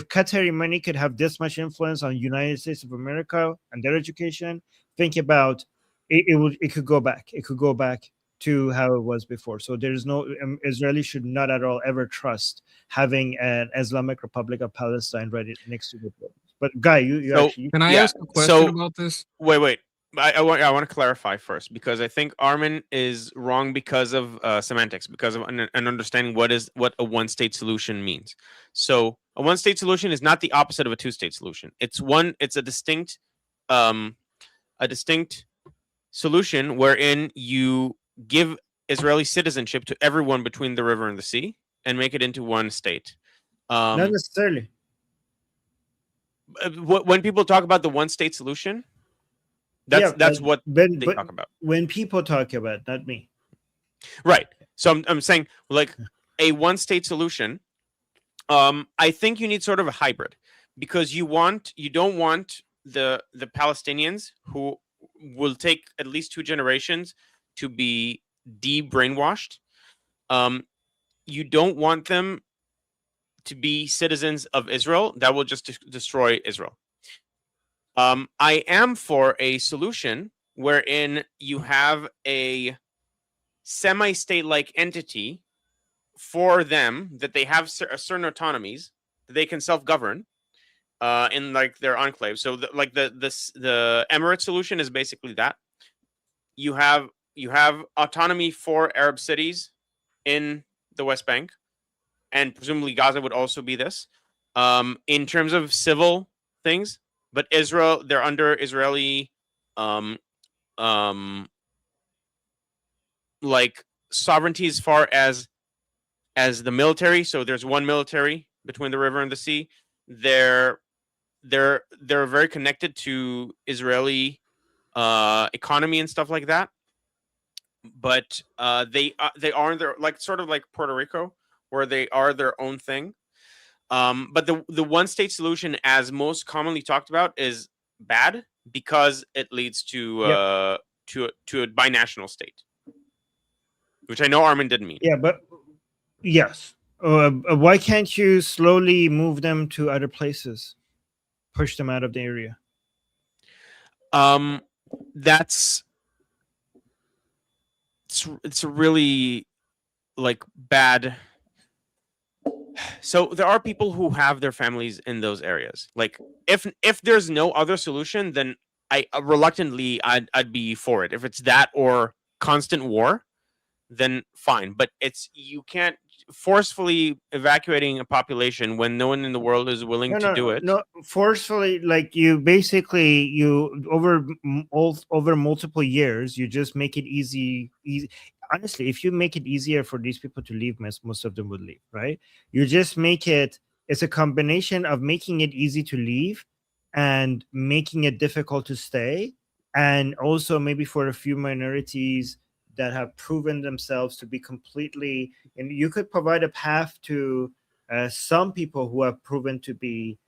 Qatari money could have this much influence on United States of America and their education, think about it. It could go back. It could go back to how it was before. So there is no Israeli should not at all ever trust having an Islamic Republic of Palestine right next to the border. But Guy, you
So,
actually
Can I
Yeah,
ask a question
so-
about this?
Wait. I want to clarify first because I think Armin is wrong because of semantics, because of an understanding what a one-state solution means. So a one-state solution is not the opposite of a two-state solution. It's a distinct solution wherein you give Israeli citizenship to everyone between the river and the sea and make it into one state.
not necessarily.
When people talk about the one-state solution, that's what they talk about.
When people talk about, not me.
Right. So I'm saying like a one-state solution. I think you need sort of a hybrid because you don't want the Palestinians who will take at least 2 generations to be de-brainwashed. You don't want them to be citizens of Israel. That will just destroy Israel. I am for a solution wherein you have a semi-state-like entity for them that they have certain autonomies that they can self-govern in like their enclave. So the Emirate solution is basically that you have autonomy for Arab cities in the West Bank, and presumably Gaza would also be this in terms of civil things. But Israel, they're under Israeli like sovereignty as far as the military. So there's one military between the river and the sea. They're very connected to Israeli economy and stuff like that. But they are their like sort of like Puerto Rico, where they are their own thing. But the one state solution, as most commonly talked about, is bad because it leads to a binational state, which I know Armin didn't mean.
Yeah, but yes. Why can't you slowly move them to other places, push them out of the area?
It's a really like bad So there are people who have their families in those areas. Like if there's no other solution, then I reluctantly I'd be for it. If it's that or constant war, then fine. But you can't forcefully evacuating a population when no one in the world is willing
No,
to do
no,
it.
no. Forcefully, like you basically over multiple years, you just make it easy. Honestly, if you make it easier for these people to leave, most of them would leave, right? You just make it. It's a combination of making it easy to leave and making it difficult to stay, and also maybe for a few minorities that have proven themselves to be completely. And you could provide a path to some people who have proven to be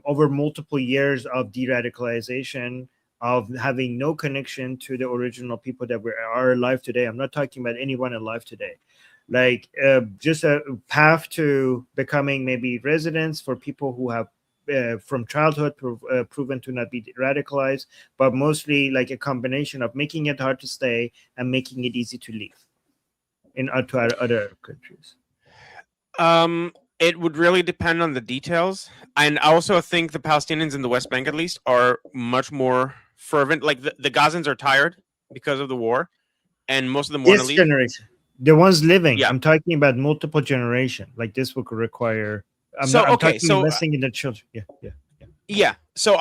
over multiple years of de-radicalization, of having no connection to the original people that are alive today. I'm not talking about anyone alive today. Like just a path to becoming maybe residents for people who have from childhood proven to not be radicalized, but mostly like a combination of making it hard to stay and making it easy to leave in to other countries.
It would really depend on the details, and I also think the Palestinians in the West Bank, at least, are much more fervent. Like the Gazans are tired because of the war, and most of them want to
This
leave.
generation, the ones living.
Yeah.
I'm talking about multiple generation. Like this would require. I'm
So,
not. I'm
okay,
talking
so,
investing in the children. Yeah.
Yeah. So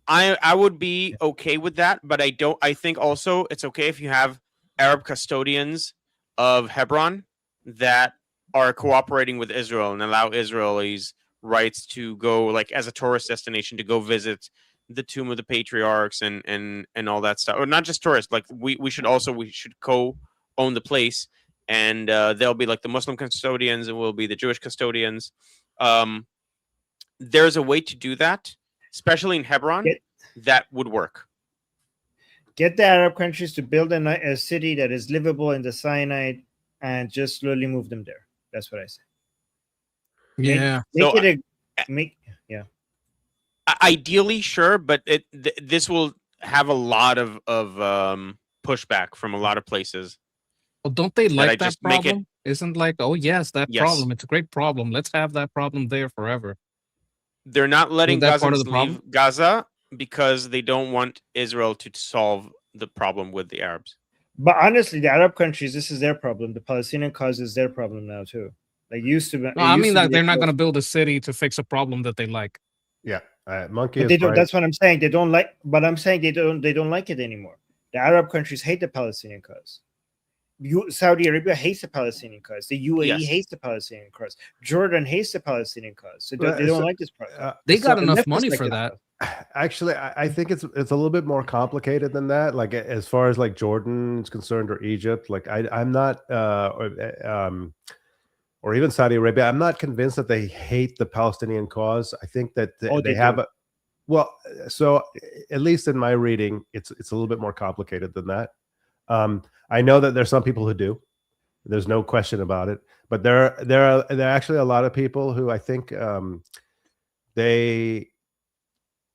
I would be okay with that, but I think also it's okay if you have Arab custodians of Hebron that are cooperating with Israel and allow Israelis rights to go, like, as a tourist destination, to go visit the tomb of the patriarchs and all that stuff. Or not just tourists, like we should co-own the place, and they'll be like the Muslim custodians and we'll be the Jewish custodians. There's a way to do that, especially in Hebron, that would work.
Get the Arab countries to build a city that is livable in the Sinai, and just slowly move them there. That's what I say.
Yeah.
Ideally, sure, but this will have a lot of pushback from a lot of places.
Well, don't they like that
just make it-
problem? Isn't like, oh yes, that
Yes.
problem. It's a great problem. Let's have that problem there forever.
They're not letting
Isn't that part of
Gazans
the problem?
leave Gaza because they don't want Israel to solve the problem with the Arabs.
But honestly, the Arab countries, this is their problem. The Palestinian cause is their problem now too. Like used to be.
No, I mean that they're not going to build a city to fix a problem that they like.
Yeah, Monkey
But
is
they don't.
right.
That's what I'm saying. They don't like. But I'm saying they don't like it anymore. The Arab countries hate the Palestinian cause. Saudi Arabia hates the Palestinian cause. The UAE hates the Palestinian cause. Jordan hates the Palestinian cause. So they don't like this project.
They got
the
enough
leftists
money
like
for
this
that.
project.
Actually, I think it's a little bit more complicated than that. Like as far as like Jordan is concerned, or Egypt, like I'm not, or even Saudi Arabia, I'm not convinced that they hate the Palestinian cause. I think that they have a, well, so at least in my reading, it's a little bit more complicated than that. I know that there's some people who do. There's no question about it. But there are actually a lot of people who I think they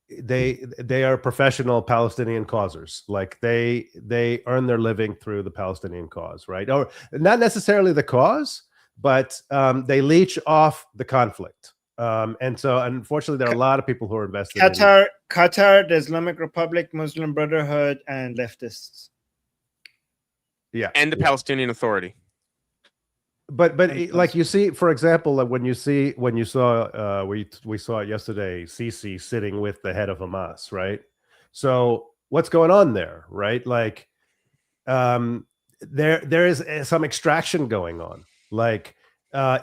are professional Palestinian causers. Like they earn their living through the Palestinian cause, right? Or not necessarily the cause, but they leech off the conflict. And so unfortunately there are a lot of people who are invested in
Qatar, the Islamic Republic, Muslim Brotherhood, and leftists.
Yeah.
And the Palestinian Authority.
But like you see, for example, like when we saw it yesterday, Sisi sitting with the head of Hamas, right? So what's going on there, right? Like there is some extraction going on. Like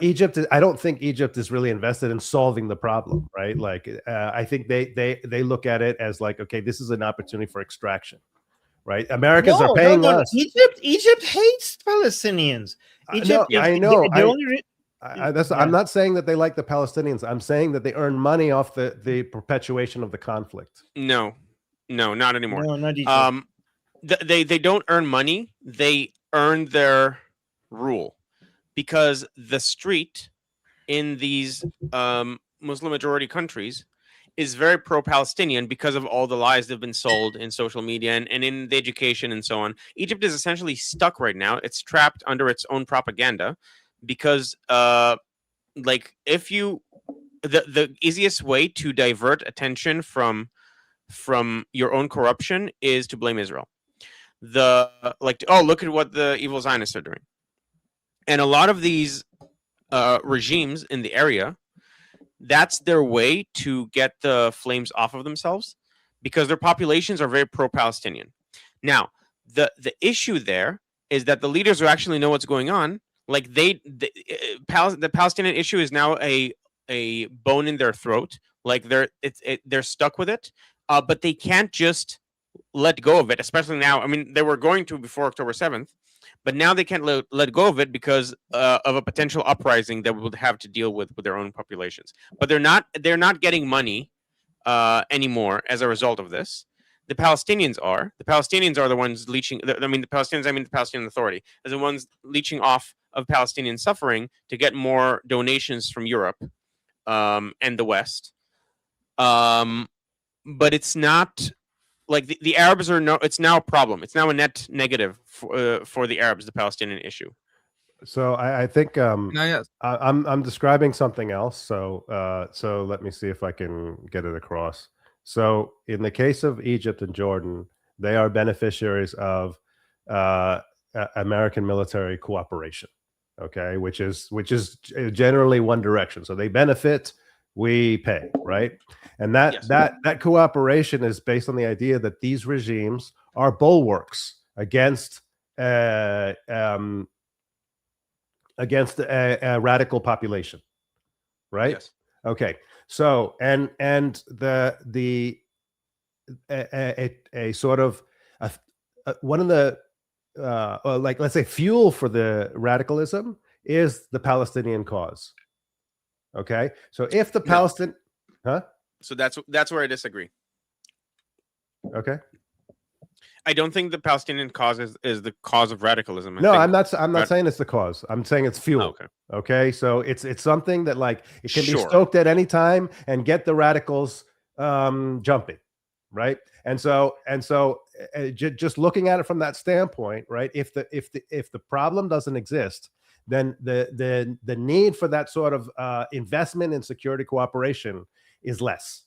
Egypt, I don't think Egypt is really invested in solving the problem, right? Like I think they look at it as like, okay, this is an opportunity for extraction. Right, Americans are paying us.
Egypt hates Palestinians. Egypt,
I know.
Yeah.
I'm not saying that they like the Palestinians. I'm saying that they earn money off the perpetuation of the conflict.
No, not anymore.
No, not Egypt.
They don't earn money. They earn their rule, because the street in these Muslim majority countries is very pro-Palestinian because of all the lies that have been sold in social media and in the education and so on. Egypt is essentially stuck right now. It's trapped under its own propaganda because like if you the easiest way to divert attention from your own corruption is to blame Israel. Oh, look at what the evil Zionists are doing. And a lot of these regimes in the area, that's their way to get the flames off of themselves, because their populations are very pro-Palestinian. Now, the issue there is that the leaders who actually know what's going on, like the Palestinian issue is now a bone in their throat. Like they're stuck with it, but they can't just let go of it, especially now. I mean, they were going to before October 7th, but now they can't let go of it because of a potential uprising that would have to deal with their own populations. But they're not getting money anymore as a result of this. The Palestinians are. The Palestinians are the ones leeching. The Palestinian Authority is the ones leeching off of Palestinian suffering to get more donations from Europe and the West. But it's not like the Arabs are it's now a problem. It's now a net negative for the Arabs, the Palestinian issue.
So I think
yes.
I'm describing something else. So let me see if I can get it across. So in the case of Egypt and Jordan, they are beneficiaries of American military cooperation. Okay, which is generally one direction. So they benefit, we pay, right? And that cooperation is based on the idea that these regimes are bulwarks against a radical population, right? Yes. Okay. So and a sort of one of the like, let's say, fuel for the radicalism is the Palestinian cause. Okay, so if the Palestinian,
So that's where I disagree.
Okay.
I don't think the Palestinian cause is the cause of radicalism.
I'm not saying it's the cause. I'm saying it's fuel.
Oh, okay.
Okay. So it's something that, like, it can be stoked at any time and get the radicals jumping, right? And so just looking at it from that standpoint, right? If the problem doesn't exist, then the need for that sort of investment in security cooperation is less.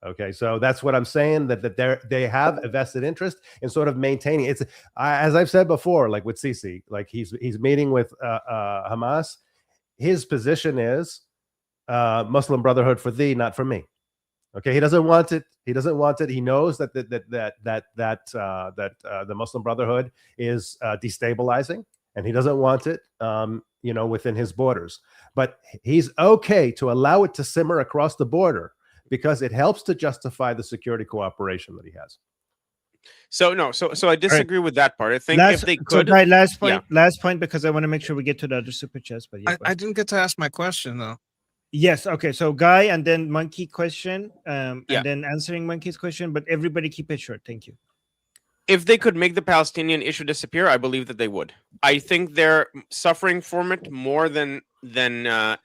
Okay, so that's what I'm saying, that they have a vested interest in sort of maintaining. It's as I've said before, like with Sisi, like he's meeting with Hamas. His position is Muslim Brotherhood for thee, not for me. Okay, he doesn't want it. He doesn't want it. He knows that the Muslim Brotherhood is destabilizing, and he doesn't want it, within his borders. But he's okay to allow it to simmer across the border, because it helps to justify the security cooperation that he has.
So I disagree with that part. I think if they could.
So last point, because I want to make sure we get to the other super chats. But
I didn't get to ask my question though.
Yes. Okay. So Guy, and then Monkey question, and then answering Monkey's question. But everybody keep it short. Thank you.
If they could make the Palestinian issue disappear, I believe that they would. I think they're suffering from it more than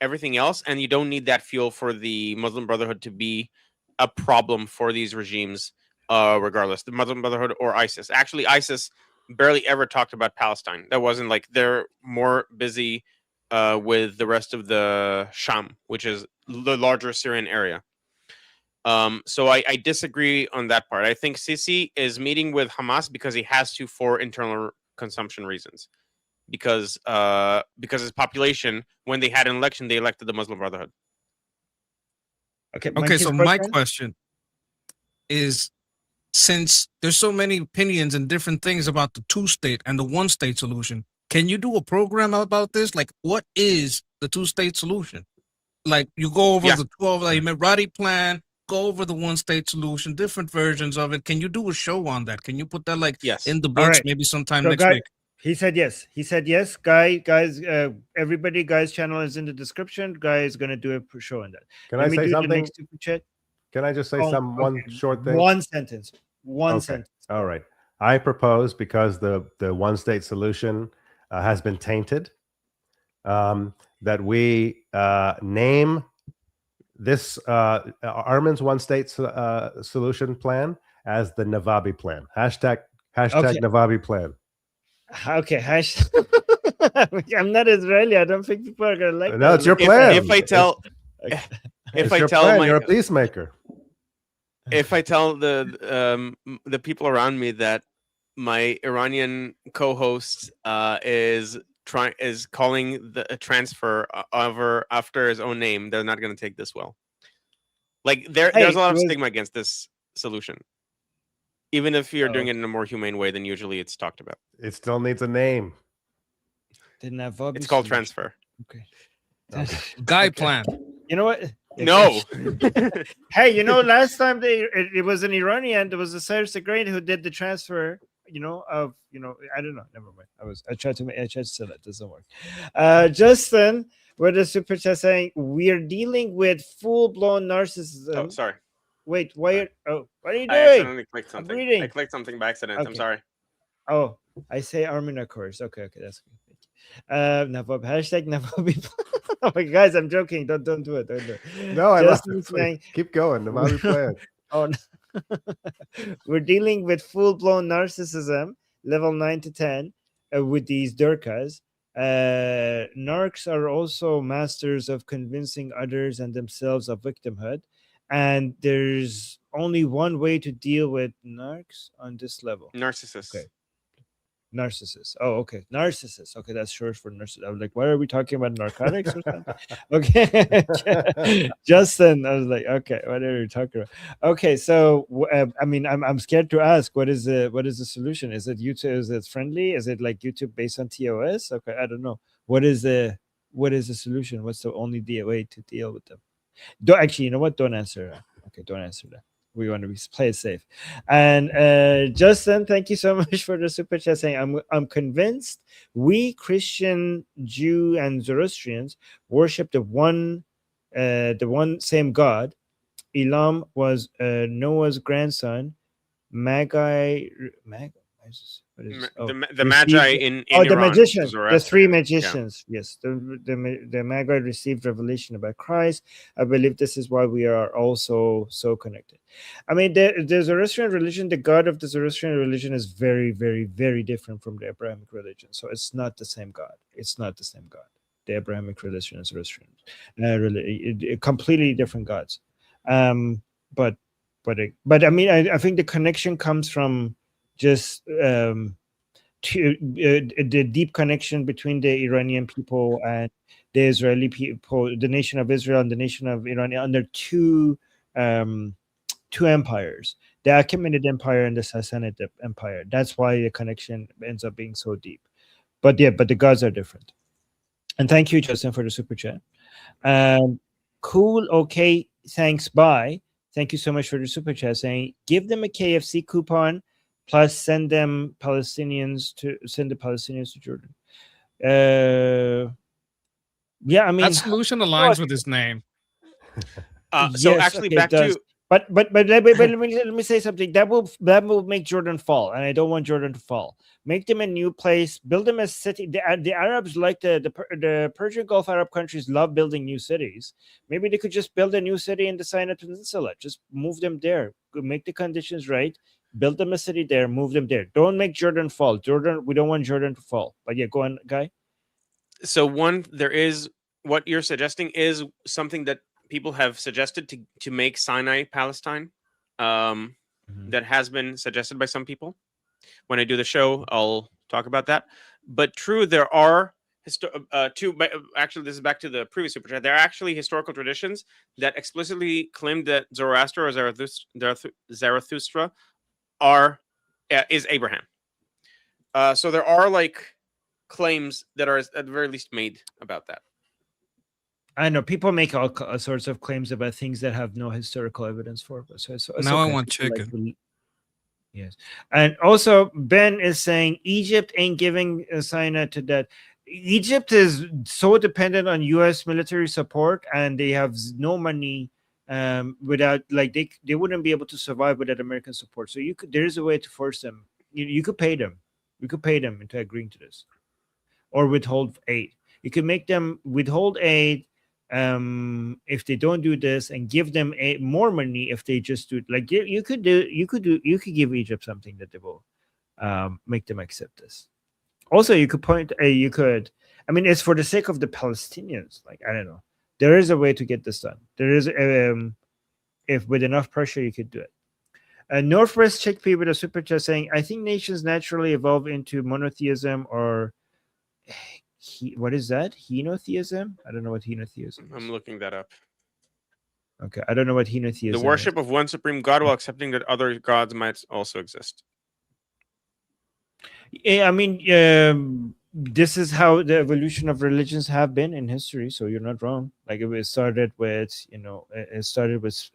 everything else, and you don't need that fuel for the Muslim Brotherhood to be a problem for these regimes, regardless, the Muslim Brotherhood or ISIS. Actually, ISIS barely ever talked about Palestine. That wasn't like, they're more busy with the rest of the Sham, which is the larger Syrian area. So I disagree on that part. I think Sisi is meeting with Hamas because he has to, for internal consumption reasons. Because his population, when they had an election, they elected the Muslim Brotherhood.
Okay. So my question is, since there's so many opinions and different things about the 2-state and the 1-state solution, can you do a program about this? Like, what is the 2-state solution? Like, you go over the 12, like Emirati plan, go over the 1-state solution, different versions of it. Can you do a show on that? Can you put that in the books maybe sometime next week?
He said yes. Guys, everybody, Guy's channel is in the description. Guy is going to do a show on that.
Can I say something? Can I just say one short thing?
One sentence. Sentence.
All right. I propose, because the 1-state solution has been tainted, that we name this Armin's 1-state solution plan as the Navabi plan. Hashtag Navabi plan.
Okay. I'm not Israeli. I don't think people are gonna like
No,
that.
it's your
If,
plan.
if I tell,
Okay.
if
It's
I
your
tell
plan.
my,
You're a peacemaker.
if I tell the people around me that my Iranian co-host is calling the a transfer over after his own name, they're not going to take this well. Like there's
Hey,
a lot
it
of
was-
stigma against this solution, even if you're
Oh,
doing it in a more humane way than usually it's talked about.
It still needs a name.
Didn't have Vobi
It's called
solution.
transfer.
Okay.
Okay.
Guy
Okay.
plan.
You know what?
No.
Hey, you know, last time it was an Iranian. There was a Cyrus the Great who did the transfer. You know, of I don't know. Never mind. I tried to say that doesn't work. Justin with a super chat saying we're dealing with full blown narcissism.
Oh, sorry.
Wait, what are you
I
doing?
accidentally clicked
I'm
something.
reading.
I clicked something by accident. I'm
Okay.
sorry.
Oh, I say Armina course. Okay, that's good. Thank you. Navob hashtag Navob. Oh my guys, I'm joking. Don't do it. Don't do it.
No, I love
Justin
it.
saying,
Keep going. The Mavi plan.
oh, no. We're dealing with full-blown narcissism, level 9 to 10, with these Durkas. Narcs are also masters of convincing others and themselves of victimhood. And there's only one way to deal with narcs on this level.
Narcissist.
Okay. Narcissist. Oh, okay. Narcissist. Okay, that's short for narcissist. I was like, why are we talking about narcotics or something? Okay. Justin, I was like, okay, what are you talking about? Okay, so I mean, I'm scared to ask what is the solution? Is it YouTube? Is it friendly? Is it like YouTube based on TOS? Okay, I don't know. What is the solution? What's the only way to deal with them? Don't actually, you know what? Don't answer that. Okay, don't answer that. We want to play it safe. And Justin, thank you so much for the super chat saying I'm convinced we Christian, Jew, and Zoroastrians worship the one same God. Elam was Noah's grandson. Magi. What is
The Magi in
the
Iran,
magicians, the three
Zoroastrian.
magicians. Yeah. Yes, the Magi received revelation about Christ. I believe this is why we are also so connected. I mean, the Zoroastrian religion, the God of the Zoroastrian religion is very, very, very different from the Abrahamic religion. So it's not the same God. It's not the same God. The Abrahamic religion and Zoroastrian, completely different gods. But I mean, I think the connection comes from just the deep connection between the Iranian people and the Israeli people, the nation of Israel and the nation of Iran, under two empires, the Achaemenid Empire and the Sassanid Empire. That's why the connection ends up being so deep. But the gods are different. And thank you, Justin, for the super chat. Cool. Okay. Thanks. Bye. Thank you so much for the super chat saying give them a KFC coupon plus send the Palestinians to Jordan. Yeah, I mean
That solution aligns with his name.
So actually,
okay,
back to
but let me say something that will make Jordan fall, and I don't want Jordan to fall. Make them a new place, build them a city. The Arabs, like the Persian Gulf Arab countries, love building new cities. Maybe they could just build a new city in the Sinai Peninsula. Just move them there. Make the conditions right. Build them a city there. Move them there. Don't make Jordan fall. We don't want Jordan to fall. But yeah, go on, Guy.
So there is what you're suggesting is something that people have suggested to make Sinai Palestine. That has been suggested by some people. When I do the show, I'll talk about that. But true, there are actually, this is back to the previous super chat. There are actually historical traditions that explicitly claim that Zoroaster or Zarathustra is Abraham. So there are like claims that are at the very least made about that.
I know people make all sorts of claims about things that have no historical evidence for. So
now I want chicken.
Yes, and also Ben is saying Egypt ain't giving Sinai to that. Egypt is so dependent on U.S. military support, and they have no money without they wouldn't be able to survive without American support. So there is a way to force them. You could pay them. You could pay them into agreeing to this, or withhold aid. You could make them withhold aid if they don't do this, and give them more money if they just do it. Like you could give Egypt something that they will make them accept this. Also, you could point. You could. I mean, it's for the sake of the Palestinians. Like, I don't know. There is a way to get this done. There is, if with enough pressure, you could do it. Northwest Chickpea with a super chat saying, "I think nations naturally evolve into monotheism or what is that? Henotheism? I don't know what henotheism is.
I'm looking that up.
Okay, I don't know what henotheism
The worship of one supreme God while accepting that other gods might also exist.
Yeah, I mean, this is how the evolution of religions have been in history. So you're not wrong. Like it started with, it started with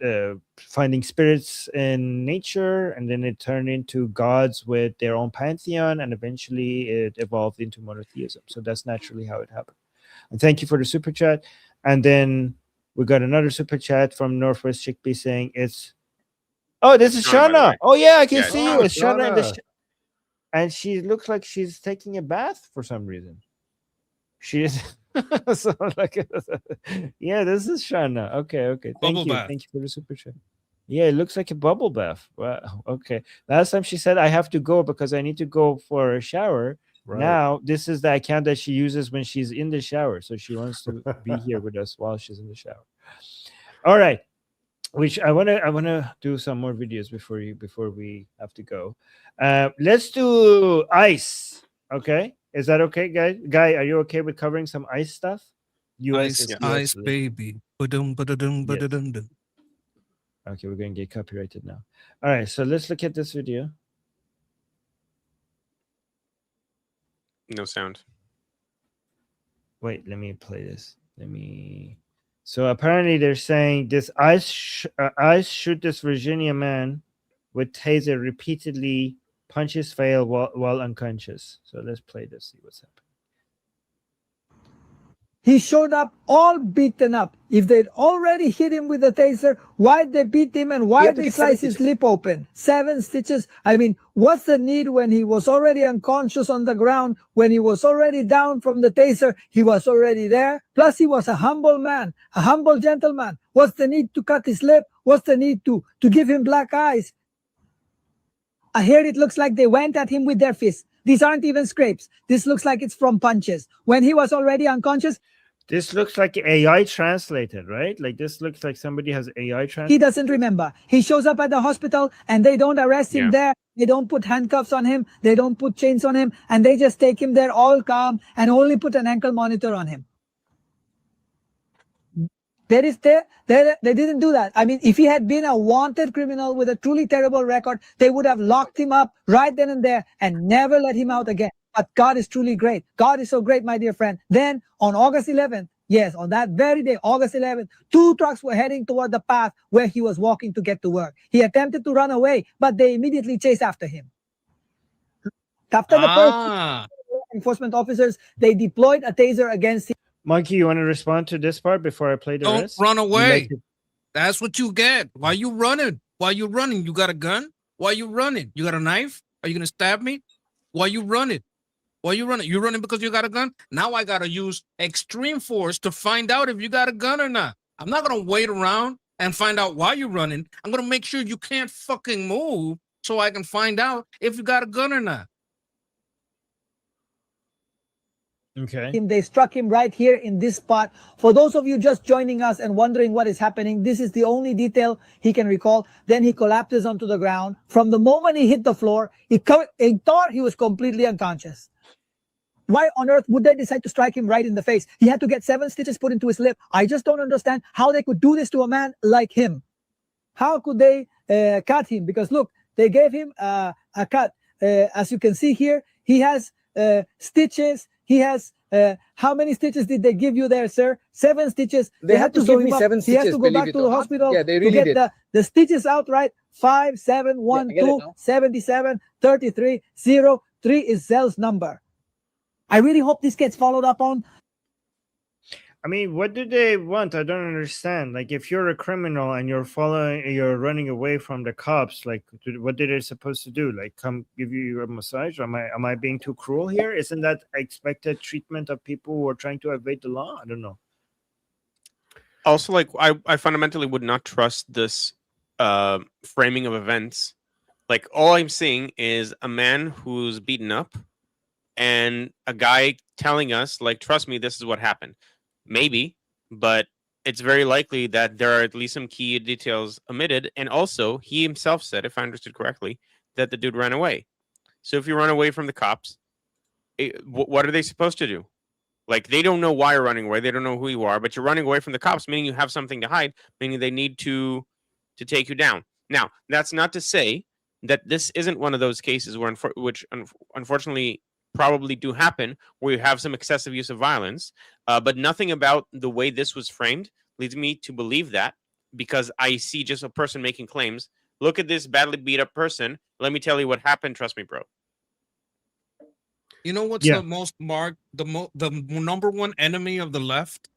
finding spirits in nature, and then it turned into gods with their own pantheon, and eventually it evolved into monotheism. So that's naturally how it happened. And thank you for the super chat. And then we got another super chat from Northwest Chickpea saying it's. Oh, this is
Shauna, by the
Shauna.
way.
Oh yeah, I can
Yeah,
see
it's
you. It's Shauna,
Shauna.
and she looks like she's taking a bath for some reason. She is so like, yeah, this is Shauna. Okay.
Bubble
Thank you.
bath.
Thank you for the super chat. Yeah, it looks like a bubble bath. Wow. Okay. Last time she said I have to go because I need to go for a shower.
Right.
Now this is the account that she uses when she's in the shower. So she wants to be here with us while she's in the shower. All right. Which I wanna do some more videos before we have to go. Let's do ice. Okay, is that okay, Guy, are you okay with covering some ice stuff? US
Ice,
is
ice,
US.
baby. Ba-dum, ba-da-dum,
Yes.
ba-da-dum-dum.
Okay, we're gonna get copyrighted now. All right, so let's look at this video.
No sound.
Wait, let me play this. So apparently they're saying this ice shoot this Virginia man with taser repeatedly, punches fail while unconscious. So let's play this, see what's happening.
He showed up all beaten up. If they'd already hit him with a taser, why'd they beat him and why'd they slice his lip open? 7 stitches. I mean, what's the need when he was already unconscious on the ground, when he was already down from the taser, he was already there. Plus, he was a humble man, a humble gentleman. What's the need to cut his lip? What's the need to give him black eyes? Here it looks like they went at him with their fists. These aren't even scrapes. This looks like it's from punches. When he was already unconscious,
this looks like AI translated, right? Like this looks like somebody has AI translated.
He doesn't remember. He shows up at the hospital and they don't arrest him there. They don't put handcuffs on him. They don't put chains on him. And they just take him there all calm and only put an ankle monitor on him. They didn't do that. I mean, if he had been a wanted criminal with a truly terrible record, they would have locked him up right then and there and never let him out again. But God is truly great. God is so great, my dear friend. Then on August 11th, yes, on that very day, August 11th, 2 trucks were heading toward the path where he was walking to get to work. He attempted to run away, but they immediately chased after him. After the first enforcement officers, they deployed a taser against him.
Monkey, you want to respond to this part before I play the
Don't
rest?
run away.
Like
That's what you get. Why you running? Why you running? You got a gun? Why you running? You got a knife? Are you gonna stab me? Why you running? Why you running? You running because you got a gun? Now I gotta use extreme force to find out if you got a gun or not. I'm not gonna wait around and find out why you're running. I'm gonna make sure you can't fucking move so I can find out if you got a gun or not.
Okay.
They struck him right here in this spot. For those of you just joining us and wondering what is happening, this is the only detail he can recall. Then he collapses onto the ground. From the moment he hit the floor, he thought he was completely unconscious. Why on earth would they decide to strike him right in the face? He had to get 7 stitches put into his lip. I just don't understand how they could do this to a man like him. How could they cut him? Because look, they gave him a cut. As you can see here, he has stitches. He has, how many stitches did they give you there, sir? 7 stitches.
They had to give me 7
He has
stitches,
to go
believe
back
it
to
or
the
not.
hospital
Yeah, they really
to get
did.
the stitches out, right? 5, 7, 1,
I get it
2,
now.
77, 33, 0, 3 is Zell's number. I really hope this gets followed up on.
I mean, what do they want? I don't understand. Like, if you're a criminal and you're running away from the cops, like, what are they supposed to do? Like, come give you a massage? Am I being too cruel here? Isn't that expected treatment of people who are trying to evade the law? I don't know.
Also, like, I fundamentally would not trust this framing of events. Like, all I'm seeing is a man who's beaten up, and a guy telling us, like, trust me, this is what happened. Maybe, but it's very likely that there are at least some key details omitted. And also, he himself said, if I understood correctly, that the dude ran away. So if you run away from the cops, what are they supposed to do? Like, they don't know why you're running away. They don't know who you are, but you're running away from the cops, meaning you have something to hide, meaning they need to take you down. Now, that's not to say that this isn't one of those cases where, unfortunately, probably do happen, where you have some excessive use of violence. But nothing about the way this was framed leads me to believe that, because I see just a person making claims. Look at this badly beat up person. Let me tell you what happened. Trust me, bro.
You know what's
Yeah.
the most marked, the number one enemy of the left?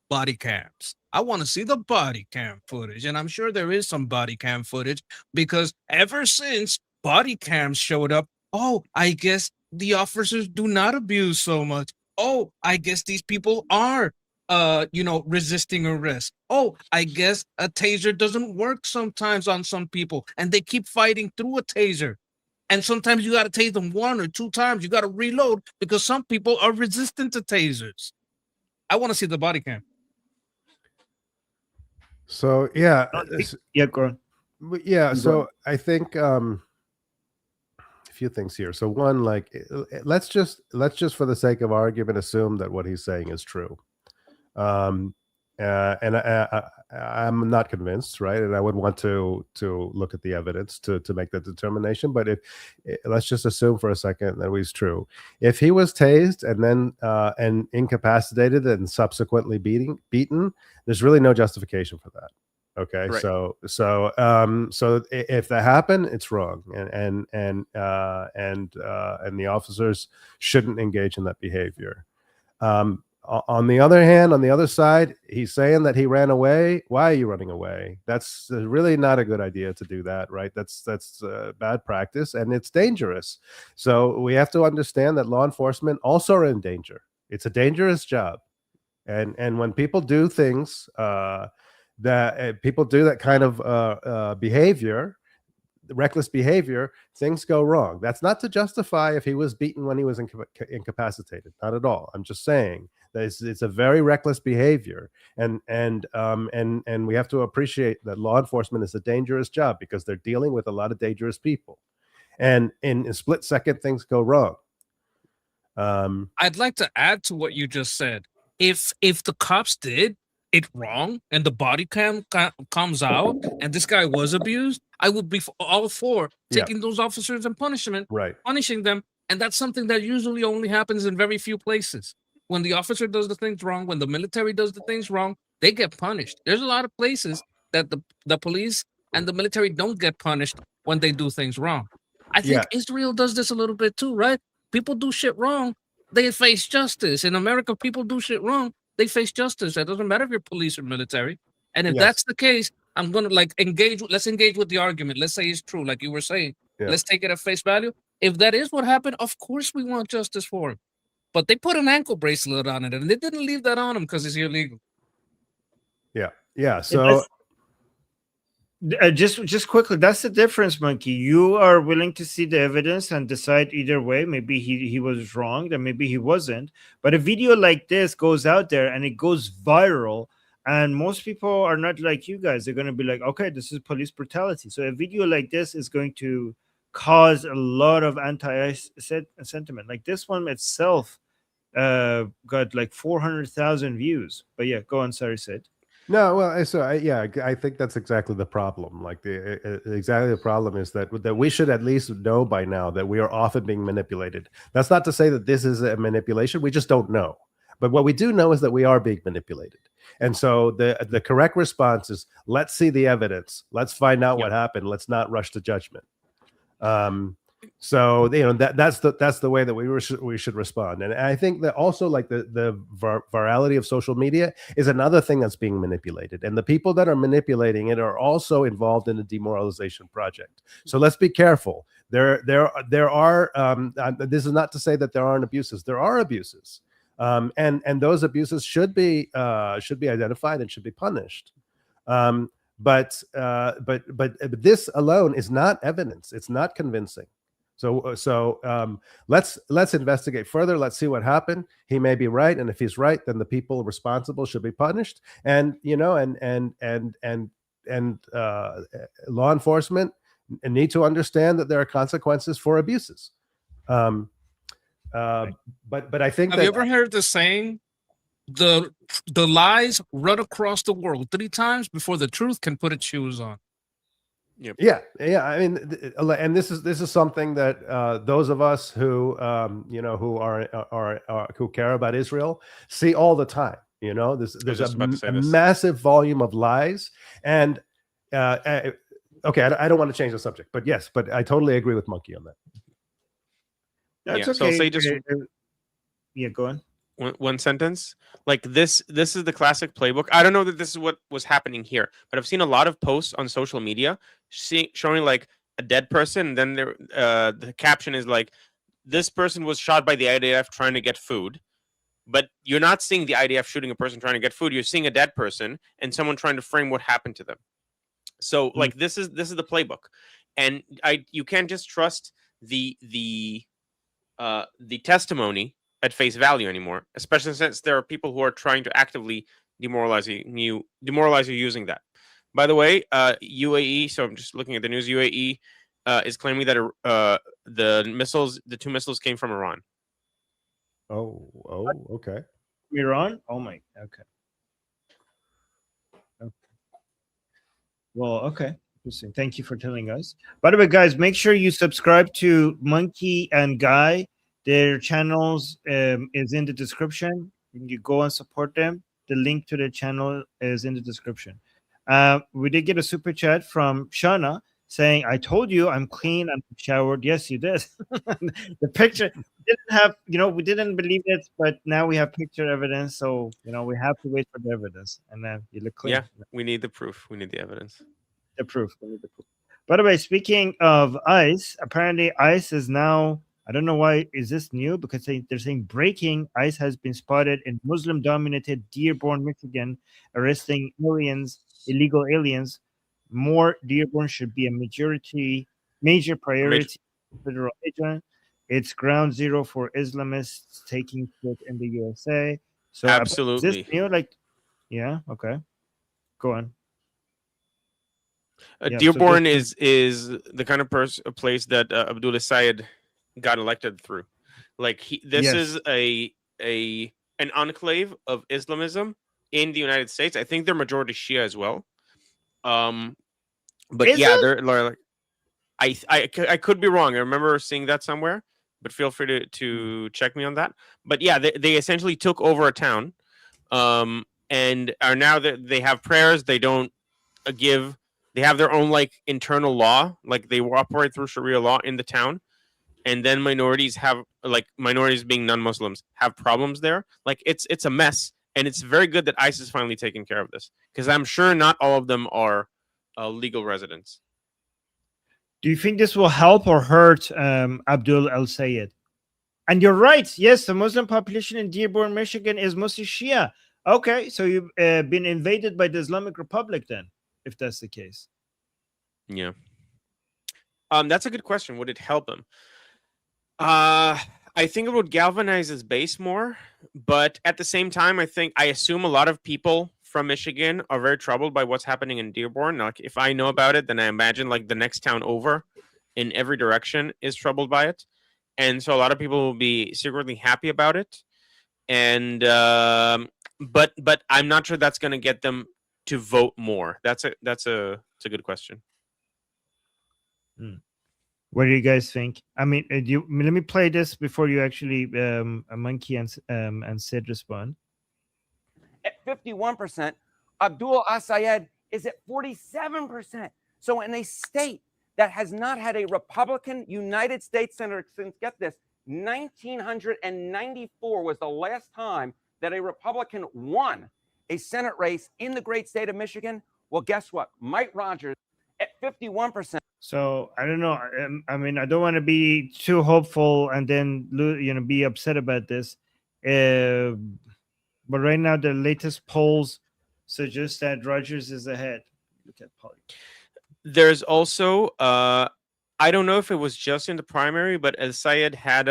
Body cams. I want to see the body cam footage, and I'm sure there is some body cam footage, because ever since body cams showed up, oh, I guess the officers do not abuse so much. Oh, I guess these people are resisting arrest. Oh, I guess a taser doesn't work sometimes on some people, and they keep fighting through a taser. And sometimes you got to tase them 1 or 2 times. You got to reload because some people are resistant to tasers. I want to see the body cam.
So yeah,
Yeah, go on.
yeah.
Go
So
on.
I think a few things here. So one, like, let's just for the sake of argument assume that what he's saying is true. And I'm not convinced, right? And I would want to look at the evidence to make that determination. But if let's just assume for a second that he's true. If he was tased and then and incapacitated and subsequently beaten, there's really no justification for that. Okay,
Right.
so if that happened, it's wrong, and the officers shouldn't engage in that behavior. On the other hand, on the other side, he's saying that he ran away. Why are you running away? That's really not a good idea to do that, right? That's bad practice, and it's dangerous. So we have to understand that law enforcement also are in danger. It's a dangerous job, and when people do things that people do that kind of behavior, reckless behavior, things go wrong. That's not to justify if he was beaten when he was incapacitated. Not at all. I'm just saying that it's a very reckless behavior, and we have to appreciate that law enforcement is a dangerous job because they're dealing with a lot of dangerous people, and in a split second things go wrong.
I'd like to add to what you just said. If the cops did it wrong and the body cam comes out and this guy was abused, I would be all for taking those officers and punishing them. And that's something that usually only happens in very few places. When the officer does the things wrong, when the military does the things wrong, they get punished. There's a lot of places that the police and the military don't get punished when they do things wrong. I think Israel does this a little bit too, right? People do shit wrong, they face justice. In America, people do shit wrong, they face justice. It doesn't matter if you're police or military. And if that's the case, I'm gonna engage. Let's engage with the argument. Let's say it's true, like you were saying. Let's take it at face value. If that is what happened, of course we want justice for him. But they put an ankle bracelet on it, and they didn't leave that on him because it's illegal.
So
just quickly, that's the difference, Monkey. You are willing to see the evidence and decide either way. Maybe he was wrong, then maybe he wasn't. But a video like this goes out there and it goes viral, and most people are not like you guys. They're going to be like, okay, this is police brutality. So a video like this is going to cause a lot of anti-sentiment. Like this one itself got like 400,000 views. But yeah, go on, sorry, Sid.
No, well, so I think that's exactly the problem. Like exactly the problem is that we should at least know by now that we are often being manipulated. That's not to say that this is a manipulation. We just don't know. But what we do know is that we are being manipulated. And so the correct response is, let's see the evidence. Let's find out what happened. Let's not rush to judgment. So that's the way that we should respond. And I think that also, like, the virality of social media is another thing that's being manipulated, and the people that are manipulating it are also involved in the demoralization project. So let's be careful. There are this is not to say that there aren't abuses. There are abuses, and those abuses should be identified and should be punished. But this alone is not evidence. It's not convincing. So let's investigate further. Let's see what happened. He may be right, and if he's right, then the people responsible should be punished. And law enforcement need to understand that there are consequences for abuses. But I think
Have you ever heard the saying, the lies run across the world 3 times before the truth can put its shoes on?
Yep.
Yeah. I mean, and this is something that those of us who who care about Israel see all the time. There's a massive volume of lies, and okay, I don't want to change the subject, but yes, but I totally agree with Monkey on that.
That's
So
okay.
say just
yeah, go on.
One sentence. Like this is the classic playbook. I don't know that this is what was happening here, but I've seen a lot of posts on social media showing like a dead person, and then the caption is like, this person was shot by the IDF trying to get food. But you're not seeing the IDF shooting a person trying to get food. You're seeing a dead person and someone trying to frame what happened to them. So like this is the playbook, and you can't just trust the testimony at face value anymore, especially since there are people who are trying to actively demoralize you using that. By the way, UAE. So I'm just looking at the news. UAE is claiming that the 2 missiles came from Iran.
Oh, okay.
Iran? Oh my, okay. Well, okay. Interesting. Thank you for telling us. By the way, guys, make sure you subscribe to Monkey and Guy. Their channels is in the description. You go and support them. The link to their channel is in the description. We did get a super chat from Shana saying, I told you I'm clean and showered. Yes, you did. The picture didn't have, we didn't believe it, but now we have picture evidence. So, we have to wait for the evidence. And then you look clean.
Yeah, we need the proof. We need the evidence.
The proof. We need the proof. By the way, speaking of ICE, apparently ICE is now, I don't know why is this new, because they're saying breaking, ICE has been spotted in Muslim-dominated Dearborn, Michigan, arresting illegal aliens. More Dearborn should be a major priority for federal agent. It's ground zero for Islamists taking shit in the USA. So
absolutely.
Is this new? Yeah, okay. Go on.
Dearborn is the kind of place that Abdullah Sayed got elected through. Like this is an enclave of Islamism in the United States. I think they're majority Shia as well. But they're like, I could be wrong. I remember seeing that somewhere, but feel free to check me on that. But yeah, they essentially took over a town, and are now that they have prayers. They don't give. They have their own like internal law, like they operate through Sharia law in the town, and then minorities being non-Muslims have problems there. Like it's a mess, and it's very good that ICE is finally taking care of this, because I'm sure not all of them are legal residents.
Do you think this will help or hurt Abdul El Sayed? And you're right. Yes, the Muslim population in Dearborn, Michigan is mostly Shia. Okay, so you've been invaded by the Islamic Republic then, if that's the case.
Yeah. That's a good question. Would it help him? I think it would galvanize his base more, but at the same time, I assume a lot of people from Michigan are very troubled by what's happening in Dearborn. Like, if I know about it, then I imagine like the next town over in every direction is troubled by it. And so a lot of people will be secretly happy about it. And but I'm not sure that's going to get them to vote more. That's a good question.
What do you guys think? I mean, let me play this before you actually Monkey and Sid respond.
At 51%, Abdul Asayed is at 47%. So in a state that has not had a Republican United States Senator since, get this, 1994 was the last time that a Republican won a Senate race in the great state of Michigan. Well, guess what? Mike Rogers at 51%.
So I don't know. I mean, I don't want to be too hopeful and then be upset about this. But right now, the latest polls suggest that Rogers is ahead. Look at Polly.
There's also I don't know if it was just in the primary, but Al-Sayed had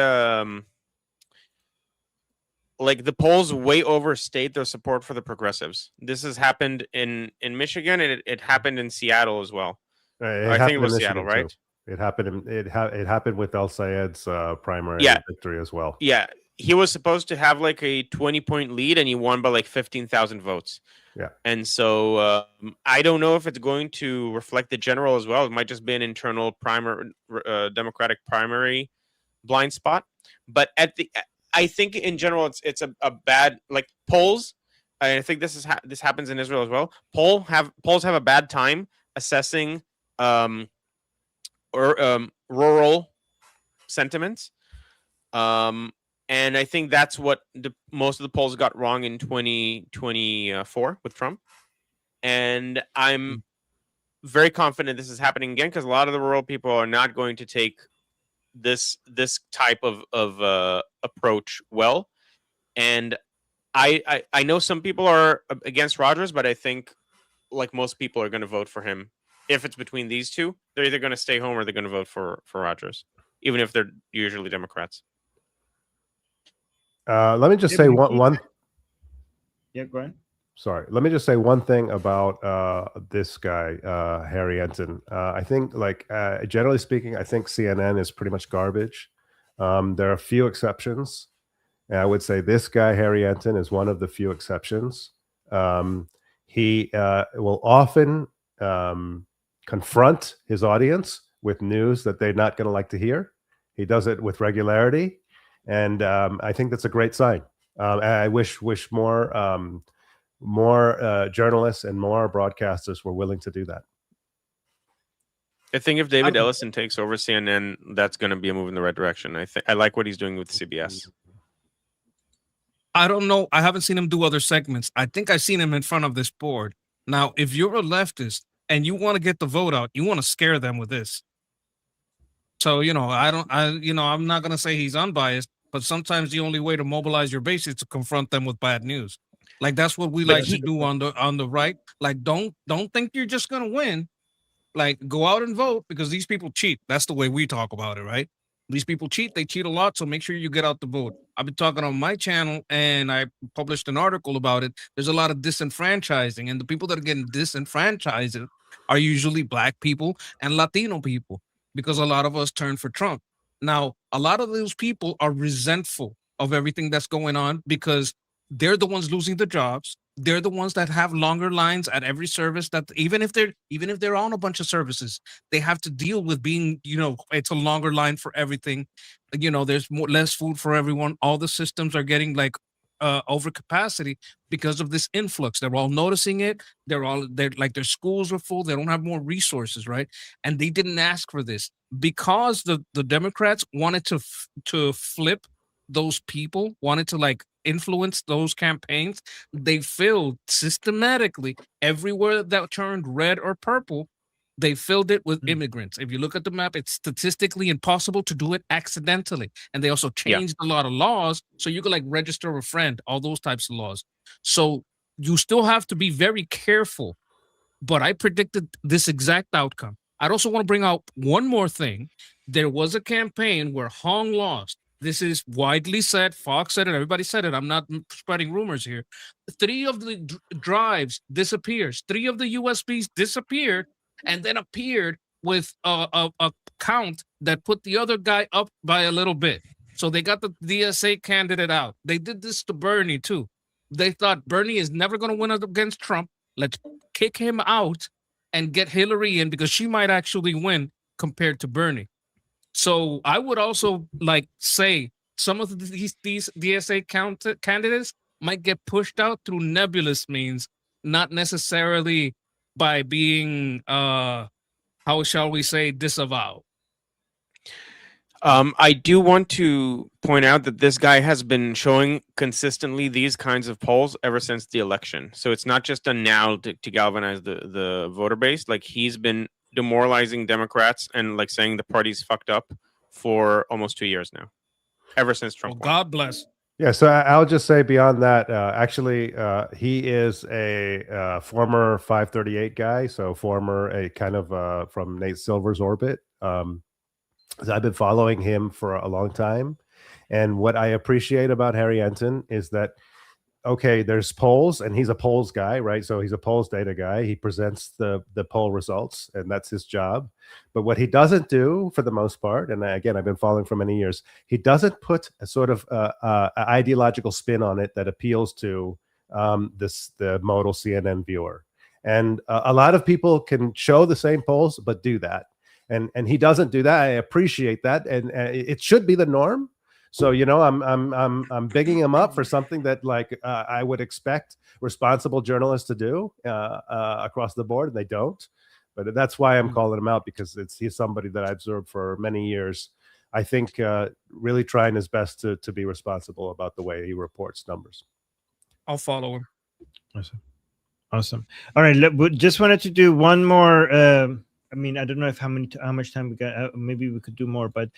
like the polls way overstate their support for the progressives. This has happened in Michigan, and it happened in Seattle as well. I think it was Seattle, right?
Too. It happened. It happened with Al-Sayed's primary victory as well.
Yeah, he was supposed to have like a 20-point lead, and he won by like 15,000 votes.
Yeah,
and so I don't know if it's going to reflect the general as well. It might just be an internal Democratic primary blind spot. But I think in general it's a bad like polls. I think this happens in Israel as well. Polls have a bad time assessing rural sentiments. And I think that's what most of the polls got wrong in 2024 with Trump. And I'm very confident this is happening again because a lot of the rural people are not going to take this type of approach well. And I know some people are against Rogers, but I think like most people are going to vote for him. If it's between these two, they're either going to stay home or they're going to vote for Rogers, even if they're usually Democrats.
Let me just say one.
Yeah, go ahead.
Sorry. Let me just say one thing about this guy, Harry Enton. I think, like, generally speaking, I think CNN is pretty much garbage. There are a few exceptions. And I would say this guy, Harry Enton, is one of the few exceptions. He will often confront his audience with news that they're not going to like to hear. He does it with regularity. And I think that's a great sign. I wish more journalists and more broadcasters were willing to do that.
I think if David Ellison takes over CNN, that's going to be a move in the right direction. I like what he's doing with CBS.
I don't know. I haven't seen him do other segments. I think I've seen him in front of this board. Now, if you're a leftist and you want to get the vote out, you want to scare them with this. So, I'm not going to say he's unbiased, but sometimes the only way to mobilize your base is to confront them with bad news. Like that's what we like to do on the right. Like, don't think you're just going to win. Like, go out and vote because these people cheat. That's the way we talk about it, right? These people cheat. They cheat a lot. So make sure you get out the vote. I've been talking on my channel and I published an article about it. There's a lot of disenfranchising, and the people that are getting disenfranchised are usually Black people and Latino people because a lot of us turned for Trump. Now, a lot of those people are resentful of everything that's going on because they're the ones losing the jobs. They're the ones that have longer lines at every service, that even if they're on a bunch of services, they have to deal with being, it's a longer line for everything. There's less food for everyone. All the systems are getting like over capacity because of this influx. They're all noticing it. They're like their schools are full. They don't have more resources, right? And they didn't ask for this because the Democrats wanted to flip those people, wanted to like influence those campaigns. They filled systematically everywhere that turned red or purple. They filled it with immigrants. If you look at the map, it's statistically impossible to do it accidentally. And they also changed a lot of laws so you could like register a friend, all those types of laws. So you still have to be very careful. But I predicted this exact outcome. I'd also want to bring out one more thing. There was a campaign where Hong lost. This is widely said. Fox said it. Everybody said it. I'm not spreading rumors here. 3 of the drives disappears. 3 of the USBs disappeared and then appeared with a count that put the other guy up by a little bit. So they got the DSA candidate out. They did this to Bernie too. They thought Bernie is never going to win against Trump. Let's kick him out and get Hillary in because she might actually win compared to Bernie. So I would also like say some of these DSA candidates might get pushed out through nebulous means, not necessarily by being, how shall we say, disavowed.
I do want to point out that this guy has been showing consistently these kinds of polls ever since the election. So it's not just done now to galvanize the voter base. Like he's been demoralizing Democrats and like saying the party's fucked up for almost 2 years now, ever since Trump won.
God bless.
Yeah, so I'll just say beyond that, actually, he is a former 538 guy, so former a kind of from Nate Silver's orbit. is I've been following him for a long time. And what I appreciate about Harry Enton is that, okay, there's polls, and he's a polls guy, right? So he's a polls data guy. He presents the poll results, and that's his job. But what he doesn't do, for the most part, and again, I've been following for many years, he doesn't put a sort of ideological spin on it that appeals to the modal CNN viewer. And a lot of people can show the same polls, but do that. And he doesn't do that. I appreciate that, and it should be the norm. So, you know, I'm bigging him up for something that, like, I would expect responsible journalists to do across the board, and they don't. But that's why I'm calling him out, because he's somebody that I observed for many years. I think really trying his best to be responsible about the way he reports numbers.
I'll follow him.
Awesome. All right, just wanted to do one more. I mean, I don't know if how much time we got. Maybe we could do more, but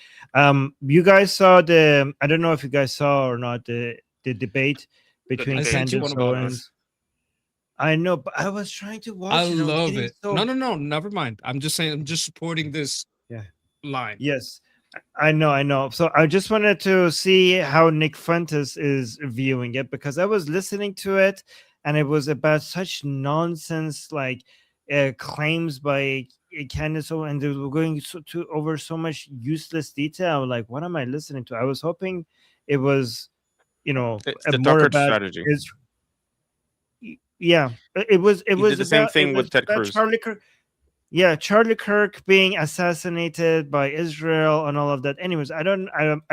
you guys saw I don't know if you guys saw or not the debate between Candace Owens. I know, but I was trying to watch.
I love it. No, never mind. I'm just saying. I'm just supporting this. Line.
Yes, I know. So I just wanted to see how Nick Fuentes is viewing it, because I was listening to it, and it was about such nonsense, like claims by Candace Owens, and they were going over so much useless detail. Like, what am I listening to? I was hoping it was, you know,
it's the
more
Tucker
about
strategy.
Yeah, it was. It was
the same thing with Ted Cruz.
Charlie Kirk. Yeah, Charlie Kirk being assassinated by Israel and all of that. Anyways, I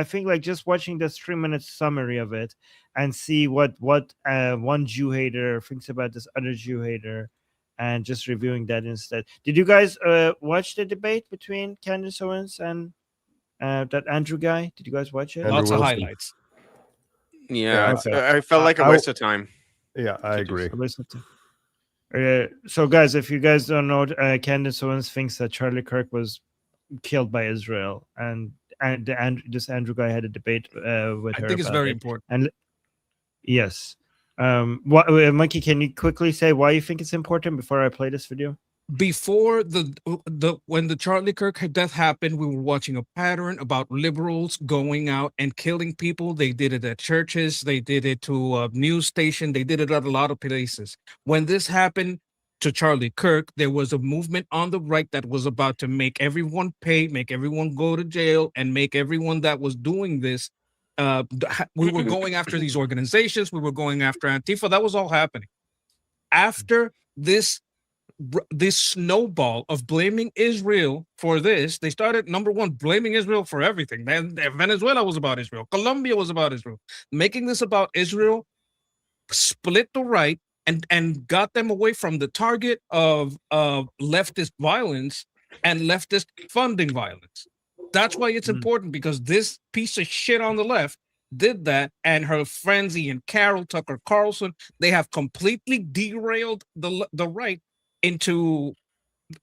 think, like, just watching this 3-minute summary of it and see what one Jew hater thinks about this other Jew hater, and just reviewing that instead. Did you guys watch the debate between Candace Owens and that Andrew guy? Did you guys watch it?
Lots of highlights.
Yeah, I felt like a waste of time.
Yeah, I agree.
So, guys, if you guys don't know, Candace Owens thinks that Charlie Kirk was killed by Israel, and this Andrew guy had a debate with her.
I think it's very important.
And yes, Mikey, can you quickly say why you think it's important before I play this video?
Before when the Charlie Kirk death happened, we were watching a pattern about liberals going out and killing people. They did it at churches. They did it to a news station. They did it at a lot of places. When this happened to Charlie Kirk, there was a movement on the right that was about to make everyone pay, make everyone go to jail, and make everyone that was doing this. We were going after these organizations. We were going after Antifa. That was all happening. After this snowball of blaming Israel for this, they started, number one, blaming Israel for everything. Then Venezuela was about Israel. Colombia was about Israel. Making this about Israel split the right and got them away from the target of leftist violence and leftist funding violence. That's why it's important, because this piece of shit on the left did that, and her friends Ian Carroll, Tucker Carlson, they have completely derailed the right into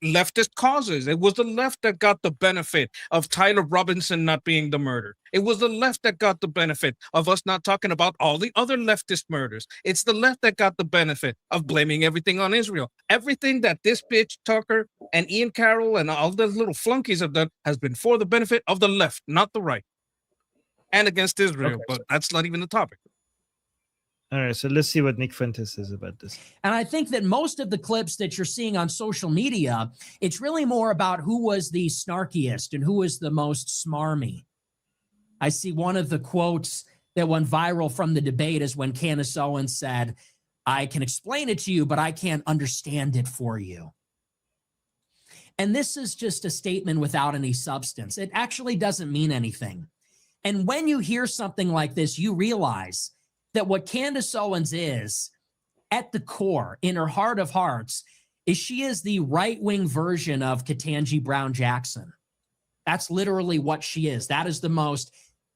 leftist causes. It was the left that got the benefit of Tyler Robinson not being the murder. It was the left that got the benefit of us not talking about all the other leftist murders. It's the left that got the benefit of blaming everything on Israel. Everything that this bitch Tucker and Ian Carroll and all those little flunkies have done has been for the benefit of the left, not the right, and against Israel. Okay, but that's not even the topic.
All right, so let's see what Nick Fuentes says about this.
And I think that most of the clips that you're seeing on social media, it's really more about who was the snarkiest and who was the most smarmy. I see one of the quotes that went viral from the debate is when Candace Owens said, "I can explain it to you, but I can't understand it for you." And this is just a statement without any substance. It actually doesn't mean anything. And when you hear something like this, you realize that what Candace Owens is, at the core, in her heart of hearts, is she is the right-wing version of Ketanji Brown Jackson. That's literally what she is. That is the most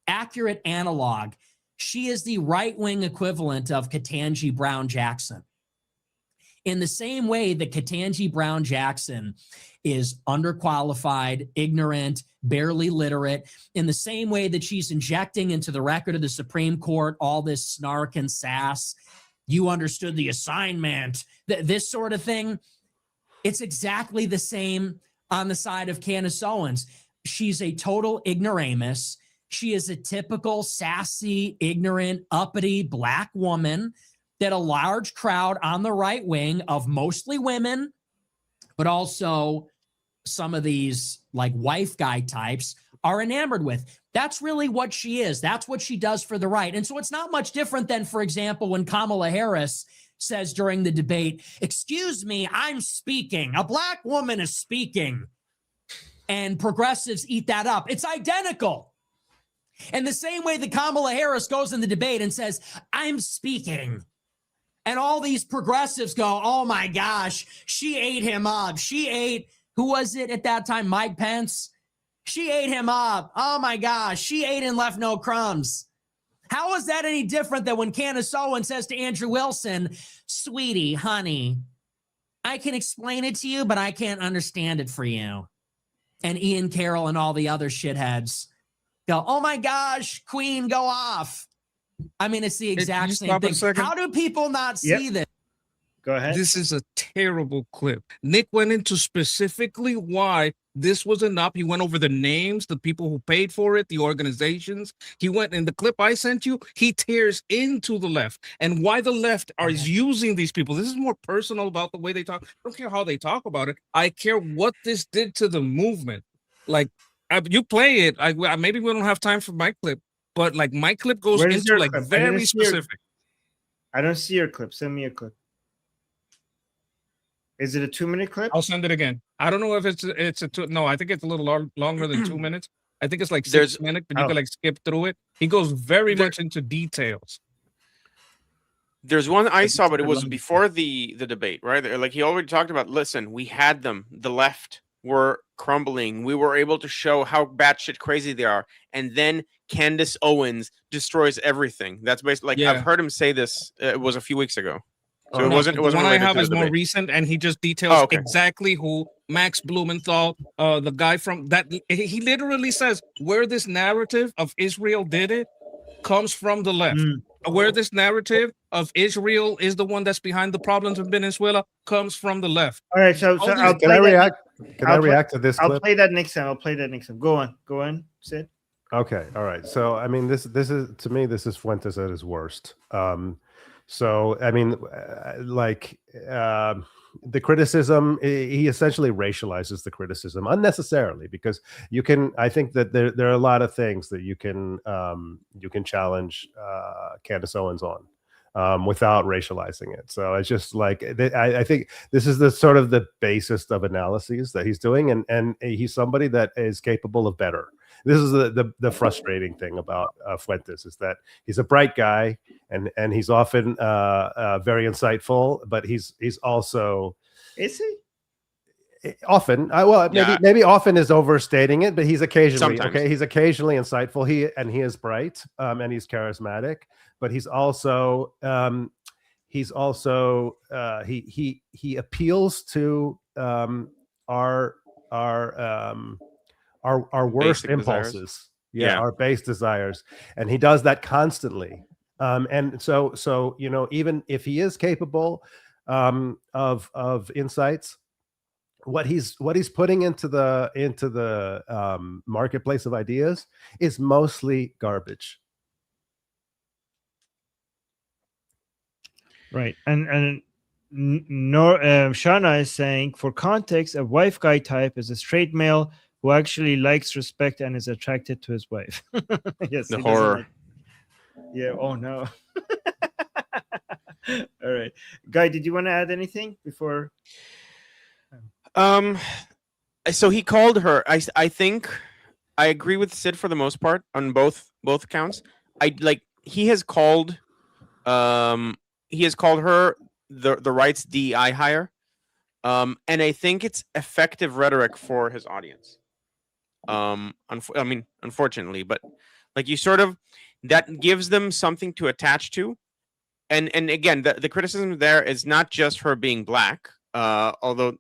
accurate analog. She is the right-wing equivalent of Ketanji Brown Jackson. In the same way that Ketanji Brown Jackson is underqualified, ignorant, barely literate, in the same way that she's injecting into the record of the Supreme Court all this snark and sass, you understood the assignment, this sort of thing, it's exactly the same on the side of Candace Owens. she's a total ignoramus. She is a typical sassy, ignorant, uppity Black woman that a large crowd on the right wing of mostly women, but also some of these like wife guy types are enamored with. That's really what she is. That's what she does for the right. And so it's not much different than, for example, when Kamala Harris says during the debate, "Excuse me, I'm speaking. A Black woman is speaking." And progressives eat that up. It's identical. And the same way that Kamala Harris goes in the debate and says, "I'm speaking." And all these progressives go, "Oh my gosh, she ate him up. She ate," who was it at that time? Mike Pence. "She ate him up. Oh my gosh, she ate and left no crumbs." How is that any different than when Candace Owen says to Andrew Wilson, "Sweetie, honey, I can explain it to you, but I can't understand it for you." And Ian Carroll and all the other shitheads go, "Oh my gosh, Queen, go off." I mean, it's the exact same thing. How do people not see this?
Go ahead.
This is a terrible clip. Nick went into specifically why this was enough. He went over the names, the people who paid for it, the organizations. He went in the clip I sent you. He tears into the left and why the left is using these people. This is more personal about the way they talk. I don't care how they talk about it. I care what this did to the movement. Like, you play it. Maybe we don't have time for my clip, but like my clip goes
Where's
into
your
like
clip?
very specific.
I don't see your clip. Send me a clip. Is it a 2-minute clip?
I'll send it again. I don't know if no, I think it's a little longer than 2 minutes. I think it's like 6
There's-
minutes, but you can like skip through it. He goes very much into details.
There's one I saw, but it was before the debate, right? Like he already talked about, listen, we had them. The left were crumbling. We were able to show how batshit crazy they are. And then Candace Owens destroys everything. That's basically like, I've heard him say this. It was a few weeks ago. So it wasn't
The one I
related
have
to the
is more
debate.
recent, and he just details exactly who Max Blumenthal, the guy from that. He literally says where this narrative of Israel did it comes from the left. Where this narrative of Israel is the one that's behind the problems in Venezuela comes from the left.
All right, so
All these-
I'll
Can
play
I
that.
react? Can I react to this
I'll
clip?
play that next time. Go on, Sid.
Okay, all right. So I mean, this is, to me, this is Fuentes at his worst. So I mean, the criticism, he essentially racializes the criticism unnecessarily, because you can, I think that there are a lot of things that you can challenge Candace Owens on without racializing it. So it's just like, I think this is the sort of the basest of analyses that he's doing, and he's somebody that is capable of better. This is the frustrating thing about Fuentes, is that he's a bright guy, and he's often very insightful, but he's also,
is he
often maybe often is overstating it, but he's occasionally
Sometimes.
He's occasionally insightful. He is bright, and he's charismatic, but he's also he appeals to our worst
Basic
impulses.
desires.
Yeah, our base desires, and he does that constantly. And so even if he is capable of insights, what he's putting into the marketplace of ideas is mostly garbage.
Right, and Shauna is saying, for context, a wife guy type is a straight male who actually likes respect and is attracted to his wife. Yes,
The
he doesn't
horror.
like- yeah. Oh no. All right, Guy, did you want to add anything before?
So he called her. I think I agree with Sid for the most part on both accounts. He has called her the right's DEI hire. And I think it's effective rhetoric for his audience. Unfortunately, but like you sort of, that gives them something to attach to. And again, the criticism there is not just her being Black, although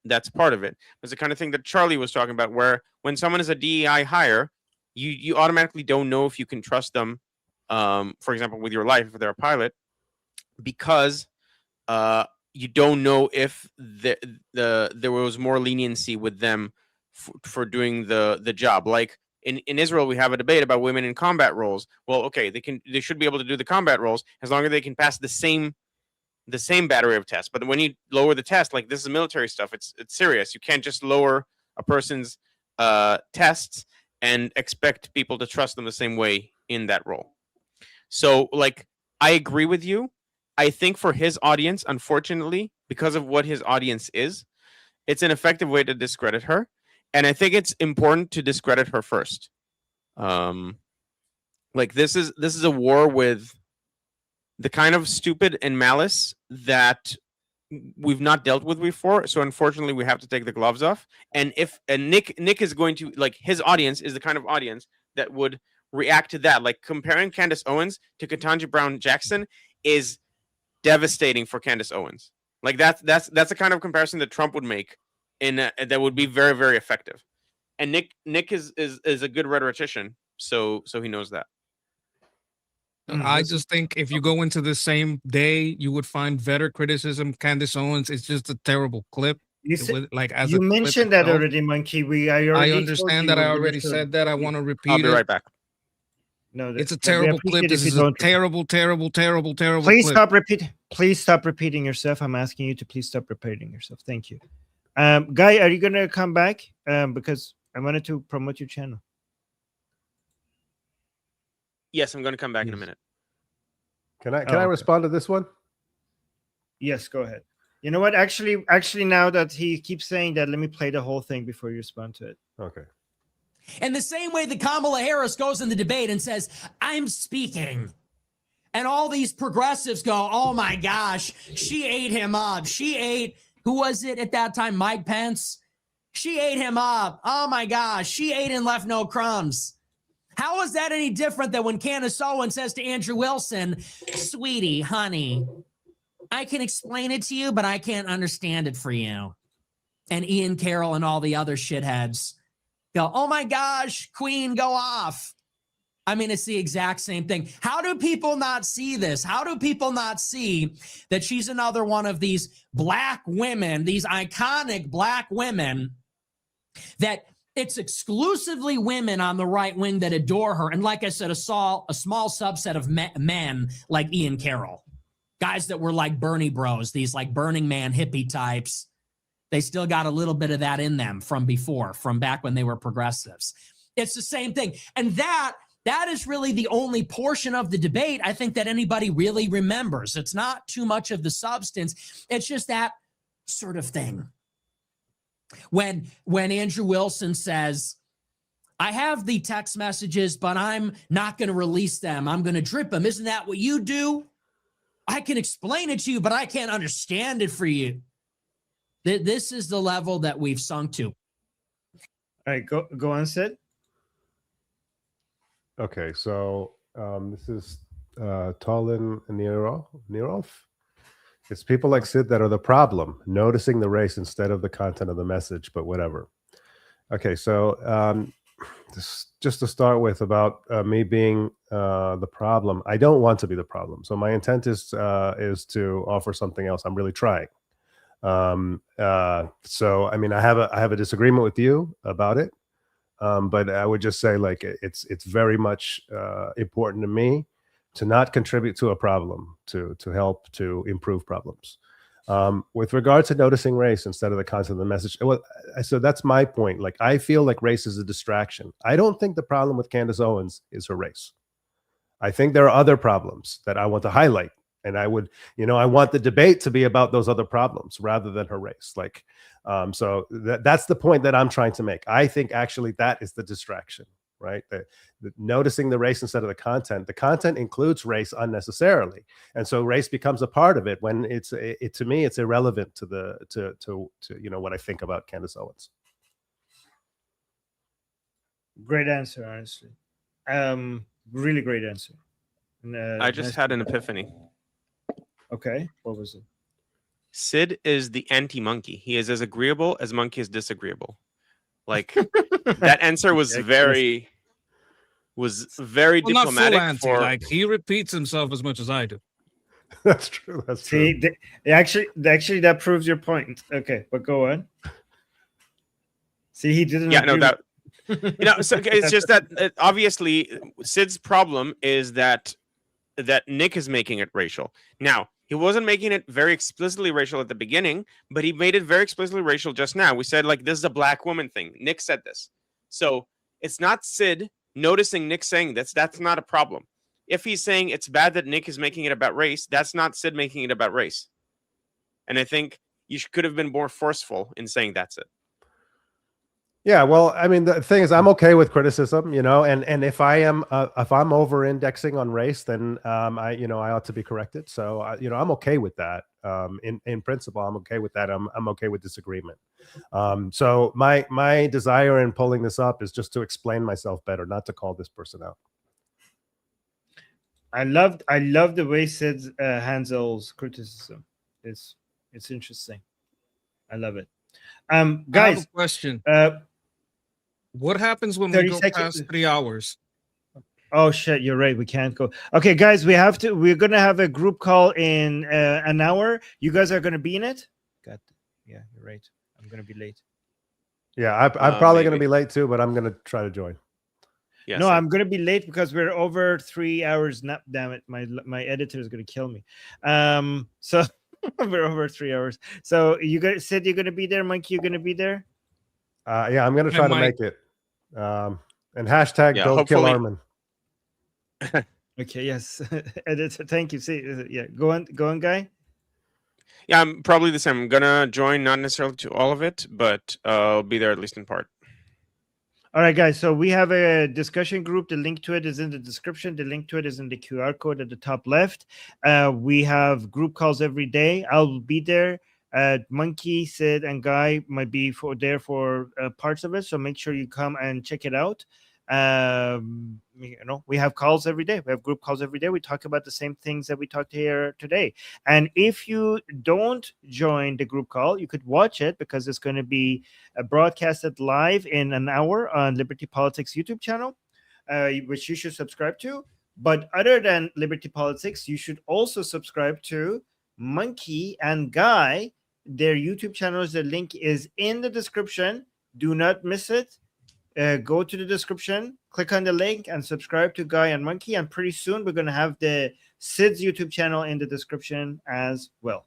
that's part of it. It's the kind of thing that Charlie was talking about, where when someone is a DEI hire, you automatically don't know if you can trust them, for example, with your life, if they're a pilot, because you don't know if there was more leniency with them for doing the job. Like in Israel, we have a debate about women in combat roles. Well, okay, they should be able to do the combat roles as long as they can pass the same battery of tests. But when you lower the test, like this is military stuff, it's serious. You can't just lower a person's tests and expect people to trust them the same way in that role. So, like, I agree with you. I think for his audience, unfortunately, because of what his audience is, it's an effective way to discredit her. And I think it's important to discredit her first. Like this is a war with the kind of stupid and malice that we've not dealt with before. So unfortunately, we have to take the gloves off. And Nick is going to, like, his audience is the kind of audience that would react to that. Like comparing Candace Owens to Ketanji Brown Jackson is devastating for Candace Owens. Like that's the kind of comparison that Trump would make that would be very, very effective. And Nick is a good rhetorician, so he knows that.
I just think if you go into the same day, you would find better criticism. Candace Owens is just a terrible clip.
You mentioned that already, Monkey.
I understand that. I already said that. I want to repeat it.
I'll be right back.
No,
it's a terrible clip. This is a terrible terrible
Please
clip.
Please stop repeating yourself. I'm asking you to please stop repeating yourself. Thank you. Guy, are you gonna come back? Because I wanted to promote your channel.
Yes, I'm going to come back in a minute.
Can I respond to this one?
Yes, go ahead. You know what? Actually, now that he keeps saying that, let me play the whole thing before you respond to it.
Okay.
And the same way that Kamala Harris goes in the debate and says, I'm speaking. And all these progressives go, oh my gosh, she ate him up. She ate, who was it at that time? Mike Pence. She ate him up. Oh my gosh, she ate and left no crumbs. How is that any different than when Candace Owens says to Andrew Wilson, sweetie, honey, I can explain it to you, but I can't understand it for you. And Ian Carroll and all the other shitheads go, oh my gosh, Queen, go off. I mean, it's the exact same thing. How do people not see this? How do people not see that she's another one of these black women, these iconic black women that it's exclusively women on the right wing that adore her. And like I said, a small subset of men like Ian Carroll, guys that were like Bernie bros, these like Burning Man hippie types. They still got a little bit of that in them from before, from back when they were progressives. It's the same thing. And that is really the only portion of the debate I think that anybody really remembers. It's not too much of the substance. It's just that sort of thing. When Andrew Wilson says, I have the text messages, but I'm not going to release them. I'm going to drip them. Isn't that what you do? I can explain it to you, but I can't understand it for you. This is the level that we've sunk to.
All right, go on, Sid.
Okay, so this is Talin Nirov. It's people like Sid that are the problem, noticing the race instead of the content of the message, but whatever. Okay, so just to start with about me being the problem, I don't want to be the problem. So my intent is to offer something else. I'm really trying. So, I mean, I have a disagreement with you about it, but I would just say, like, it's very much important to me to not contribute to a problem, to help to improve problems. With regard to noticing race instead of the content of the message, well, so that's my point. Like, I feel like race is a distraction. I don't think the problem with Candace Owens is her race. I think there are other problems that I want to highlight. And I would, I want the debate to be about those other problems rather than her race. Like, so that's the point that I'm trying to make. I think actually that is the distraction. Right? The noticing the race instead of the content. The content includes race unnecessarily, and so race becomes a part of it when to me it's irrelevant to what I think about Candace Owens.
Great answer, honestly. Really great answer.
I just had an epiphany.
Okay, what was it?
Sid is the anti-monkey. He is as agreeable as monkey is disagreeable. Like that answer was very diplomatic.
Not full like he repeats himself as much as I do.
That's true. That's true.
Actually, that proves your point. Okay, but go on. See, he didn't.
Yeah, no,
agree
that
with-
so it's just that obviously Sid's problem is that Nick is making it racial. Now, he wasn't making it very explicitly racial at the beginning, but he made it very explicitly racial just now. We said, like, this is a black woman thing. Nick said this. So it's not Sid noticing Nick saying this. That's not a problem. If he's saying it's bad that Nick is making it about race, that's not Sid making it about race. And I think you could have been more forceful in saying that's it.
Yeah, well, I mean, the thing is, I'm okay with criticism, you know, and if I'm over indexing on race, then I ought to be corrected. So I'm okay with that. In principle, I'm okay with that. I'm okay with disagreement. So my desire in pulling this up is just to explain myself better, not to call this person out.
I love the way Sid handles criticism. It's interesting. I love it.
I have
Guys,
a question. What happens when
30
we go
seconds.
past 3 hours?
Oh shit, you're right. We can't go. Okay, guys, we're gonna have a group call in an hour. You guys are gonna be in it? God, yeah, you're right. I'm gonna be late.
Yeah, I'm probably going to
maybe.
be late too, but I'm going to try to join.
Yes,
No, I'm gonna be late because we're over 3 hours. Damn it, my editor is gonna kill me. So we're over 3 hours. So you guys said you're gonna be there, Monkey. You're gonna be there.
Yeah, I'm going to try to make it. And hashtag
Yeah,
don't kill
hopefully.
Armin.
Okay, yes, editor. Thank you. See, yeah, go on, guy.
Yeah, I'm probably the same. I'm gonna join, not necessarily to all of it, but I'll be there at least in part.
All right, guys. So we have a discussion group. The link to it is in the description. The link to it is in the QR code at the top left. We have group calls every day. I'll be there. Monkey, Sid, and Guy might be there for parts of it. So make sure you come and check it out. We have calls every day. We have group calls every day. We talk about the same things that we talked here today. And if you don't join the group call, you could watch it because it's going to be broadcasted live in an hour on Liberty Politics YouTube channel, which you should subscribe to. But other than Liberty Politics, you should also subscribe to Monkey and Guy. Their YouTube channels, the link is in the description. Do not miss it. Go to the description, click on the link, and subscribe to Guy and Monkey. And pretty soon we're going to have the Sid's YouTube channel in the description as well.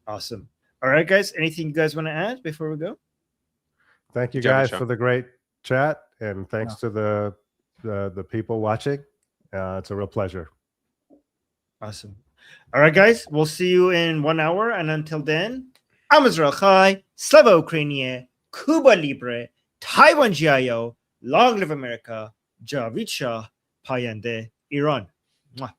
Awesome. All right, guys. Anything you guys want to add before we go?
Thank you
Good job,
guys
Michelle.
for the great chat, and thanks to the people watching. It's a real pleasure.
Awesome. All right, guys. We'll see you in 1 hour. And until then, I'm Israel Chai, Slava Ukraine, Cuba Libre, Taiwan GIO, Long Live America, Javid Shah, Payande, Iran. Mwah.